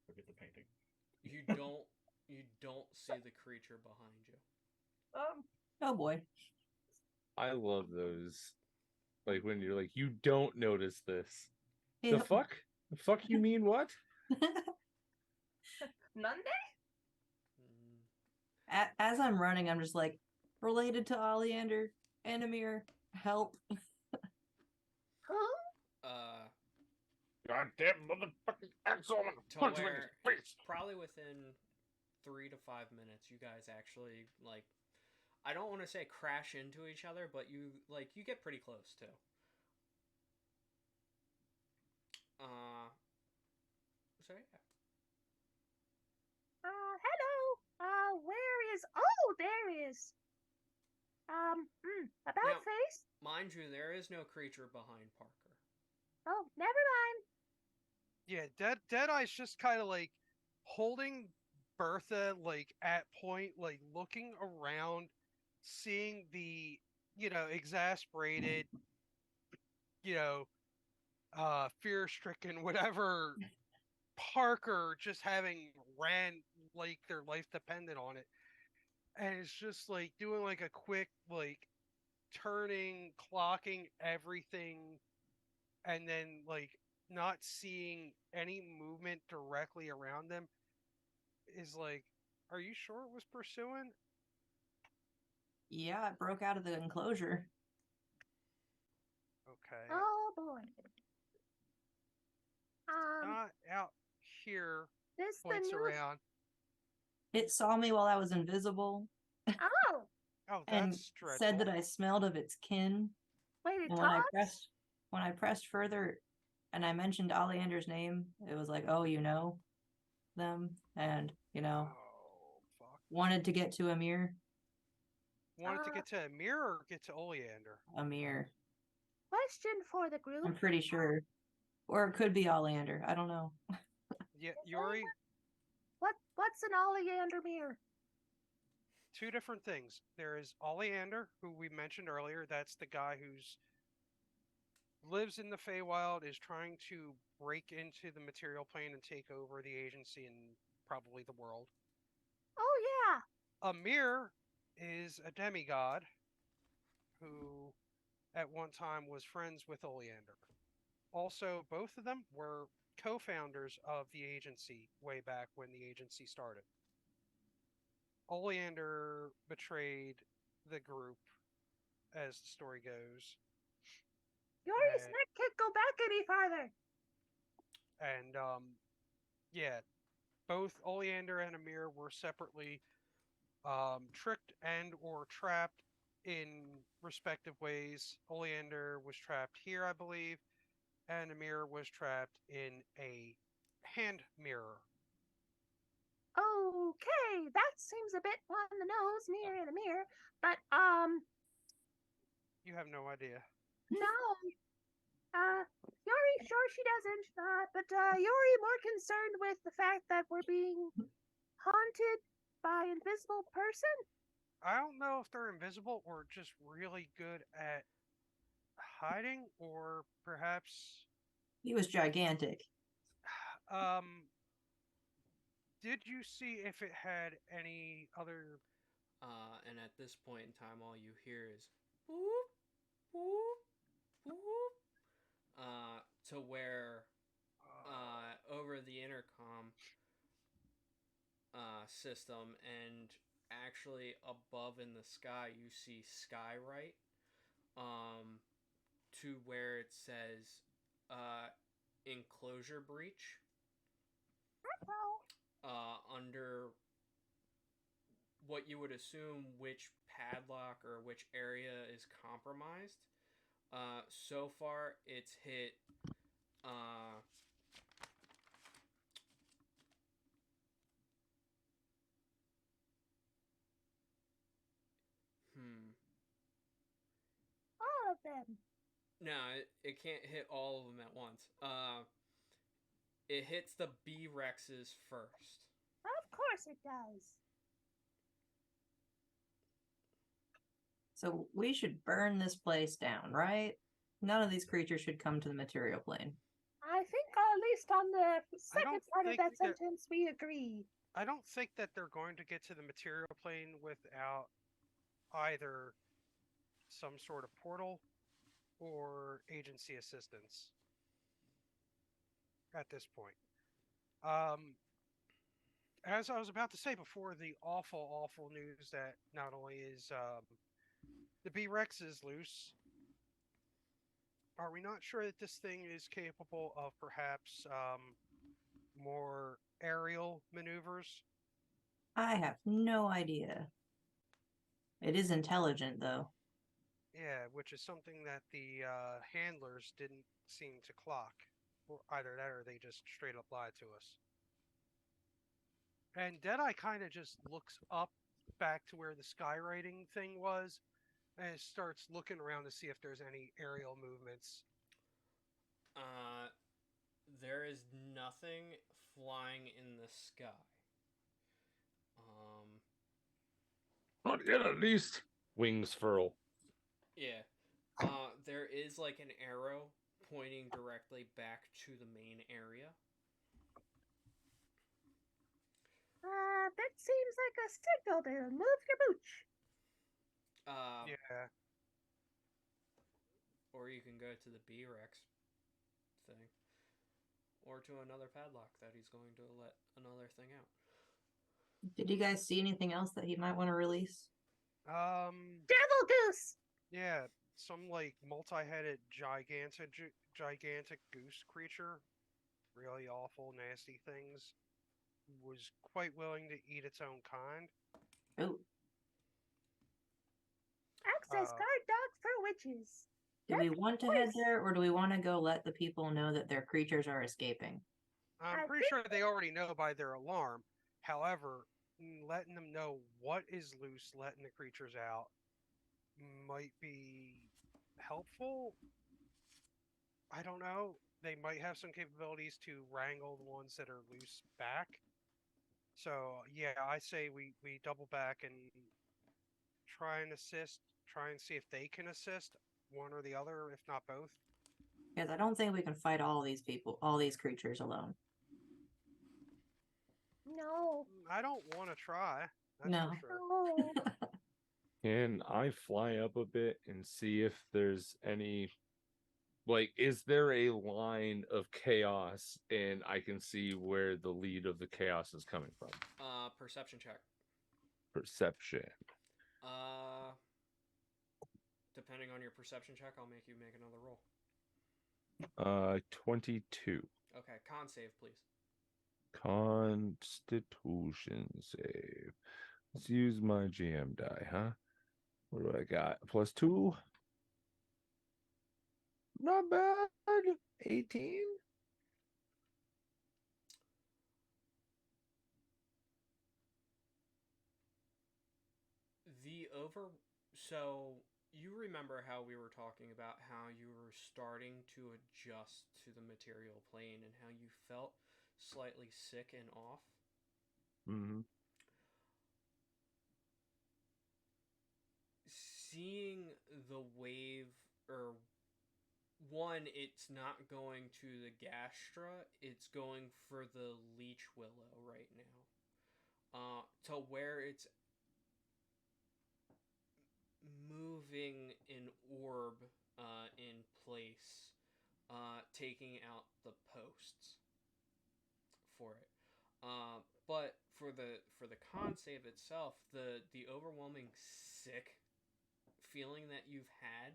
forget the painting.
You don't see the creature behind you.
Oh boy.
I love those. Like when you're like, you don't notice this. The
Yep.
fuck? The fuck you mean what?
Nunde?
As I'm running, I'm just like, related to Oleander, Enamir, help.
Who?
Goddamn motherfucking asshole! I'm gonna
To
punch him in
where
his face.
probably within 3 to 5 minutes, you guys actually like. I don't want to say crash into each other, but you get pretty close too. So yeah.
Hello. Where is? Oh, there is. About
Now-
face.
Mind you, there is no creature behind Parker.
Oh, never mind.
Yeah, Deadeye's just kind of like holding Bertha like at point, like looking around, seeing the exasperated, fear stricken, whatever Parker just having ran like their life depended on it. And it's just like doing like a quick like turning, clocking everything, and then like not seeing any movement directly around them is like, are you sure it was pursuing?
Yeah, it broke out of the enclosure.
Okay.
Oh boy.
Not out here.
This the
Points
new.
around.
It saw me while I was invisible
Oh,
Oh,
and
that's dreadful.
said that I smelled of its kin.
wait, it
And when
talks.
I pressed further and I mentioned Oleander's name, it was like, "Oh, you know them," and
Oh, fuck.
wanted to get to Amir.
Wanted to get to Amir or get to Oleander?
Amir,
Question for the group.
I'm pretty sure, or it could be Oleander. I don't know.
Yeah, Yuri,
What's an oleander mirror?
two different things. There is Oleander, who we mentioned earlier. That's the guy who's lives in the Feywild, is trying to break into the material plane and take over the agency and probably the world.
Oh yeah.
Amir is a demigod who at one time was friends with Oleander. Also, both of them were co-founders of the agency way back when the agency started. Oleander betrayed the group, as the story goes,
Yuri's
Uh,
neck can't go back any farther.
and yeah, both Oleander and Amir were separately tricked and or trapped in respective ways. Oleander was trapped here, I believe, and Amir was trapped in a hand mirror.
Okay, that seems a bit on the nose, mirror in a mirror. But
You have no idea.
no. Yuri, sure she doesn't. But Yuri more concerned with the fact that we're being haunted by invisible person.
I don't know if they're invisible or just really good at hiding, or perhaps.
He was gigantic.
Um, did you see if it had any other?
And at this point in time, all you hear is boop, boop, boop. To where over the intercom system, and actually above in the sky, you see Skywrite. To where it says enclosure breach. Under what you would assume which padlock or which area is compromised. So far, it's hit.
All of them.
No, it can't hit all of them at once. It hits the B Rexes first.
Of course it does.
So we should burn this place down, right? None of these creatures should come to the material plane.
I think at least on the second
don't
part of
think
that
that-
sentence we agree.
I don't think that they're going to get to the material plane without either some sort of portal or agency assistance at this point. As I was about to say before, the awful, awful news that not only is the B Rex is loose, are we not sure that this thing is capable of perhaps more aerial maneuvers?
I have no idea. It is intelligent, though.
Yeah, which is something that the handlers didn't seem to clock. Or either that or they just straight up lied to us. And Deadeye kind of just looks up back to where the skywriting thing was and starts looking around to see if there's any aerial movements.
There is nothing flying in the sky.
Not yet, at least. Wings furl.
Yeah. There is like an arrow pointing directly back to the main area.
That seems like a signal to move your mooch.
Yeah.
Or you can go to the B Rex thing. Or to another padlock that he's going to let another thing out.
Did you guys see anything else that he might want to release?
Devil goose.
Yeah, some like multi-headed gigantic goose creature, really awful, nasty things, was quite willing to eat its own kind.
Oh,
Access guard dog for witches.
do we want to head
course.
there, or do we want to go let the people know that their creatures are escaping?
I'm
I
pretty sure they already know by their alarm. However, letting them know what is loose, letting the creatures out, might be helpful. I don't know. They might have some capabilities to wrangle the ones that are loose back. So yeah, I say we double back and try and assist. Try and see if they can assist one or the other, if not both.
Because I don't think we can fight all these people, all these creatures alone.
No.
I don't want to try. That's
No.
for sure.
No.
Can I fly up a bit and see if there's any, like, is there a line of chaos and I can see where the lead of the chaos is coming from?
Perception check.
Perception.
Depending on your perception check, I'll make you make another roll.
22.
Okay, con save, please.
Constitution save. Let's use my GM die, huh? What do I got? +2? Not bad. 18?
So you remember how we were talking about how you were starting to adjust to the material plane and how you felt slightly sick and off?
Mm-hmm.
Seeing the wave, or one, it's not going to the gastra, it's going for the leech willow right now. To where it's moving an orb in place, taking out the posts for it. But for the con save itself, the overwhelming sick feeling that you've had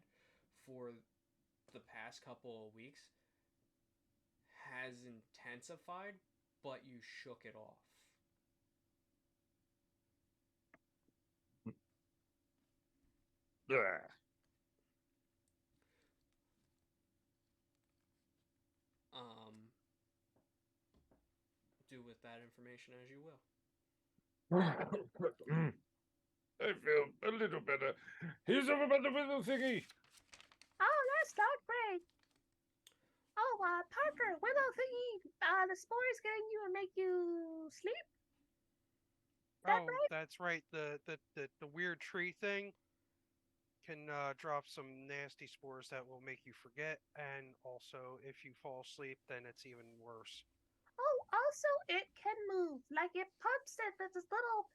for the past couple of weeks has intensified, but you shook it off.
Yeah.
Do with that information as you will.
I feel a little better. Here's over by the window thingy.
Oh, that's not great. Oh, Parker, willow thingy, the spores getting you and make you sleep? That
Oh,
right?
that's right. The weird tree thing can drop some nasty spores that will make you forget, and also if you fall asleep, then it's even worse.
Oh, also, it can move. Like it pumps it with this little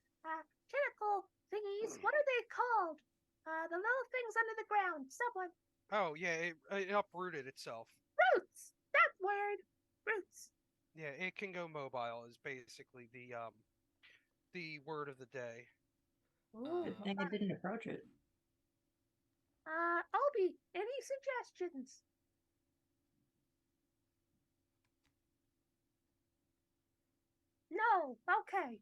tentacle thingies. What are they called? The little things under the ground. Someone.
Oh yeah, it uprooted itself.
Roots! That word! Roots.
Yeah, it can go mobile is basically the word of the day.
Ooh.
Good thing I didn't approach it.
Obi, any suggestions? No. Okay.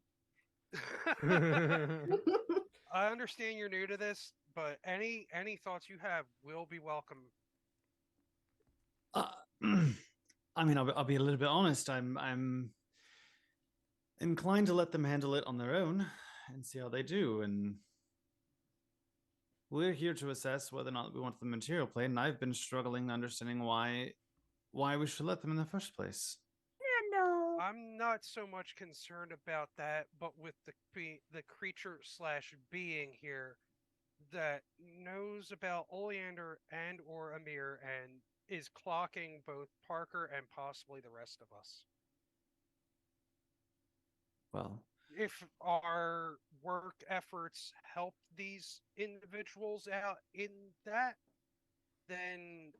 I understand you're new to this, but any thoughts you have will be welcome.
I mean, I'll be a little bit honest. I'm inclined to let them handle it on their own and see how they do. And we're here to assess whether or not we want the material plane. And I've been struggling understanding why we should let them in the first place.
No.
I'm not so much concerned about that, but with the creature slash being here that knows about Oleander and or Amir and is clocking both Parker and possibly the rest of us.
Well,
If our work efforts help these individuals out in that, then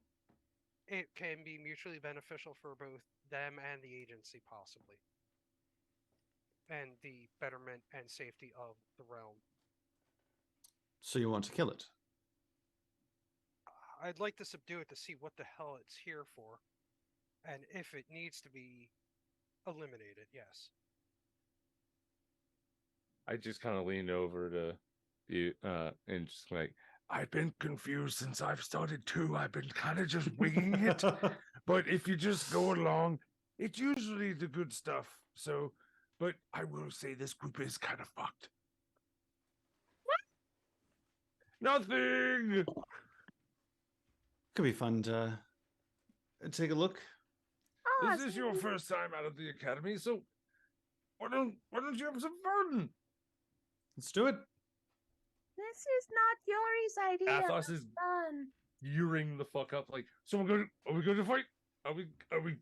it can be mutually beneficial for both them and the agency, possibly, and the betterment and safety of the realm.
so you want to kill it?
I'd like to subdue it to see what the hell it's here for, and if it needs to be eliminated, yes.
I just kind of leaned over to you and just like, I've been confused since I've started too. I've been kind of just winging it. But if you just go along, it's usually the good stuff. So, but I will say this group is kind of fucked. Nothing.
Could be fun to take a look.
Oh,
This is your first time out of the academy, so why don't you have some fun?
Let's do it.
this is not Yori's idea.
Athos is
Fun.
gearing the fuck up. Like, so are we going to fight? Are we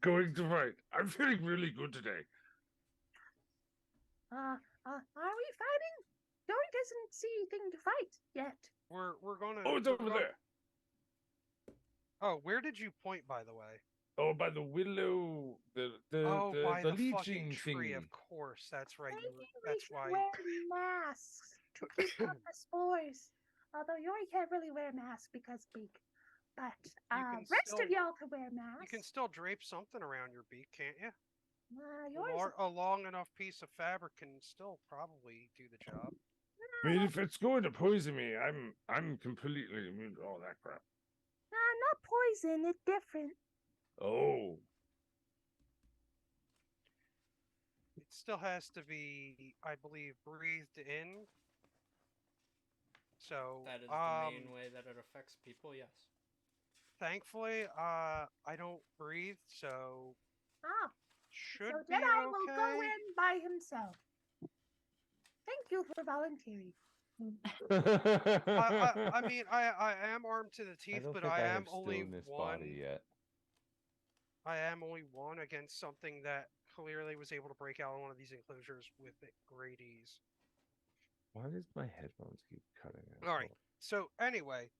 going to fight? I'm feeling really good today.
Are we fighting? Yori doesn't see anything to fight yet.
We're gonna.
Oh, it's
we're
over
gonna-
there.
Oh, where did you point, by the way?
Oh, by the willow, the
By the
leeching
fucking tree,
thingy.
of course. That's right.
Maybe we
That's
should
why.
wear masks to keep out the spores. Although Yori can't really wear a mask because beak. But
can
rest of
still-
y'all can wear masks.
You can still drape something around your beak, can't you?
Yours.
A long enough piece of fabric can still probably do the job.
I mean, if it's going to poison me, I'm completely immune to all that crap.
Not poison. It's different.
Oh,
It still has to be, I believe, breathed in. So,
That is the main way that it affects people, yes.
thankfully, I don't breathe, so
Ah,
should
so
be
Jedi will go
okay.
in by himself. Thank you for volunteering.
I mean, I am armed to the
I
teeth,
don't
but
think
I
I
am
have
only
stillness
one.
body yet.
I am only one against something that clearly was able to break out of one of these enclosures with great ease.
Why does my headphones keep cutting out?
All right. So anyway,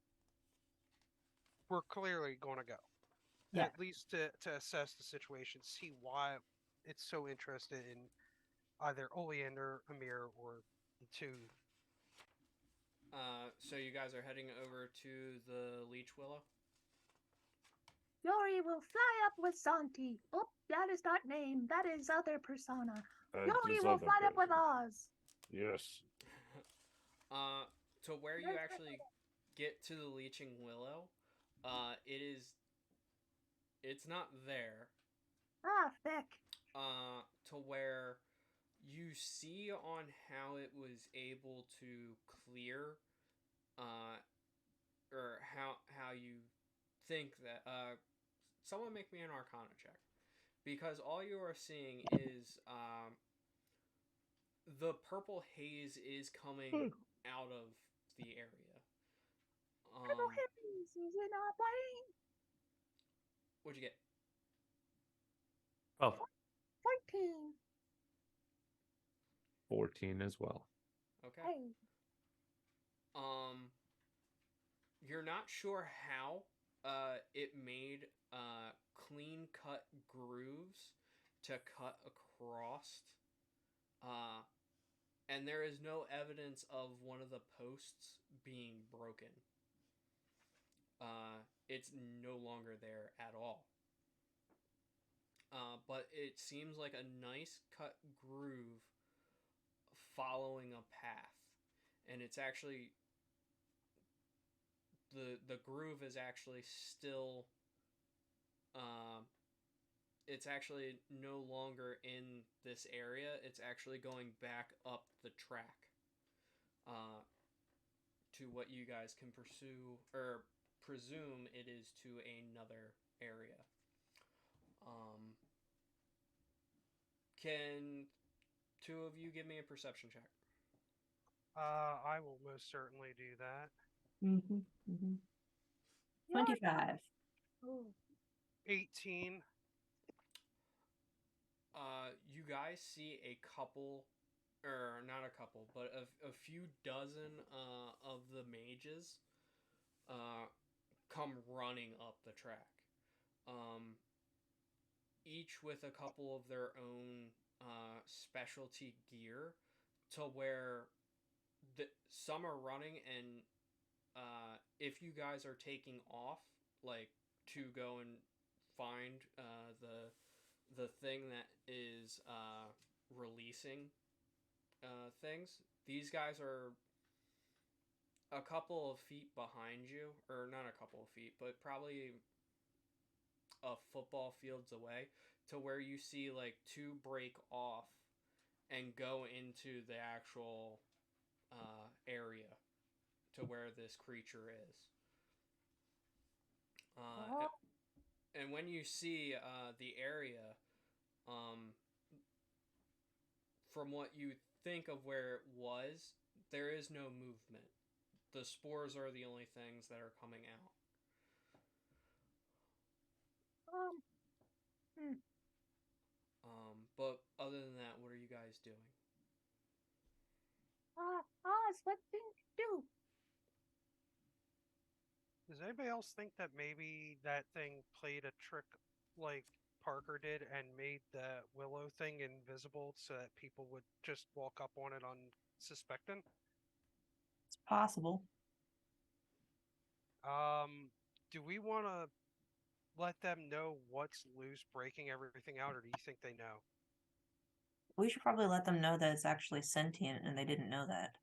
we're clearly going to go.
Yeah.
At least to assess the situation, see why it's so interested in either Oleander, Amir, or the two.
So you guys are heading over to the Leech Willow?
Yori will fly up with Santi. Oh, that is not name. That is other persona. Yori will fly up with Oz.
Yes.
To where you actually get to the Leeching Willow, it's not there.
Ah, feck.
To where you see on how it was able to clear, or how you think that, someone make me an Arcana check, because all you are seeing is the purple haze is coming out of the area.
Purple haze is in our brain.
What'd you get?
12.
14.
14 as well.
Okay.
Hey.
You're not sure how it made clean cut grooves to cut across, and there is no evidence of one of the posts being broken. It's no longer there at all. But it seems like a nice cut groove following a path, and it's actually the groove is actually still it's actually no longer in this area. It's actually going back up the track to what you guys can pursue or presume it is to another area. Can two of you give me a perception check?
I will most certainly do that.
Mm-hmm. Mm-hmm. 25.
Ooh.
18.
You guys see a couple, or not a couple, but a few dozen of the mages come running up the track. Each with a couple of their own specialty gear, to where some are running, and if you guys are taking off, like to go and find the thing that is releasing things, these guys are a couple of feet behind you, or not a couple of feet, but probably a football field's away, to where you see like two break off and go into the actual area to where this creature is. And when you see the area, from what you think of where it was, there is no movement. The spores are the only things that are coming out. But other than that, what are you guys doing?
Oz, what thing to do?
Does anybody else think that maybe that thing played a trick like Parker did and made the Willow thing invisible so that people would just walk up on it unsuspecting?
It's possible.
Do we want to let them know what's loose, breaking everything out, or do you think they know?
We should probably let them know that it's actually sentient and they didn't know that.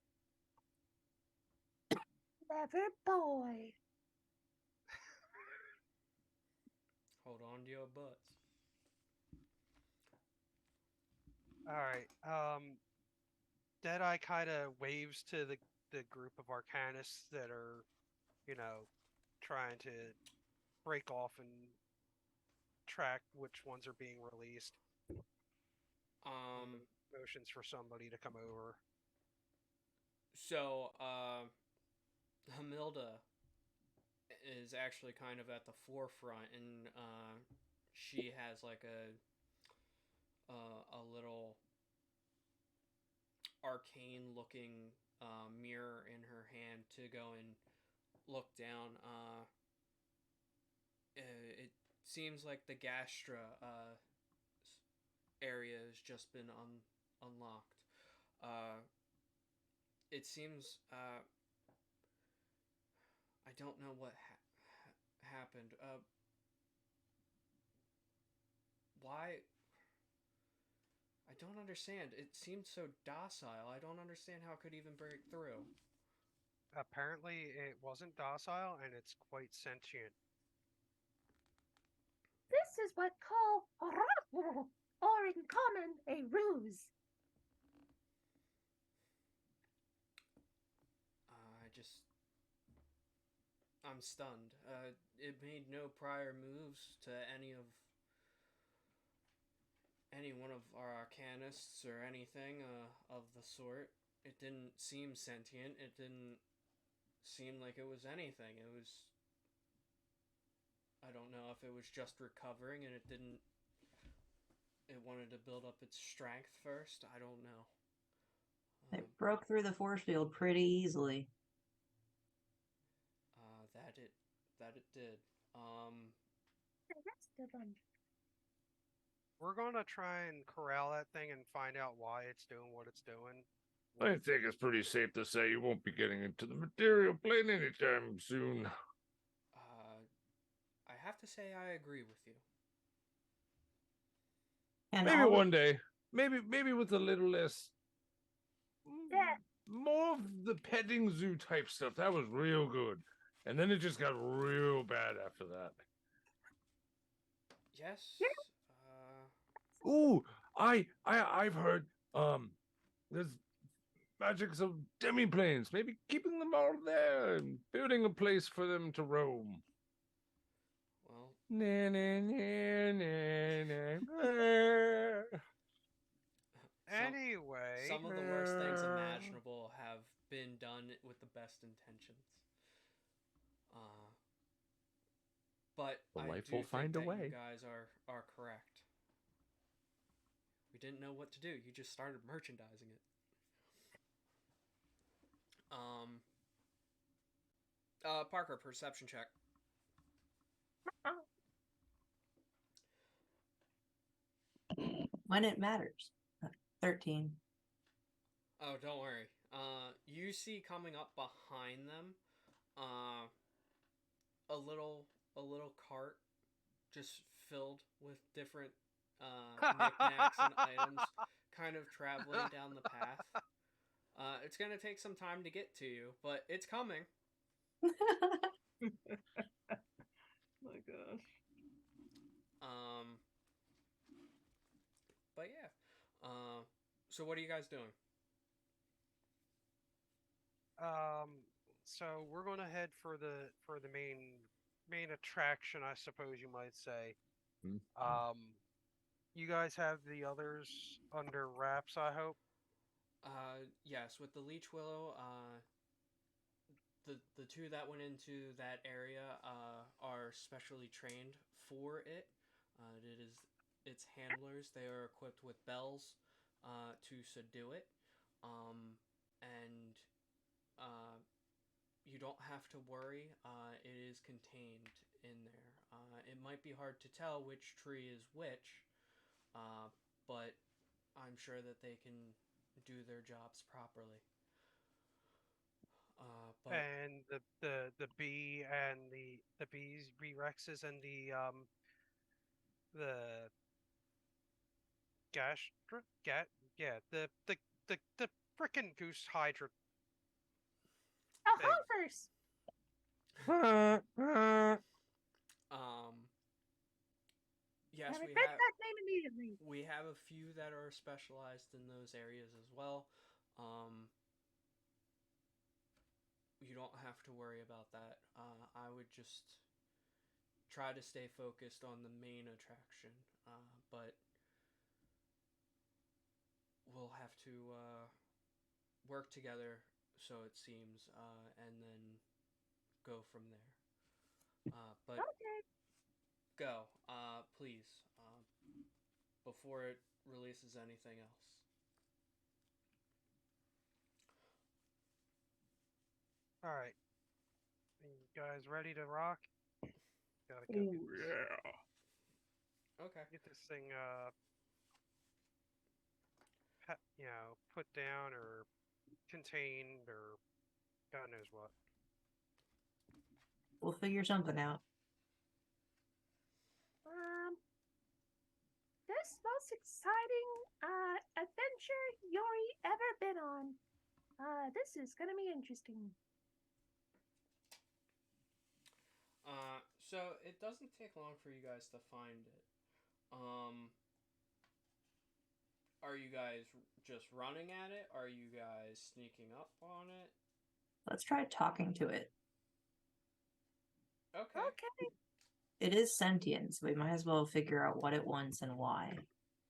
Clever boy.
Hold on to your butts.
All right. Deadeye kind of waves to the the group of arcanists that are, trying to break off and track which ones are being released. Motions for somebody to come over.
So, Hamilda is actually kind of at the forefront, and she has like a little arcane looking mirror in her hand to go and look down. It seems like the Gastra area has just been unlocked. It seems I don't know what happened. Why? I don't understand. It seemed so docile. I don't understand how it could even break through.
Apparently, it wasn't docile, and it's quite sentient.
This is what call, or in common, a ruse.
I'm stunned. It made no prior moves to any one of our arcanists or anything of the sort. It didn't seem sentient. It didn't seem like it was anything. It was... I don't know if it was just recovering and it didn't... It wanted to build up its strength first. I don't know.
It broke through the force field pretty easily.
That it did.
The rest of them.
We're gonna try and corral that thing and find out why it's doing what it's doing.
I think it's pretty safe to say you won't be getting into the material plane anytime soon.
I have to say I agree with you.
And
maybe one day. Maybe with a little less... More of the petting zoo type stuff. That was real good. And then it just got real bad after that.
Yes.
Ooh, I've heard there's magics of demiplanes. Maybe keeping them all there and building a place for them to roam.
Well,
anyway,
some of the worst things imaginable have been done with the best intentions. But
life
I do
will
think
find a
that
way.
you guys are correct. We didn't know what to do. You just started merchandising it. Parker, perception check.
When it matters. 13.
Oh, don't worry. You see coming up behind them, a little cart just filled with different knickknacks and items, kind of traveling down the path. It's gonna take some time to get to you, but it's coming.
My gosh.
But yeah. So what are you guys doing?
So we're gonna head for the main attraction, I suppose you might say. You guys have the others under wraps, I hope.
Yes, with the Leech Willow, the two that went into that area are specially trained for it. It is its handlers. They are equipped with bells to subdue it, and you don't have to worry. It is contained in there. It might be hard to tell which tree is which, but I'm sure that they can do their jobs properly.
And the bee and the bee rexes and the gastra the frickin' goose hydra.
A honkers.
Yes,
I regret that name immediately.
We have a few that are specialized in those areas as well. don't have to worry about that. I would just try to stay focused on the main attraction, but we'll have to work together, so it seems, and then go from there. But
Okay.
go, please, before it releases anything else.
All right. You guys ready to rock? Gotta go
Oh yeah.
Okay.
get this thing put down or contained or God knows what.
We'll figure something out.
This most exciting adventure Yori ever been on. This is gonna be interesting.
So it doesn't take long for you guys to find it. Are you guys just running at it? Are you guys sneaking up on it?
Let's try talking to it.
Okay.
Okay.
It is sentient, so we might as well figure out what it wants and why.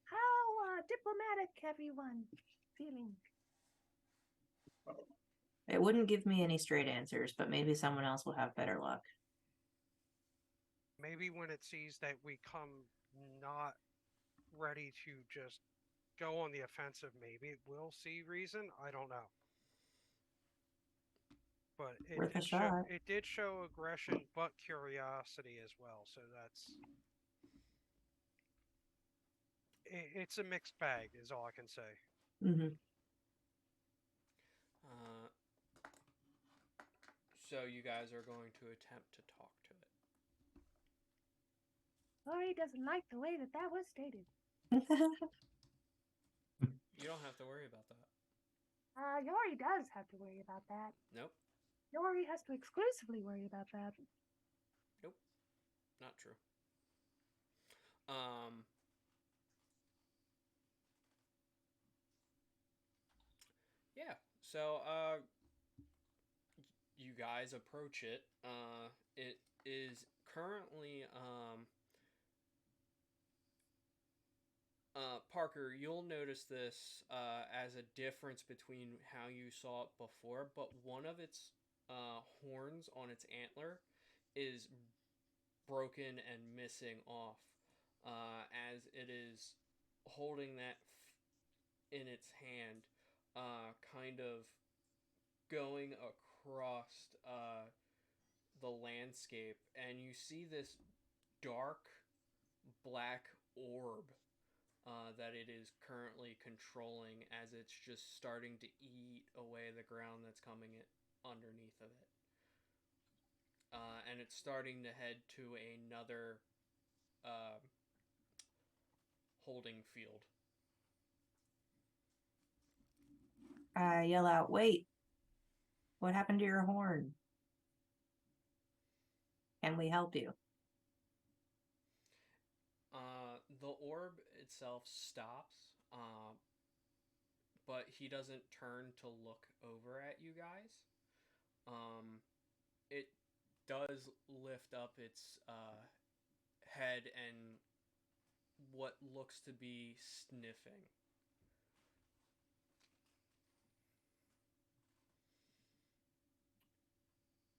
How diplomatic everyone feeling.
It wouldn't give me any straight answers, but maybe someone else will have better luck.
Maybe when it sees that we come not ready to just go on the offensive, maybe it will see reason. I don't know. But
Worth a shot.
it did show aggression, but curiosity as well. So it's a mixed bag, is all I can say.
Mm-hmm.
So you guys are going to attempt to talk to it.
Yori doesn't like the way that was stated.
You don't have to worry about that.
Yori does have to worry about that.
Nope.
Yori has to exclusively worry about that.
Nope. Not true. Yeah. So you guys approach it. It is currently Parker, you'll notice this as a difference between how you saw it before, but one of its horns on its antler is broken and missing off, as it is holding that in its hand, kind of going across the landscape, and you see this dark black orb that it is currently controlling as it's just starting to eat away the ground that's coming underneath of it. And it's starting to head to another holding field.
I yell out, "Wait! What happened to your horn? Can we help you?"
The orb itself stops, but he doesn't turn to look over at you guys. It does lift up its head and what looks to be sniffing.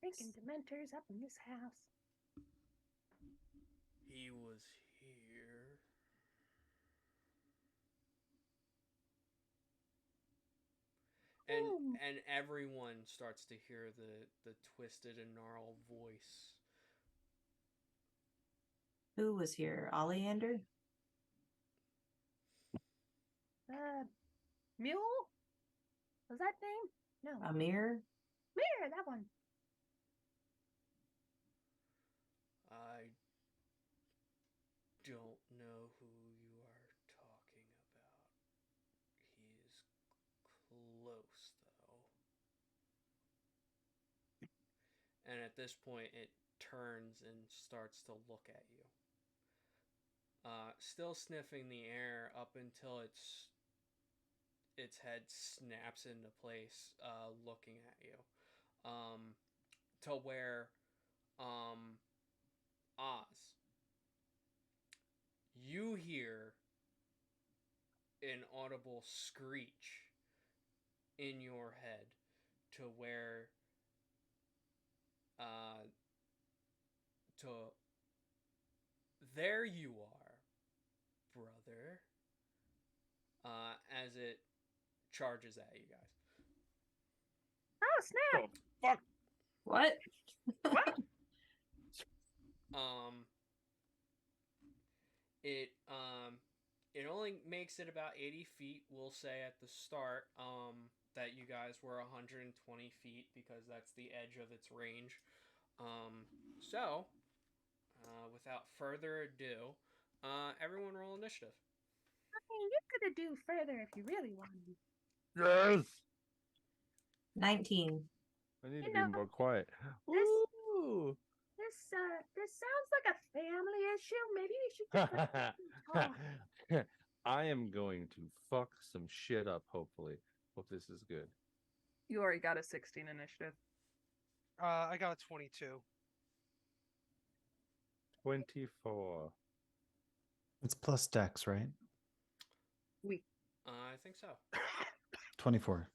Freaking Dementors up in this house.
He was here. And everyone starts to hear the twisted and gnarled voice.
Who was here? Oleander?
Mule? Was that name? No.
Amir?
Mirror, that one.
I don't know who you are talking about. He is close, though. And at this point, it turns and starts to look at you. Still sniffing the air up until its head snaps into place, looking at you. to where Oz, you hear an audible screech in your head to where to there you are, brother, as it charges at you guys.
Oh snap!
Oh, fuck!
What?
It it only makes it about 80 feet. We'll say at the start that you guys were 120 feet because that's the edge of its range. So without further ado, everyone roll initiative.
I mean, you could do further if you really wanted.
Yes.
19.
I need
You
to be
know,
more quiet.
this-
Ooh.
This sounds like a family issue. Maybe we should just let them talk.
I am going to fuck some shit up, hopefully. Hope this is good.
You already got a 16 initiative.
I got a 22.
24.
It's plus dex, right?
I think so.
24.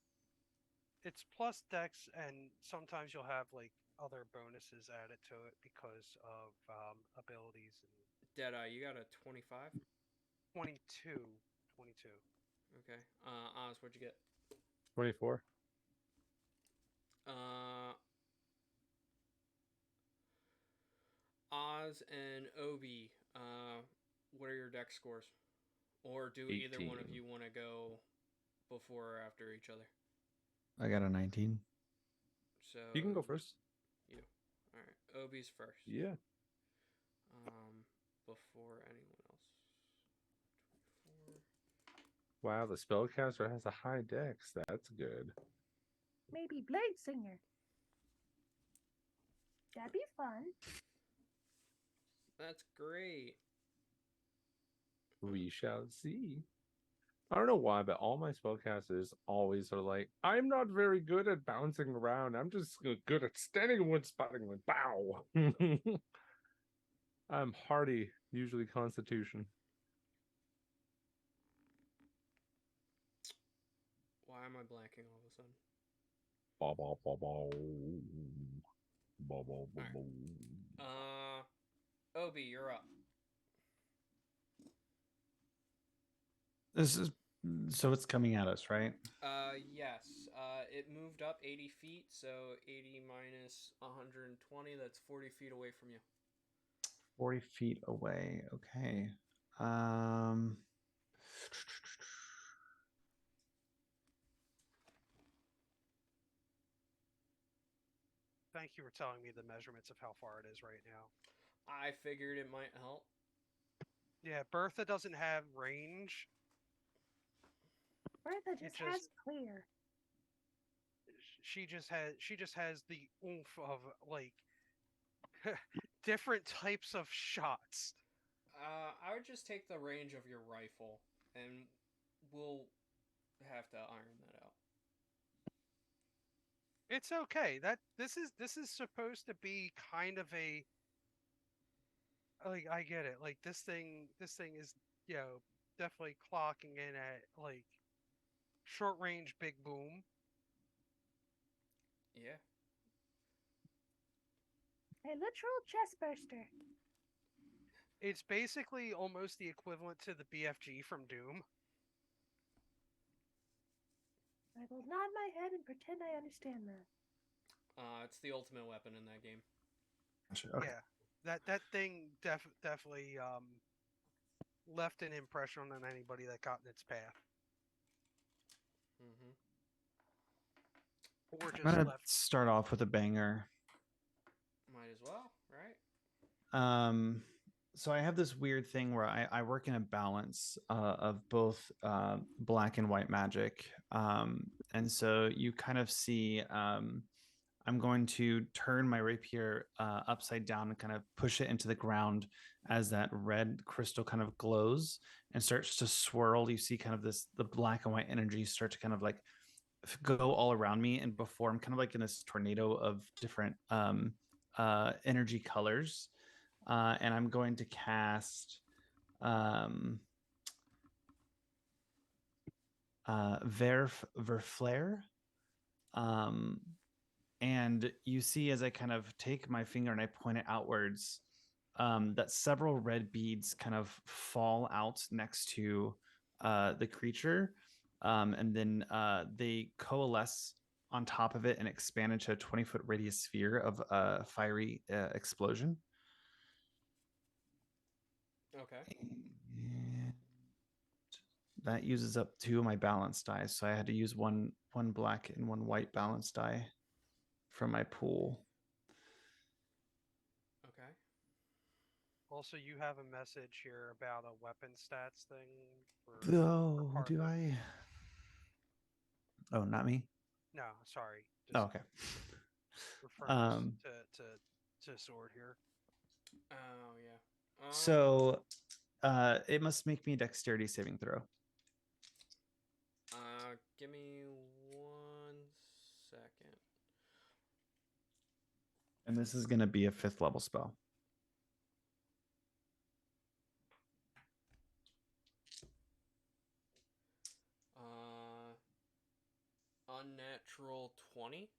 It's plus dex, and sometimes you'll have like other bonuses added to it because of abilities and
Deadeye, you got a 25?
22. 22.
Okay. Oz, what'd you get?
24.
Oz and Obi, what are your dex scores? Or do either one of
18.
you want to go before or after each other?
I got a 19.
So
You can go first.
You. All right. Obi's first.
Yeah.
Before anyone else. 24.
Wow, the spellcaster has a high dex. That's good.
Maybe Blade Singer. That'd be fun.
That's great.
We shall see. I don't know why, but all my spellcasters always are like, I'm not very good at bouncing around. I'm just good at standing in one spot and going, bow. I'm hardy, usually Constitution.
Why am I blanking all of a sudden?
Ba, ba, ba, ba. Ba, ba, ba, ba.
Obi, you're up.
This is so it's coming at us, right?
Yes. It moved up 80 feet, so 80 minus 120, that's 40 feet away from you.
40 feet away. Okay.
Thank you for telling me the measurements of how far it is right now.
I figured it might help.
Yeah, Bertha doesn't have range.
Bertha just has clear.
She just has the oomph of like different types of shots.
I would just take the range of your rifle, and we'll have to iron that out.
It's okay. That this is supposed to be kind of a like I get it. Like this thing is, you know, definitely clocking in at like short range big boom.
Yeah.
A literal chest burster.
It's basically almost the equivalent to the BFG from Doom.
I will nod my head and pretend I understand that.
It's the ultimate weapon in that game.
Okay.
Yeah, that thing definitely left an impression on anybody that got in its path,
Mm-hmm.
or
I'm
just
gonna
left.
start off with a banger.
Might as well, right?
So I have this weird thing where I work in a balance of both black and white magic. And so you kind of see I'm going to turn my rapier upside down and kind of push it into the ground as that red crystal kind of glows and starts to swirl. You see kind of the black and white energy start to kind of like go all around me and before I'm kind of like in this tornado of different energy colors. And I'm going to cast Verflare. And you see as I kind of take my finger and I point it outwards, that several red beads kind of fall out next to the creature. And then they coalesce on top of it and expand into a 20-foot radius sphere of fiery explosion.
Okay.
And that uses up 2 of my balance die, so I had to use one black and 1 white balance die from my pool.
Okay.
Also, you have a message here about a weapon stats thing for
Oh, do
Parker.
I? Oh, not me.
No, sorry.
Oh,
Just
okay.
referring to sword here.
Oh yeah.
So it must make me a dexterity saving throw.
Give me 1 second.
And this is going to be a 5th level spell.
Unnatural 20.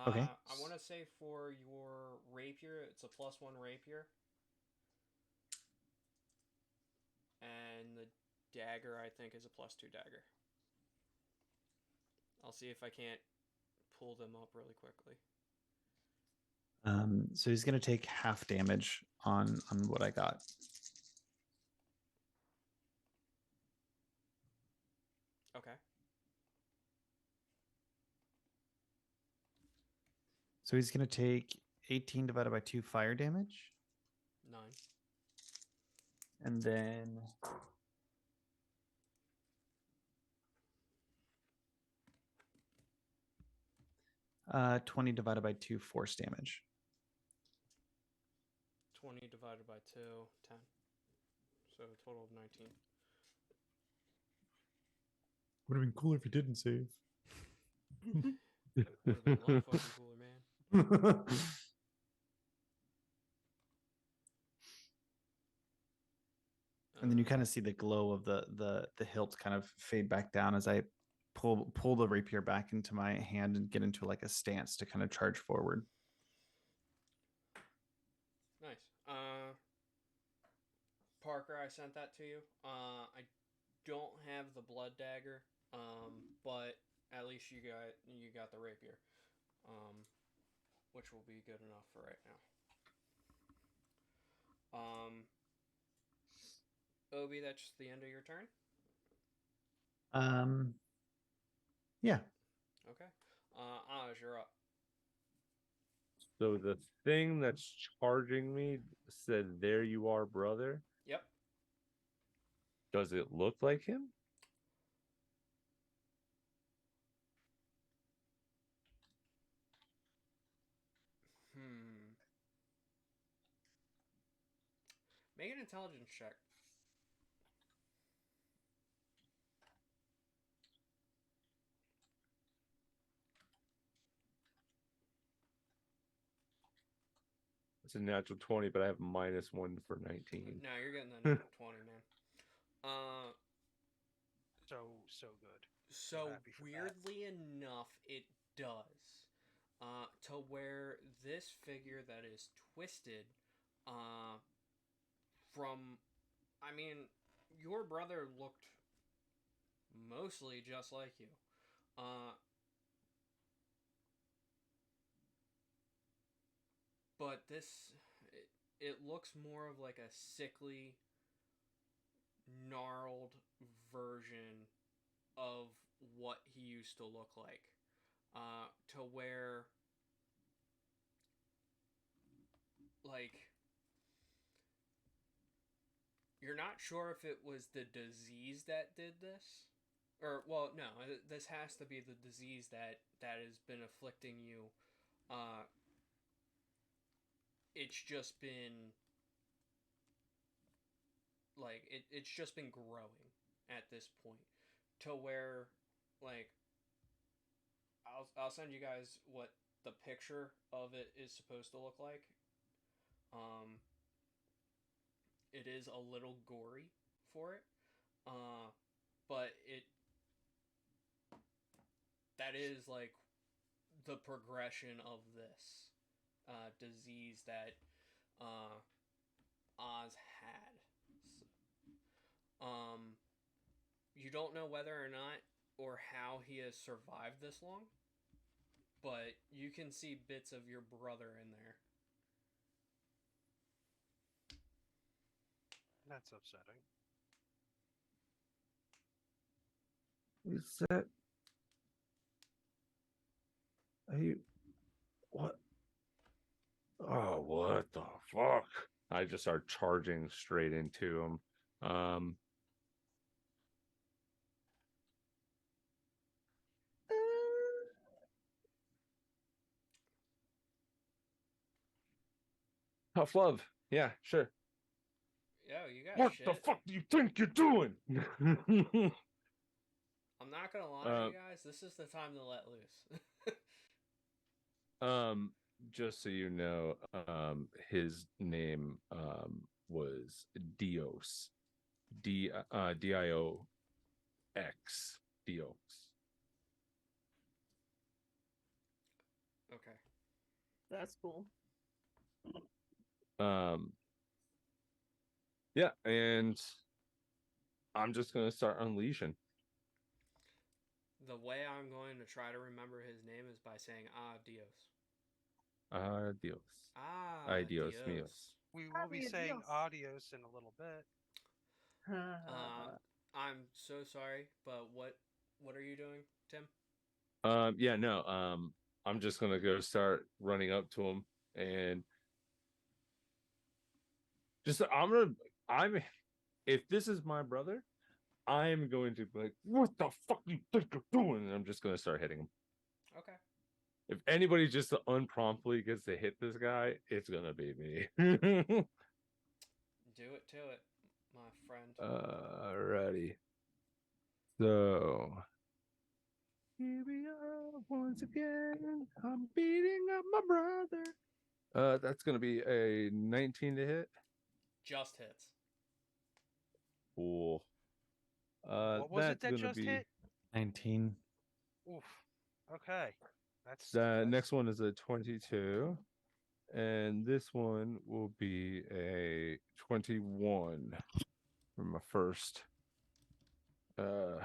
Okay.
I want to say for your rapier, it's a +1 rapier. And the dagger, I think, is a +2 dagger. I'll see if I can't pull them up really quickly.
So he's going to take half damage on what I got.
Okay.
So he's going to take 18 divided by 2 fire damage.
9.
And then 20 divided by 2 force damage.
20 divided by 2, 10. So a total of 19.
Would have been cooler if he didn't save.
Would have been a lot fucking cooler, man.
And then you kind of see the glow of the hilt kind of fade back down as I pull the rapier back into my hand and get into like a stance to kind of charge forward.
Nice. Parker, I sent that to you. I don't have the blood dagger, but at least you got the rapier, which will be good enough for right now. Obi, that's the end of your turn.
Yeah.
Okay. Aj, you're up.
So the thing that's charging me said, "There you are, brother."
Yep.
Does it look like him?
Make an intelligence check.
It's a natural 20, but I have -1 for 19.
No, you're getting the natural 20, man.
So good.
So
happy for that.
weirdly enough, it does. To where this figure that is twisted, from, I mean, your brother looked mostly just like you. But this, it looks more of like a sickly, gnarled version of what he used to look like. To where, like, you're not sure if it was the disease that did this. Or, well, no, this has to be the disease that has been afflicting you. It's just been, like, it's just been growing at this point. To where, like, I'll send you guys what the picture of it is supposed to look like. Um, it is a little gory for it, but that is like the progression of this disease that Oz had. So, you don't know whether or not or how he has survived this long, but you can see bits of your brother in there.
That's upsetting.
Is that? Are you? What? Oh, what the fuck? I just start charging straight into him. Tough love. Yeah, sure.
Yo, you got
What
shit.
the fuck do you think you're doing?
I'm not gonna lie to you guys. This is the time to let loose.
Just so you know, his name was Dios. Diox. Dios.
Okay.
That's cool.
Yeah, and I'm just gonna start unleashing.
The way I'm going to try to remember his name is by saying Dios.
Dios.
Dios.
Míos.
We will be saying adios in a little bit.
I'm so sorry, but what are you doing, Tim?
Yeah, no, I'm just gonna go start running up to him and just if this is my brother, I'm going to be like, what the fuck do you think you're doing? And I'm just gonna start hitting him.
Okay.
If anybody just unpromptly gets to hit this guy, it's gonna be me.
Do it to it, my friend.
Alrighty. So here we are once again. I'm beating up my brother. That's gonna be a 19 to hit.
Just hits.
Cool.
What was it that
gonna
just
be
hit?
19.
Oof. Okay.
the next one is a 22. And this one will be a 21 for my first. Oh,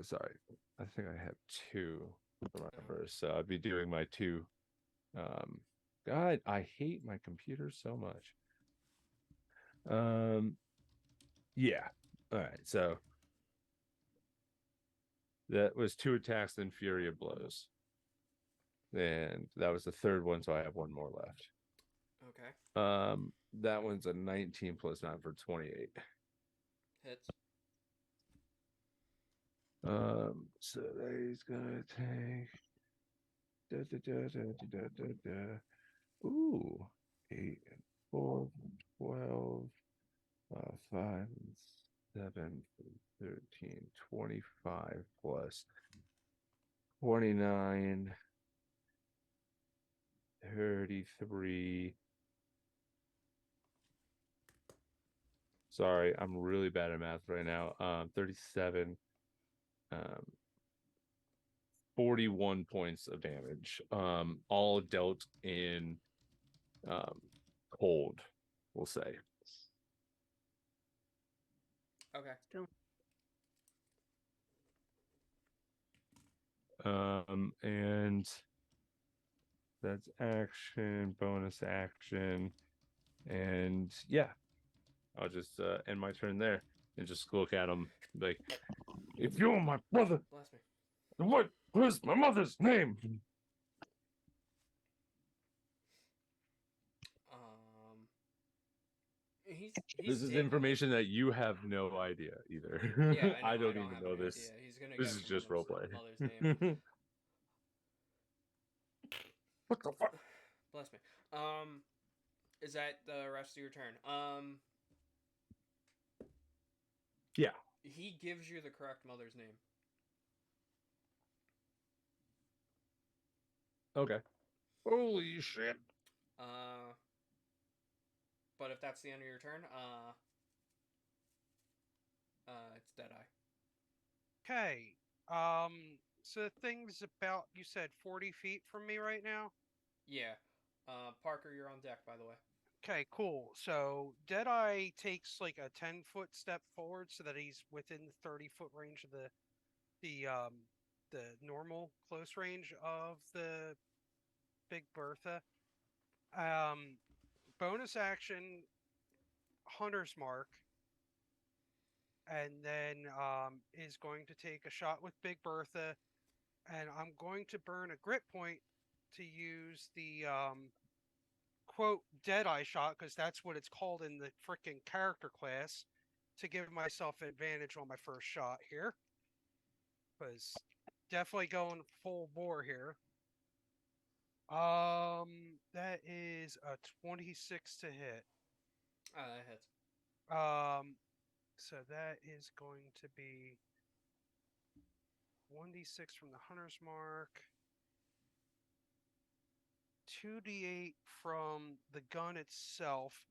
sorry. I think I have 2 for my first. So I'll be doing my 2. God, I hate my computer so much. Yeah. All right. So that was 2 attacks and fury of blows. And that was the third one, so I have 1 more left.
Okay.
That one's a 19 plus 9 for 28.
Hits.
So he's gonna take ooh, 8 and 4, 12, 5 and 7, 13, 25 plus 29, 33. Sorry, I'm really bad at math right now. 37, 41 points of damage. All dealt in cold, we'll say.
Okay.
And that's action, bonus action, and yeah, I'll just end my turn there and just look at him like, if you're my brother,
Bless me.
what is my mother's name? This is information that you have no idea either.
Yeah,
I don't
have
even know
any
this.
idea. He's gonna
This
guess
is
your
just roleplay.
mother's name.
What the fuck?
Bless me. Is that the rest of your turn?
Yeah.
He gives you the correct mother's name.
Okay. Holy shit.
Uh, but if that's the end of your turn, it's Deadeye.
Okay. So the thing's about, you said 40 feet from me right now?
Yeah. Parker, you're on deck, by the way.
Okay, cool. So Deadeye takes like a 10-foot step forward so that he's within the 30-foot range of the normal close range of the Big Bertha. Um, bonus action, Hunter's Mark, and then is going to take a shot with Big Bertha, and I'm going to burn a grit point to use the quote Deadeye shot because that's what it's called in the freaking character class to give myself advantage on my first shot here. Because definitely going full bore here. That is a 26 to hit.
That hits.
So that is going to be 1d6 from the hunter's mark, 2d8 from the gun itself.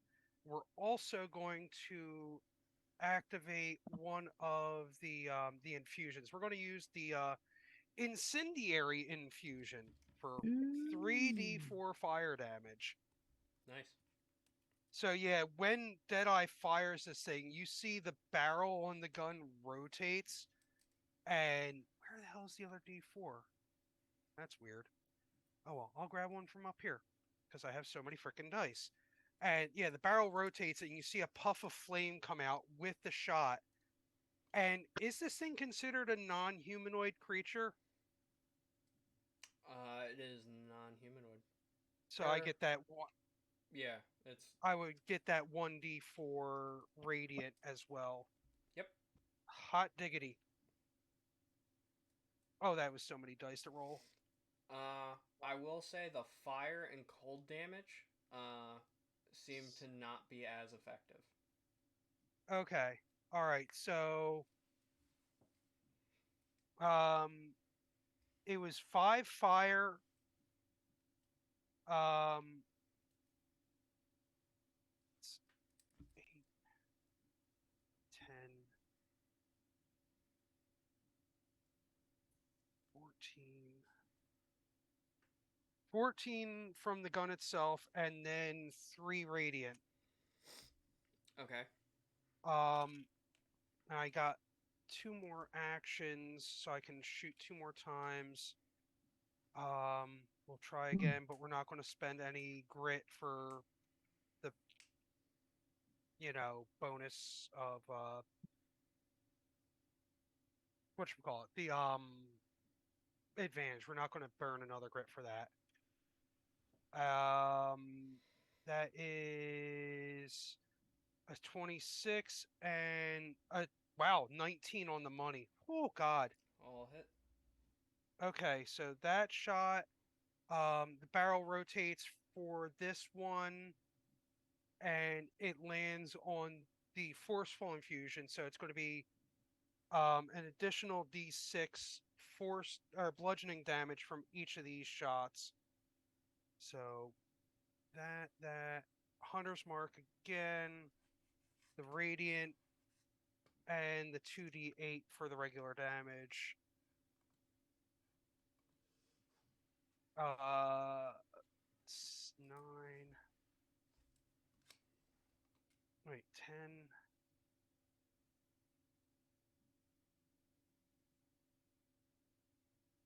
We're also going to activate one of the infusions. We're going to use the incendiary infusion for 3d4 fire damage.
Nice.
So yeah, when Deadeye fires this thing, you see the barrel on the gun rotates, and where the hell is the other D4? That's weird. Oh well, I'll grab one from up here because I have so many freaking dice. And yeah, the barrel rotates, and you see a puff of flame come out with the shot. And is this thing considered a non-humanoid creature?
It is non-humanoid.
So I get that one.
Yeah, it's.
I would get that 1d4 radiant as well.
Yep.
Hot diggity. Oh, that was so many dice to roll.
I will say the fire and cold damage seem to not be as effective.
Okay. All right. So um it was 5 fire, um 8, 10, 14, 14 from the gun itself, and then 3 radiant.
Okay.
I got 2 more actions, so I can shoot 2 more times. We'll try again, but we're not going to spend any grit for the, bonus of whatchamacallit, the advantage. We're not going to burn another grit for that. That is a 26 and a, wow, 19 on the money. Oh God.
All hit.
Okay, so that shot, the barrel rotates for this one, and it lands on the forceful infusion. So it's going to be an additional d6 force or bludgeoning damage from each of these shots. So that hunter's mark again, the radiant, and the 2d8 for the regular damage. It's 9. Wait, 10.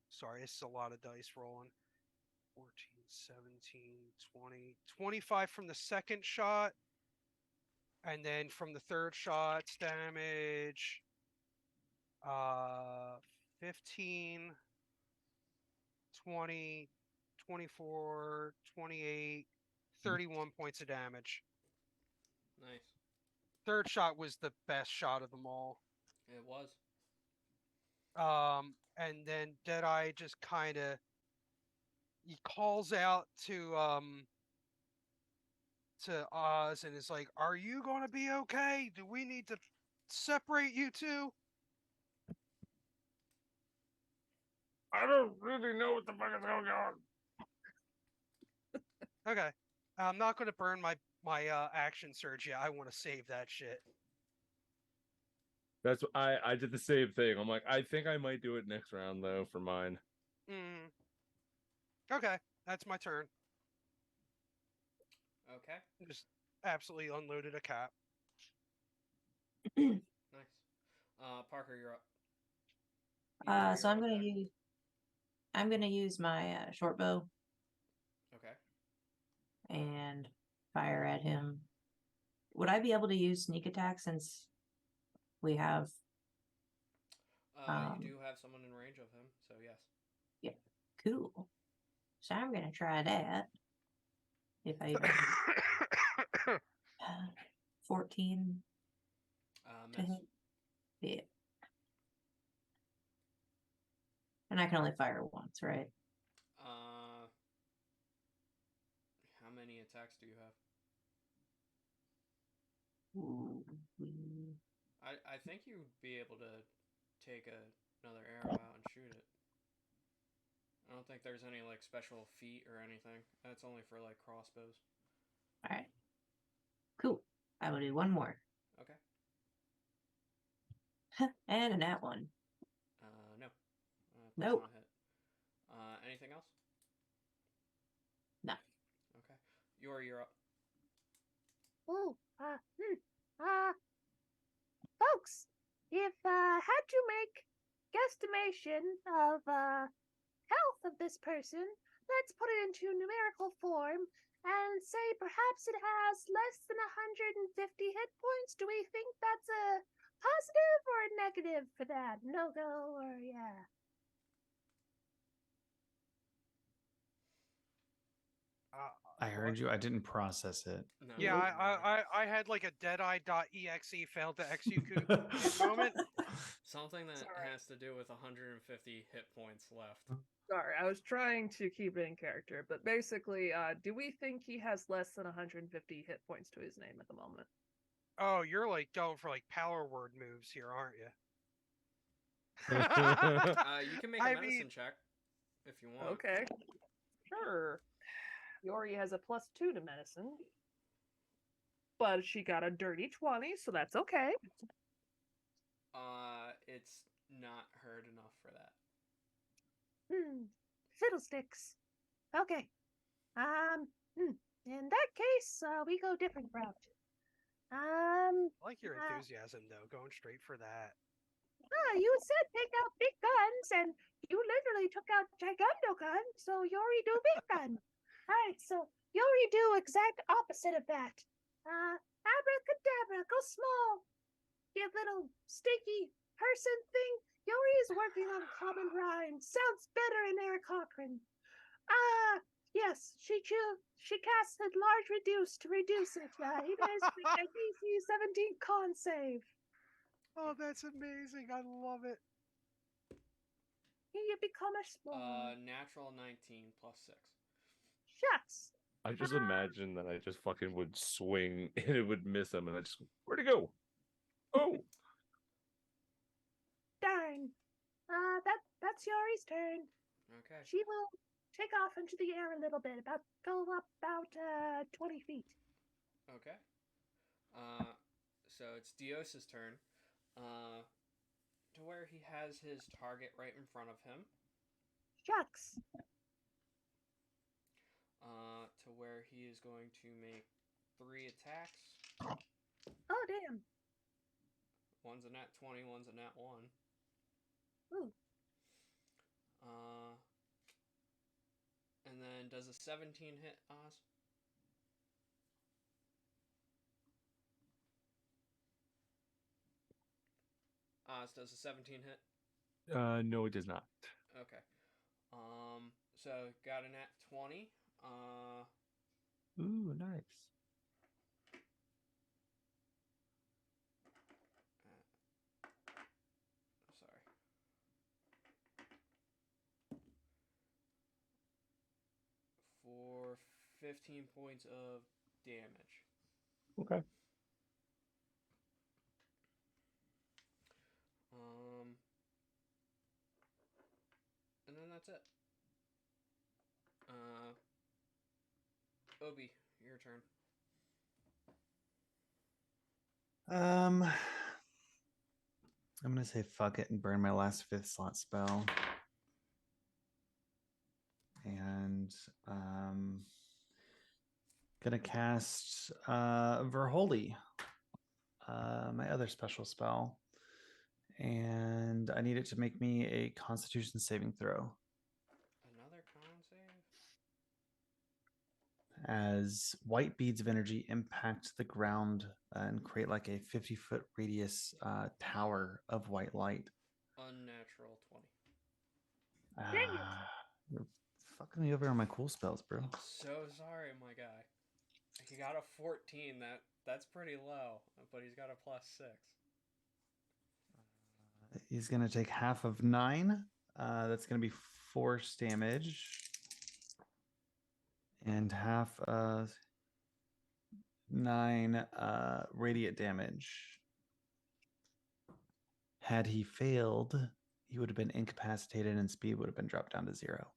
Sorry, it's a lot of dice rolling. 14, 17, 20, 25 from the second shot. And then from the third shot's damage, 15, 20, 24, 28, 31 points of damage.
Nice.
Third shot was the best shot of them all.
It was.
And then Deadeye just kind of, he calls out to Oz and is like, "Are you going to be okay? Do we need to separate you two?"
I don't really know what the fuck is going on.
Okay. I'm not going to burn my action surge yet. I want to save that shit.
That's I did the same thing. I'm like, I think I might do it next round though for mine.
Mm. Okay, that's my turn.
Okay.
Just absolutely unloaded a cap.
Nice. Parker, you're up. You or
So
your
I'm gonna
deck.
use my short bow
Okay.
and fire at him. Would I be able to use sneak attack since we have?
You do have someone in range of him, so yes.
Yeah, cool. So I'm gonna try that. If I even 14 to
Miss.
hit. Yeah. And I can only fire once, right?
How many attacks do you have?
Ooh.
I think you'd be able to take another arrow out and shoot it. I don't think there's any like special feat or anything. That's only for like crossbows.
All right. Cool. I will do one more.
Okay.
And a nat one.
No. That's
Nope.
not hit. Anything else?
No.
Okay. You're up.
Oh, folks, if had to make guesstimation of health of this person, let's put it into numerical form and say perhaps it has less than 150 hit points. Do we think that's a positive or a negative for that? No go or yeah?
I heard you. I didn't process it.
No.
Yeah,
me neither.
I had like a deadeye.exe failed to execute moment.
Something that
Sorry.
has to do with 150 hit points left.
Sorry, I was trying to keep it in character, but basically, do we think he has less than 150 hit points to his name at the moment?
Oh, you're like going for like power word moves here, aren't you?
You can make a medicine check if you want.
Okay. Sure. Yori has a +2 to medicine. But she got a dirty 20, so that's okay.
It's not hurt enough for that.
Fiddlesticks. Okay. In that case, we go different route.
I like your enthusiasm though, going straight for that.
You said take out big guns, and you literally took out Gigando gun, so Yori do big gun. Alright, so Yori do exact opposite of that. Abracadabra, go small. You little stinky person thing. Yori is working on common rhymes. Sounds better in Eric Cochran. Yes, she casts a large reduce to reduce it. He does a DC 17 con save.
Oh, that's amazing. I love it.
You become a small.
Natural 19 plus 6.
Shucks.
I just imagine that I just fucking would swing and it would miss him, and I just, where'd he go? Oh,
Darn. That's Yori's turn.
Okay.
She will take off into the air a little bit, go up about 20 feet.
Okay. So it's Dios's turn. To where he has his target right in front of him.
Shucks.
To where he is going to make 3 attacks.
Oh, damn.
One's a nat 20, one's a nat 1.
Ooh.
And then does a 17 hit, Oz? Oz, does a 17 hit?
no, it does not.
Okay. So got a nat 20.
Ooh, nice.
Sorry. For 15 points of damage.
Okay. And then that's it.
Obi, your turn.
I'm gonna say fuck it and burn my last 5th slot spell. And gonna cast Verholy, my other special spell. And I need it to make me a Constitution saving throw.
Another con save?
As white beads of energy impact the ground and create like a 50-foot radius tower of white light.
Unnatural 20.
You're fucking me over on my cool spells, bro.
I'm so sorry, my guy. He got a 14. That's pretty low, but he's got a +6.
He's going to take half of 9. That's going to be force damage. And half 9 radiant damage. Had he failed, he would have been incapacitated and speed would have been dropped down to 0.
God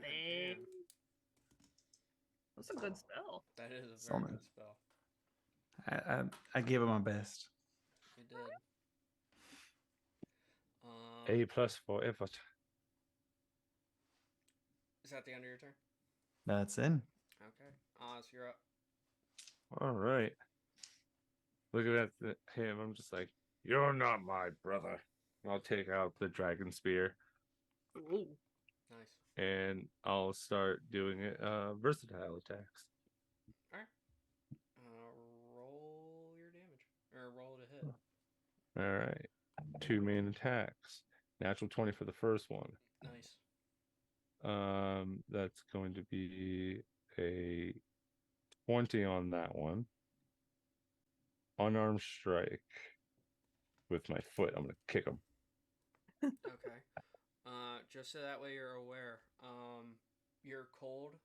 damn.
That's a good spell.
That is a very
Solomon.
good spell.
I gave him my best.
You did.
A plus for effort.
Is that the end of your turn?
That's in.
Okay. Oz, you're up.
All right. Looking at him, I'm just like, you're not my brother. I'll take out the dragon spear
Ooh.
Nice.
and I'll start doing it versatile attacks.
Alright. Roll your damage. Or roll to hit.
All right. 2 main attacks. Natural 20 for the first one.
Nice.
That's going to be a 20 on that one. Unarmed strike with my foot. I'm gonna kick him.
Okay. Just so that way you're aware, your cold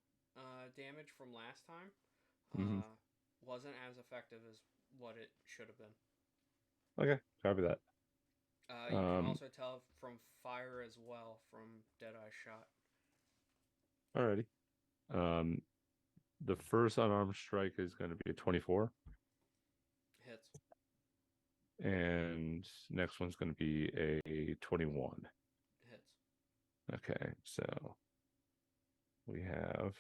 damage from last time
Mhm.
wasn't as effective as what it should have been.
Okay, copy that.
You can also tell from fire as well from Deadeye shot.
Alrighty. The first unarmed strike is going to be a 24,
Hits.
and next one's going to be a 21.
Hits.
Okay, so we have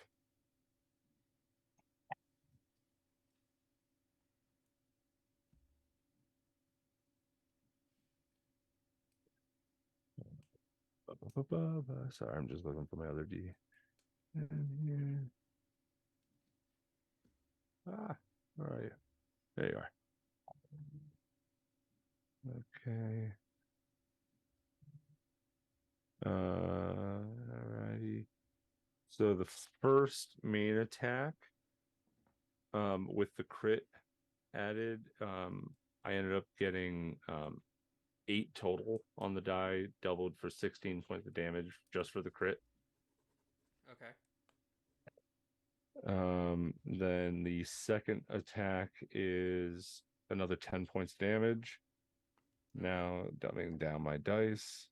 sorry, I'm just looking for my other D. And here. Where are you? There you are. Okay. Alrighty. So the first main attack, with the crit added, I ended up getting 8 total on the die, doubled for 16 points of damage just for the crit.
Okay.
Then the second attack is another 10 points damage. Now dumbing down my dice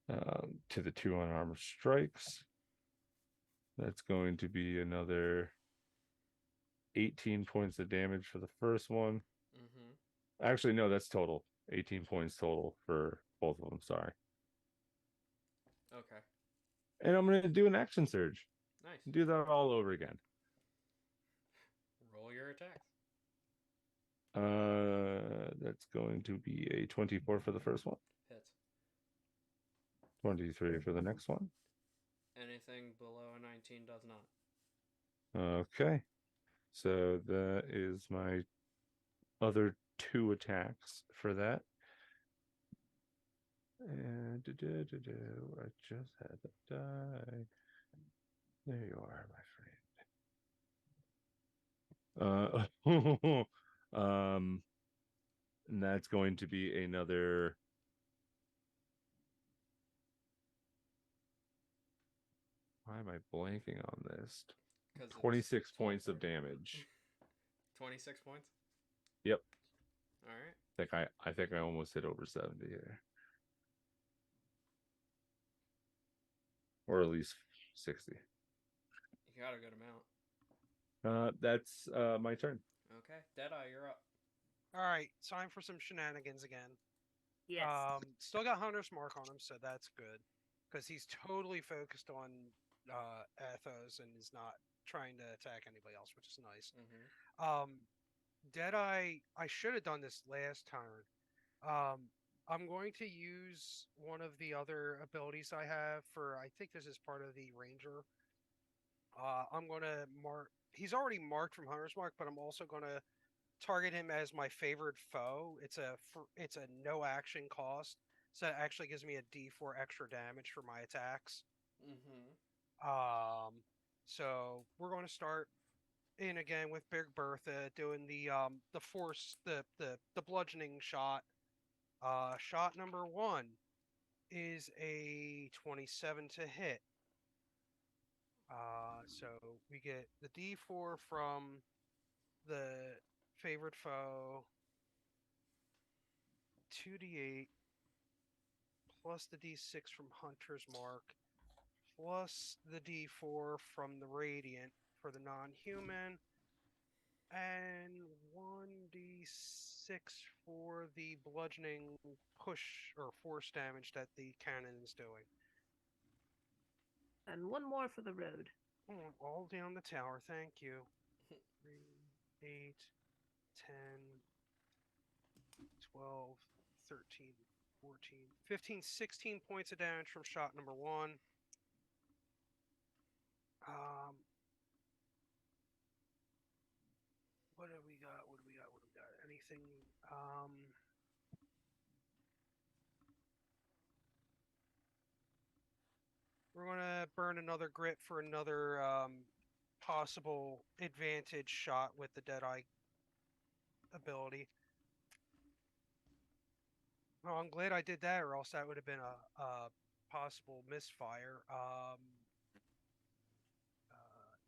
to the 2 unarmed strikes. That's going to be another 18 points of damage for the first one.
Mm-hmm.
Actually, no, that's total. 18 points total for both of them. Sorry.
Okay.
And I'm going to do an action surge.
Nice.
Do that all over again.
Roll your attacks.
That's going to be a 24 for the first one.
Hits.
23 for the next one.
Anything below a 19 does not.
Okay. So that is my other 2 attacks for that. And I just had to die. There you are, my friend. And that's going to be another. Why am I blanking on this? 26 points of damage.
26 points?
Yep.
All right.
I think I almost hit over 70 here. Or at least 60.
You got a good amount.
That's my turn.
Okay, Deadeye, you're up.
All right, time for some shenanigans again.
Yes.
Still got Hunter's Mark on him, so that's good. Because he's totally focused on Athos and is not trying to attack anybody else, which is nice.
Mm-hmm.
Deadeye, I should have done this last turn. I'm going to use one of the other abilities I have for, I think this is part of the Ranger. I'm going to mark, he's already marked from Hunter's Mark, but I'm also going to target him as my favorite foe. It's a no action cost, so it actually gives me a D4 extra damage for my attacks.
Mm-hmm.
So we're going to start in again with Big Bertha doing the force the bludgeoning shot. Shot number 1 is a 27 to hit. So we get the D4 from the favorite foe, 2d8 plus the d6 from Hunter's Mark, plus the d4 from the Radiant for the non-human, and 1d6 for the bludgeoning push or force damage that the cannon is doing.
And one more for the road.
All down the tower, thank you. 3, 8, 10, 12, 13, 14, 15, 16 points of damage from shot number 1. What do we got? What do we got? What do we got? Anything? We're gonna burn another grit for another possible advantage shot with the Deadeye ability. Oh, I'm glad I did that, or else that would have been a possible misfire.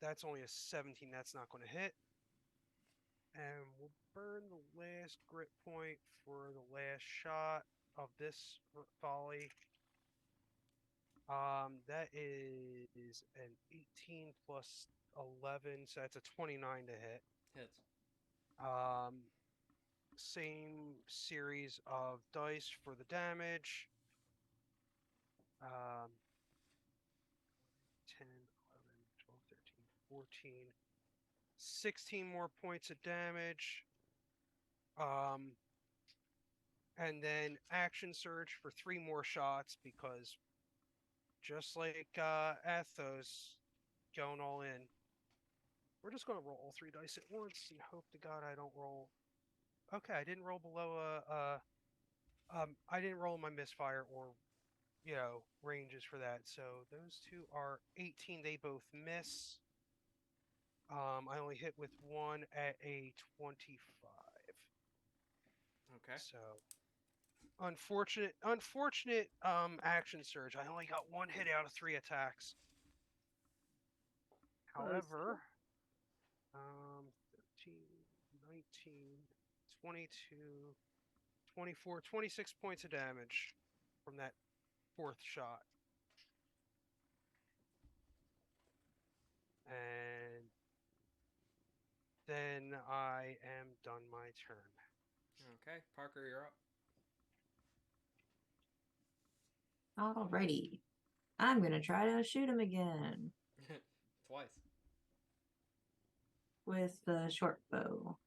That's only a 17. That's not going to hit. And we'll burn the last grit point for the last shot of this volley. That is an 18 plus 11, so that's a 29 to hit.
Hits.
Same series of dice for the damage. 10, 11, 12, 13, 14, 16 more points of damage. And then action surge for 3 more shots because just like Athos going all in, we're just going to roll all 3 dice at once and hope to God I don't roll. Okay, I didn't roll below I didn't roll my misfire or ranges for that. So those 2 are 18. They both miss. I only hit with 1 at a 25.
Okay.
So unfortunate action surge. I only got 1 hit out of 3 attacks. However, 13, 19, 22, 24, 26 points of damage from that 4th shot. And then I am done my turn.
Okay, Parker, you're up.
Alrighty. I'm gonna try to shoot him again
Twice.
with the short bow.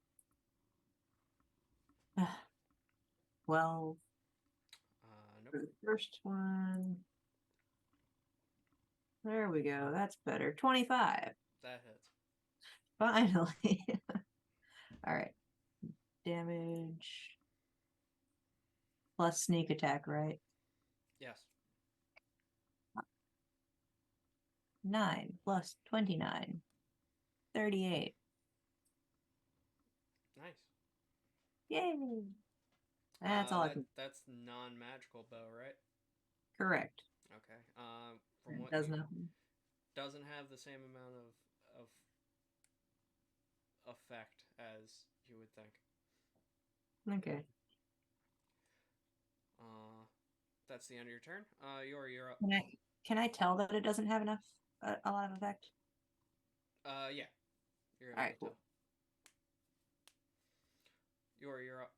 12
Nope.
for the first one. There we go. That's better. 25.
That hits.
Finally. All right. Damage plus sneak attack, right?
Yes.
9 plus 29. 38.
Nice.
Yay. That's all I can.
That's non-magical bow, right?
Correct.
Okay. From what
Does
you,
nothing.
doesn't have the same amount of effect as you would think.
Okay.
That's the end of your turn. You're up.
Can I tell that it doesn't have enough a lot of effect?
Yeah. You're able
Alright,
to
cool.
tell. You're up.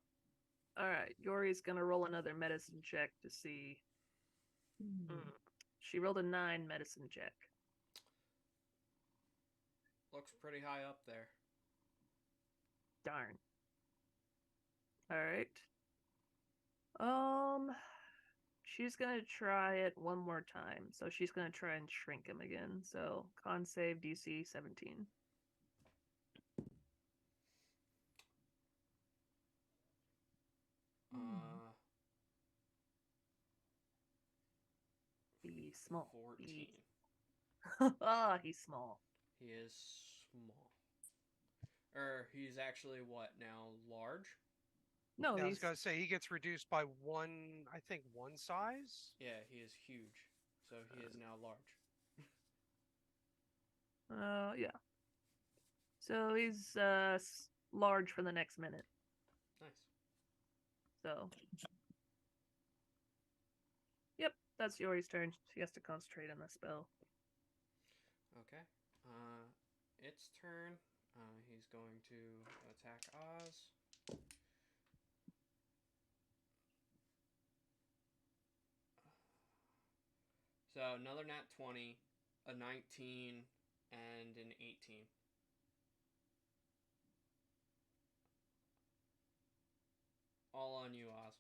All right, Yori's gonna roll another medicine check to see. She rolled a 9 medicine check.
Looks pretty high up there.
Darn. All right. She's gonna try it one more time. So she's gonna try and shrink him again. So con save DC 17. Be small.
14.
Ah, he's small.
He is small. He's actually what now? Large?
No,
I was
he's
gonna say he gets reduced by one, I think one size.
Yeah, he is huge. So he is now large.
yeah. So he's large for the next minute.
Nice.
So yep, that's Yori's turn. She has to concentrate on the spell.
Okay. Its turn. He's going to attack Oz. So another nat 20, a 19, and an 18. All on you, Oz.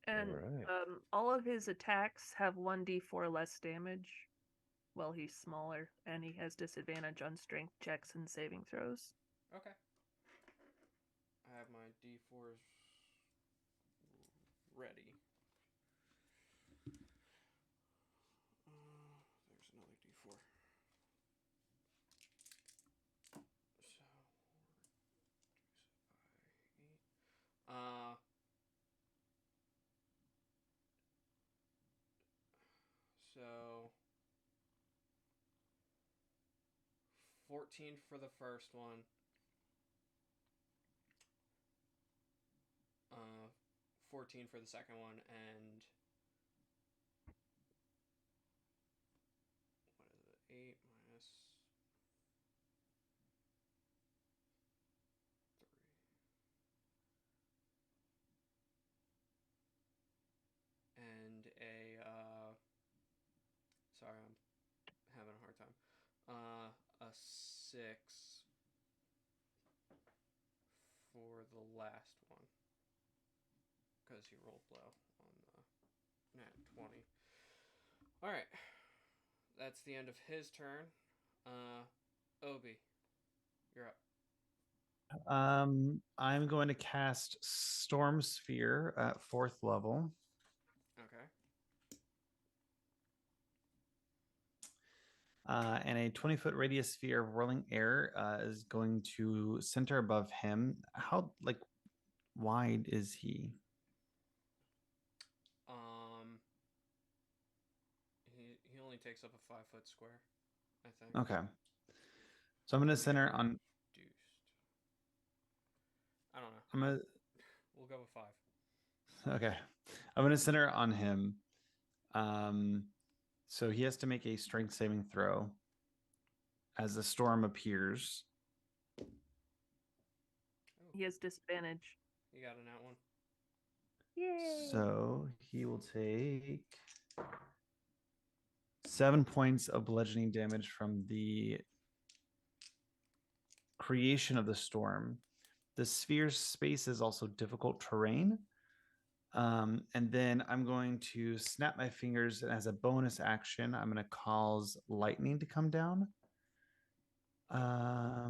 And
Alright.
all of his attacks have 1d4 less damage. Well, he's smaller, and he has disadvantage on strength checks and saving throws.
Okay. I have my d4s ready. There's another d4. So, reduce it by 8. So 14 for the first one. 14 for the second one, and what is it? 8 minus 3. And sorry, I'm having a hard time. A 6 for the last one. Because he rolled low on the nat 20. Alright. That's the end of his turn. Obi, you're up.
I'm going to cast Storm Sphere at 4th level.
Okay.
And a 20-foot radius sphere of whirling air is going to center above him. How wide is he?
He only takes up a 5-foot square, I think.
Okay. So I'm going to center on.
Reduced. I don't know.
I'm gonna.
We'll go with 5.
Okay. I'm going to center on him. So he has to make a strength saving throw as the storm appears.
He has disadvantage.
You got a nat 1.
Yay!
So he will take 7 points of bludgeoning damage from the creation of the storm. The sphere's space is also difficult terrain. And then I'm going to snap my fingers, and as a bonus action, I'm going to cause lightning to come down. A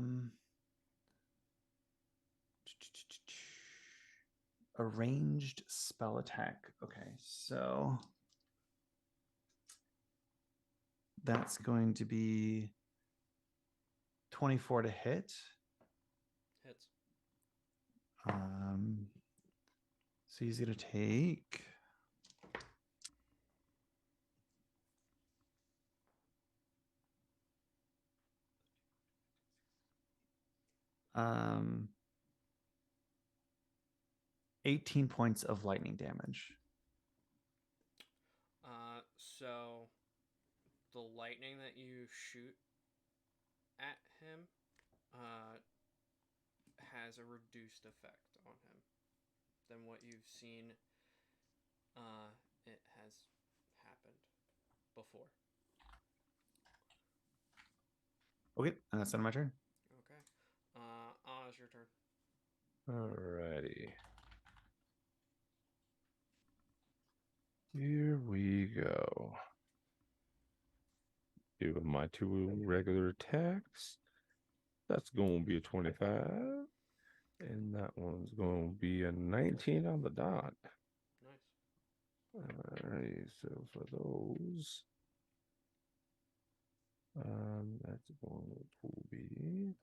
ranged spell attack. Okay, so that's going to be 24 to hit.
Hits.
So he's going to take 18 points of lightning damage.
So the lightning that you shoot at him has a reduced effect on him than what you've seen it has happened before.
Okay, and that's on my turn.
Okay. It's your turn.
Alrighty. Here we go. Do my 2 regular attacks. That's going to be a 25. And that one's going to be a 19 on the dot.
Nice.
Alright, so for those, that's going to be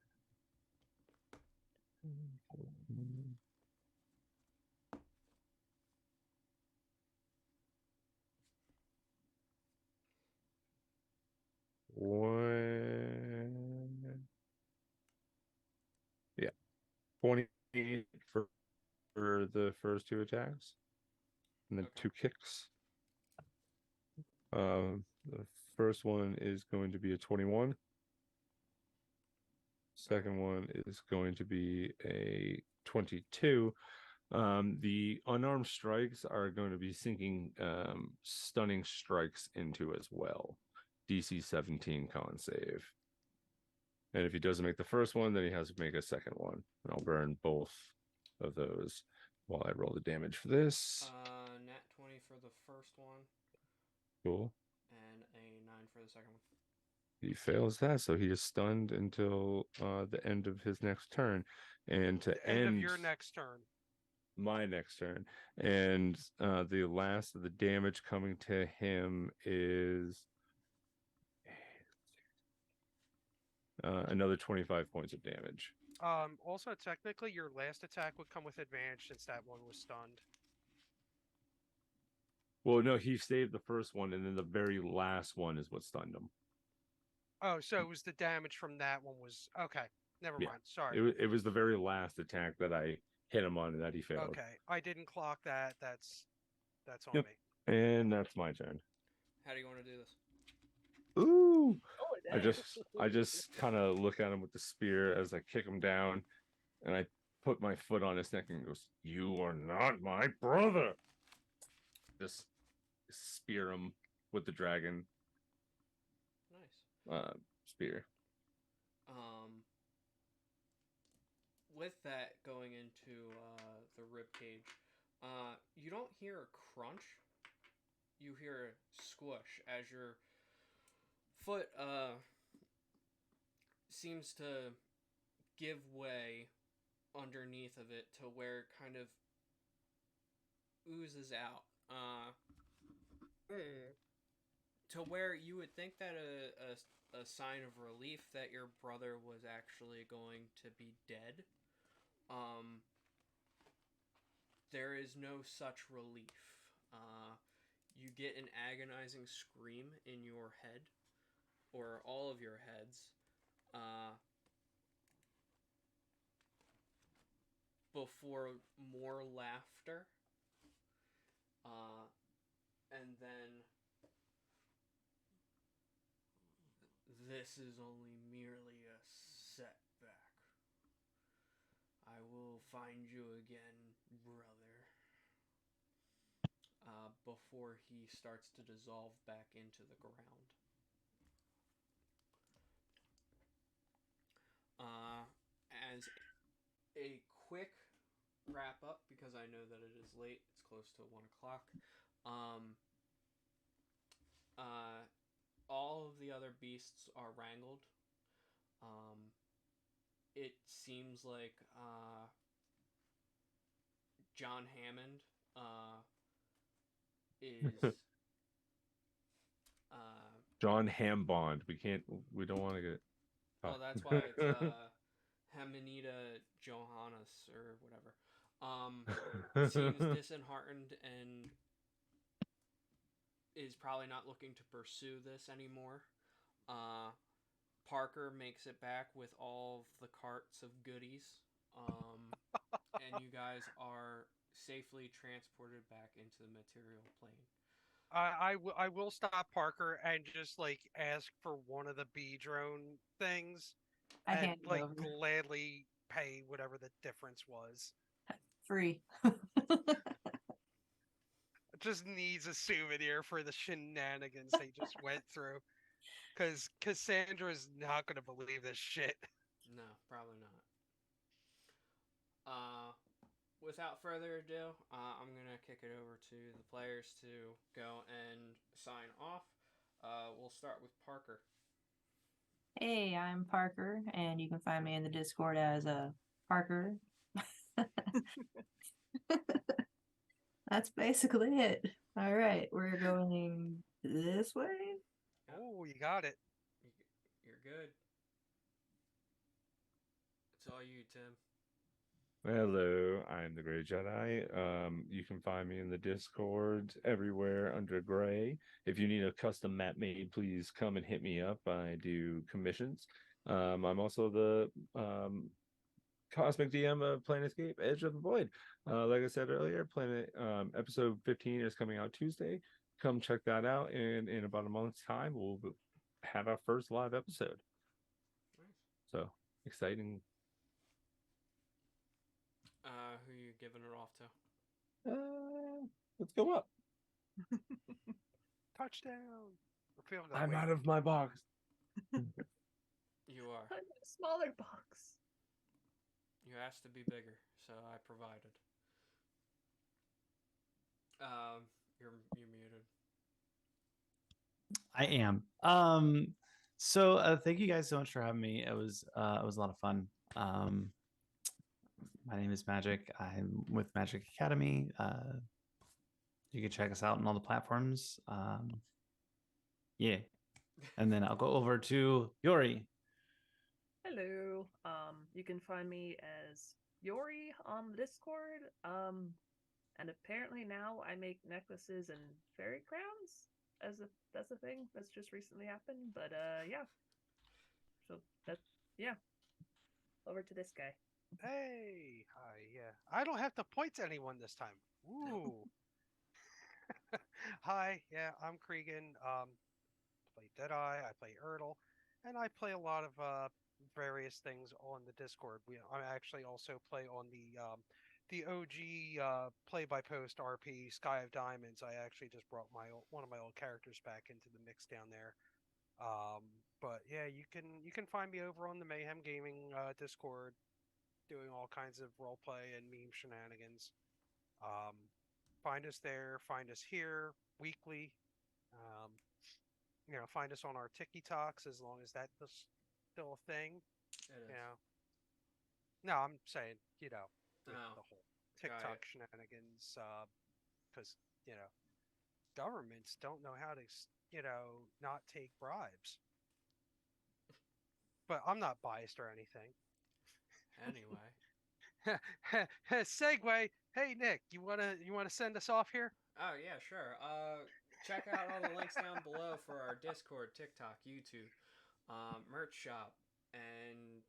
one, yeah, 20 for the first 2 attacks, and then
Okay.
2 kicks. The first one is going to be a 21. Second one is going to be a 22. The unarmed strikes are going to be sinking stunning strikes into as well. DC 17 con save. And if he doesn't make the first one, then he has to make a second one. And I'll burn both of those while I roll the damage for this.
Nat 20 for the first one.
Cool.
And a 9 for the second one.
He fails that, so he is stunned until the end of his next turn. And to
End of your next turn.
My next turn. And the last of the damage coming to him is another 25 points of damage.
Also, technically, your last attack would come with advantage since that one was stunned.
Well, no, he saved the first one, and then the very last one is what stunned him.
Oh, so it was the damage from that one was... Okay, never mind. Sorry.
It was the very last attack that I hit him on and that he failed.
Okay, I didn't clock that. That's on
Yep.
me.
And that's my turn.
How do you want to do this?
Ooh!
Oh,
I just kind of look at him with the spear as I kick him down, and I put my foot on his neck and goes, "You are not my brother." Just spear him with the dragon
Nice.
Spear.
With that going into the rib cage, you don't hear a crunch. You hear a squish as your foot seems to give way underneath of it to where it kind of oozes out. To where you would think that a sign of relief that your brother was actually going to be dead. There is no such relief. You get an agonizing scream in your head, or all of your heads, before more laughter, and then this is only merely a setback. I will find you again, brother. Before he starts to dissolve back into the ground. As a quick wrap up, because I know that it is late, it's close to 1 o'clock. All of the other beasts are wrangled. It seems like John Hammond is
John Hambond. We don't want to get.
Oh, that's why it's Hamanita Johannes or whatever. Seems disheartened and is probably not looking to pursue this anymore. Parker makes it back with all of the carts of goodies. And you guys are safely transported back into the material plane.
I will stop Parker and just like ask for one of the bee drone things,
I
and
hand it
like
over.
gladly pay whatever the difference was.
Free.
Just needs a souvenir for the shenanigans they just went through. Because Cassandra's not gonna believe this shit.
No, probably not. Without further ado, I'm gonna kick it over to the players to go and sign off. We'll start with Parker.
Hey, I'm Parker, and you can find me in the Discord as Parker. That's basically it. All right, we're going this way.
Oh, you got it.
You're good. It's all you, Tim.
Hello, I'm the Gray Jedi. You can find me in the Discord everywhere under Gray. If you need a custom map made, please come and hit me up. I do commissions. I'm also the Cosmic DM of Planescape Edge of the Void. Like I said earlier, Planet episode 15 is coming out Tuesday. Come check that out, and in about a month's time, we'll have our first live episode.
Nice.
So exciting.
Who you giving it off to?
Let's go up.
Touchdown. We're feeling that
I'm
way.
out of my box.
You are.
I'm in a smaller box.
You asked to be bigger, so I provided. You're muted.
I am. Thank you guys so much for having me. It was a lot of fun. My name is Magic. I'm with Magic Academy. You can check us out on all the platforms. Yeah. And then I'll go over to Yori.
Hello. You can find me as Yori on the Discord. And apparently now I make necklaces and fairy crowns that's a thing that's just recently happened. But yeah. So yeah. Over to this guy.
Hey, hi, yeah. I don't have to point to anyone this time. Ooh. Hi, yeah, I'm Cregan. Play Deadeye, I play Erdle, and I play a lot of various things on the Discord. I actually also play on the OG play by post RP Sky of Diamonds. I actually just brought one of my old characters back into the mix down there. But yeah, you can find me over on the Mayhem Gaming Discord, doing all kinds of role play and meme shenanigans. Um, find us there. Find us here weekly. Um, find us on our TikToks as long as that's still a thing.
It is.
You know. No, I'm saying with
Oh,
the whole TikTok shenanigans, because governments don't know how to not take bribes. But I'm not biased or anything.
Anyway.
Segue. Hey Nick, you wanna send us off here?
Oh yeah, sure. Check out all the links down below for our Discord, TikTok, YouTube, merch shop, and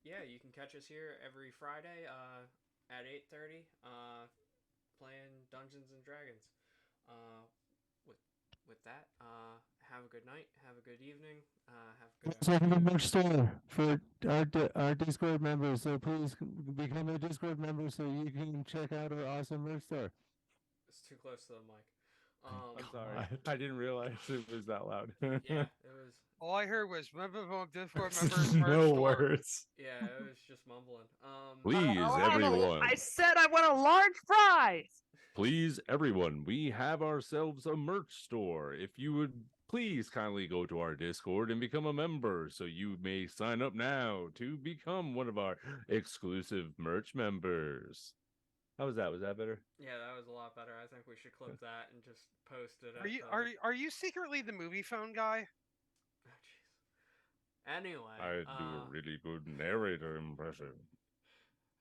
yeah, you can catch us here every Friday at 8:30, playing Dungeons and Dragons. With that, have a good night, have a good evening, have a good
Let's open a
afternoon.
merch store for our Discord members. So please become a Discord member so you can check out our awesome merch store.
It's too close to the mic.
I'm sorry. I didn't realize it was that loud.
Yeah, it was.
All I heard was Discord members
no
merch store.
words.
Yeah, it was just mumbling.
Please,
Oh,
everyone.
I said I want a large fries.
Please, everyone, we have ourselves a merch store. If you would please kindly go to our Discord and become a member so you may sign up now to become one of our exclusive merch members. How was that? Was that better?
Yeah, that was a lot better. I think we should clip that and just post it.
Are you secretly the movie phone guy?
Oh, jeez. Anyway,
I do a really good narrator impression.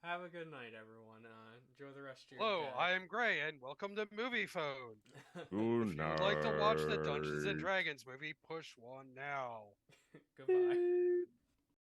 Have a good night, everyone. Enjoy the rest of your
Hello,
day.
I am Gray, and welcome to Movie Phone.
Good
If
night.
you'd like to watch the Dungeons and Dragons movie, push 1 now.
Goodbye.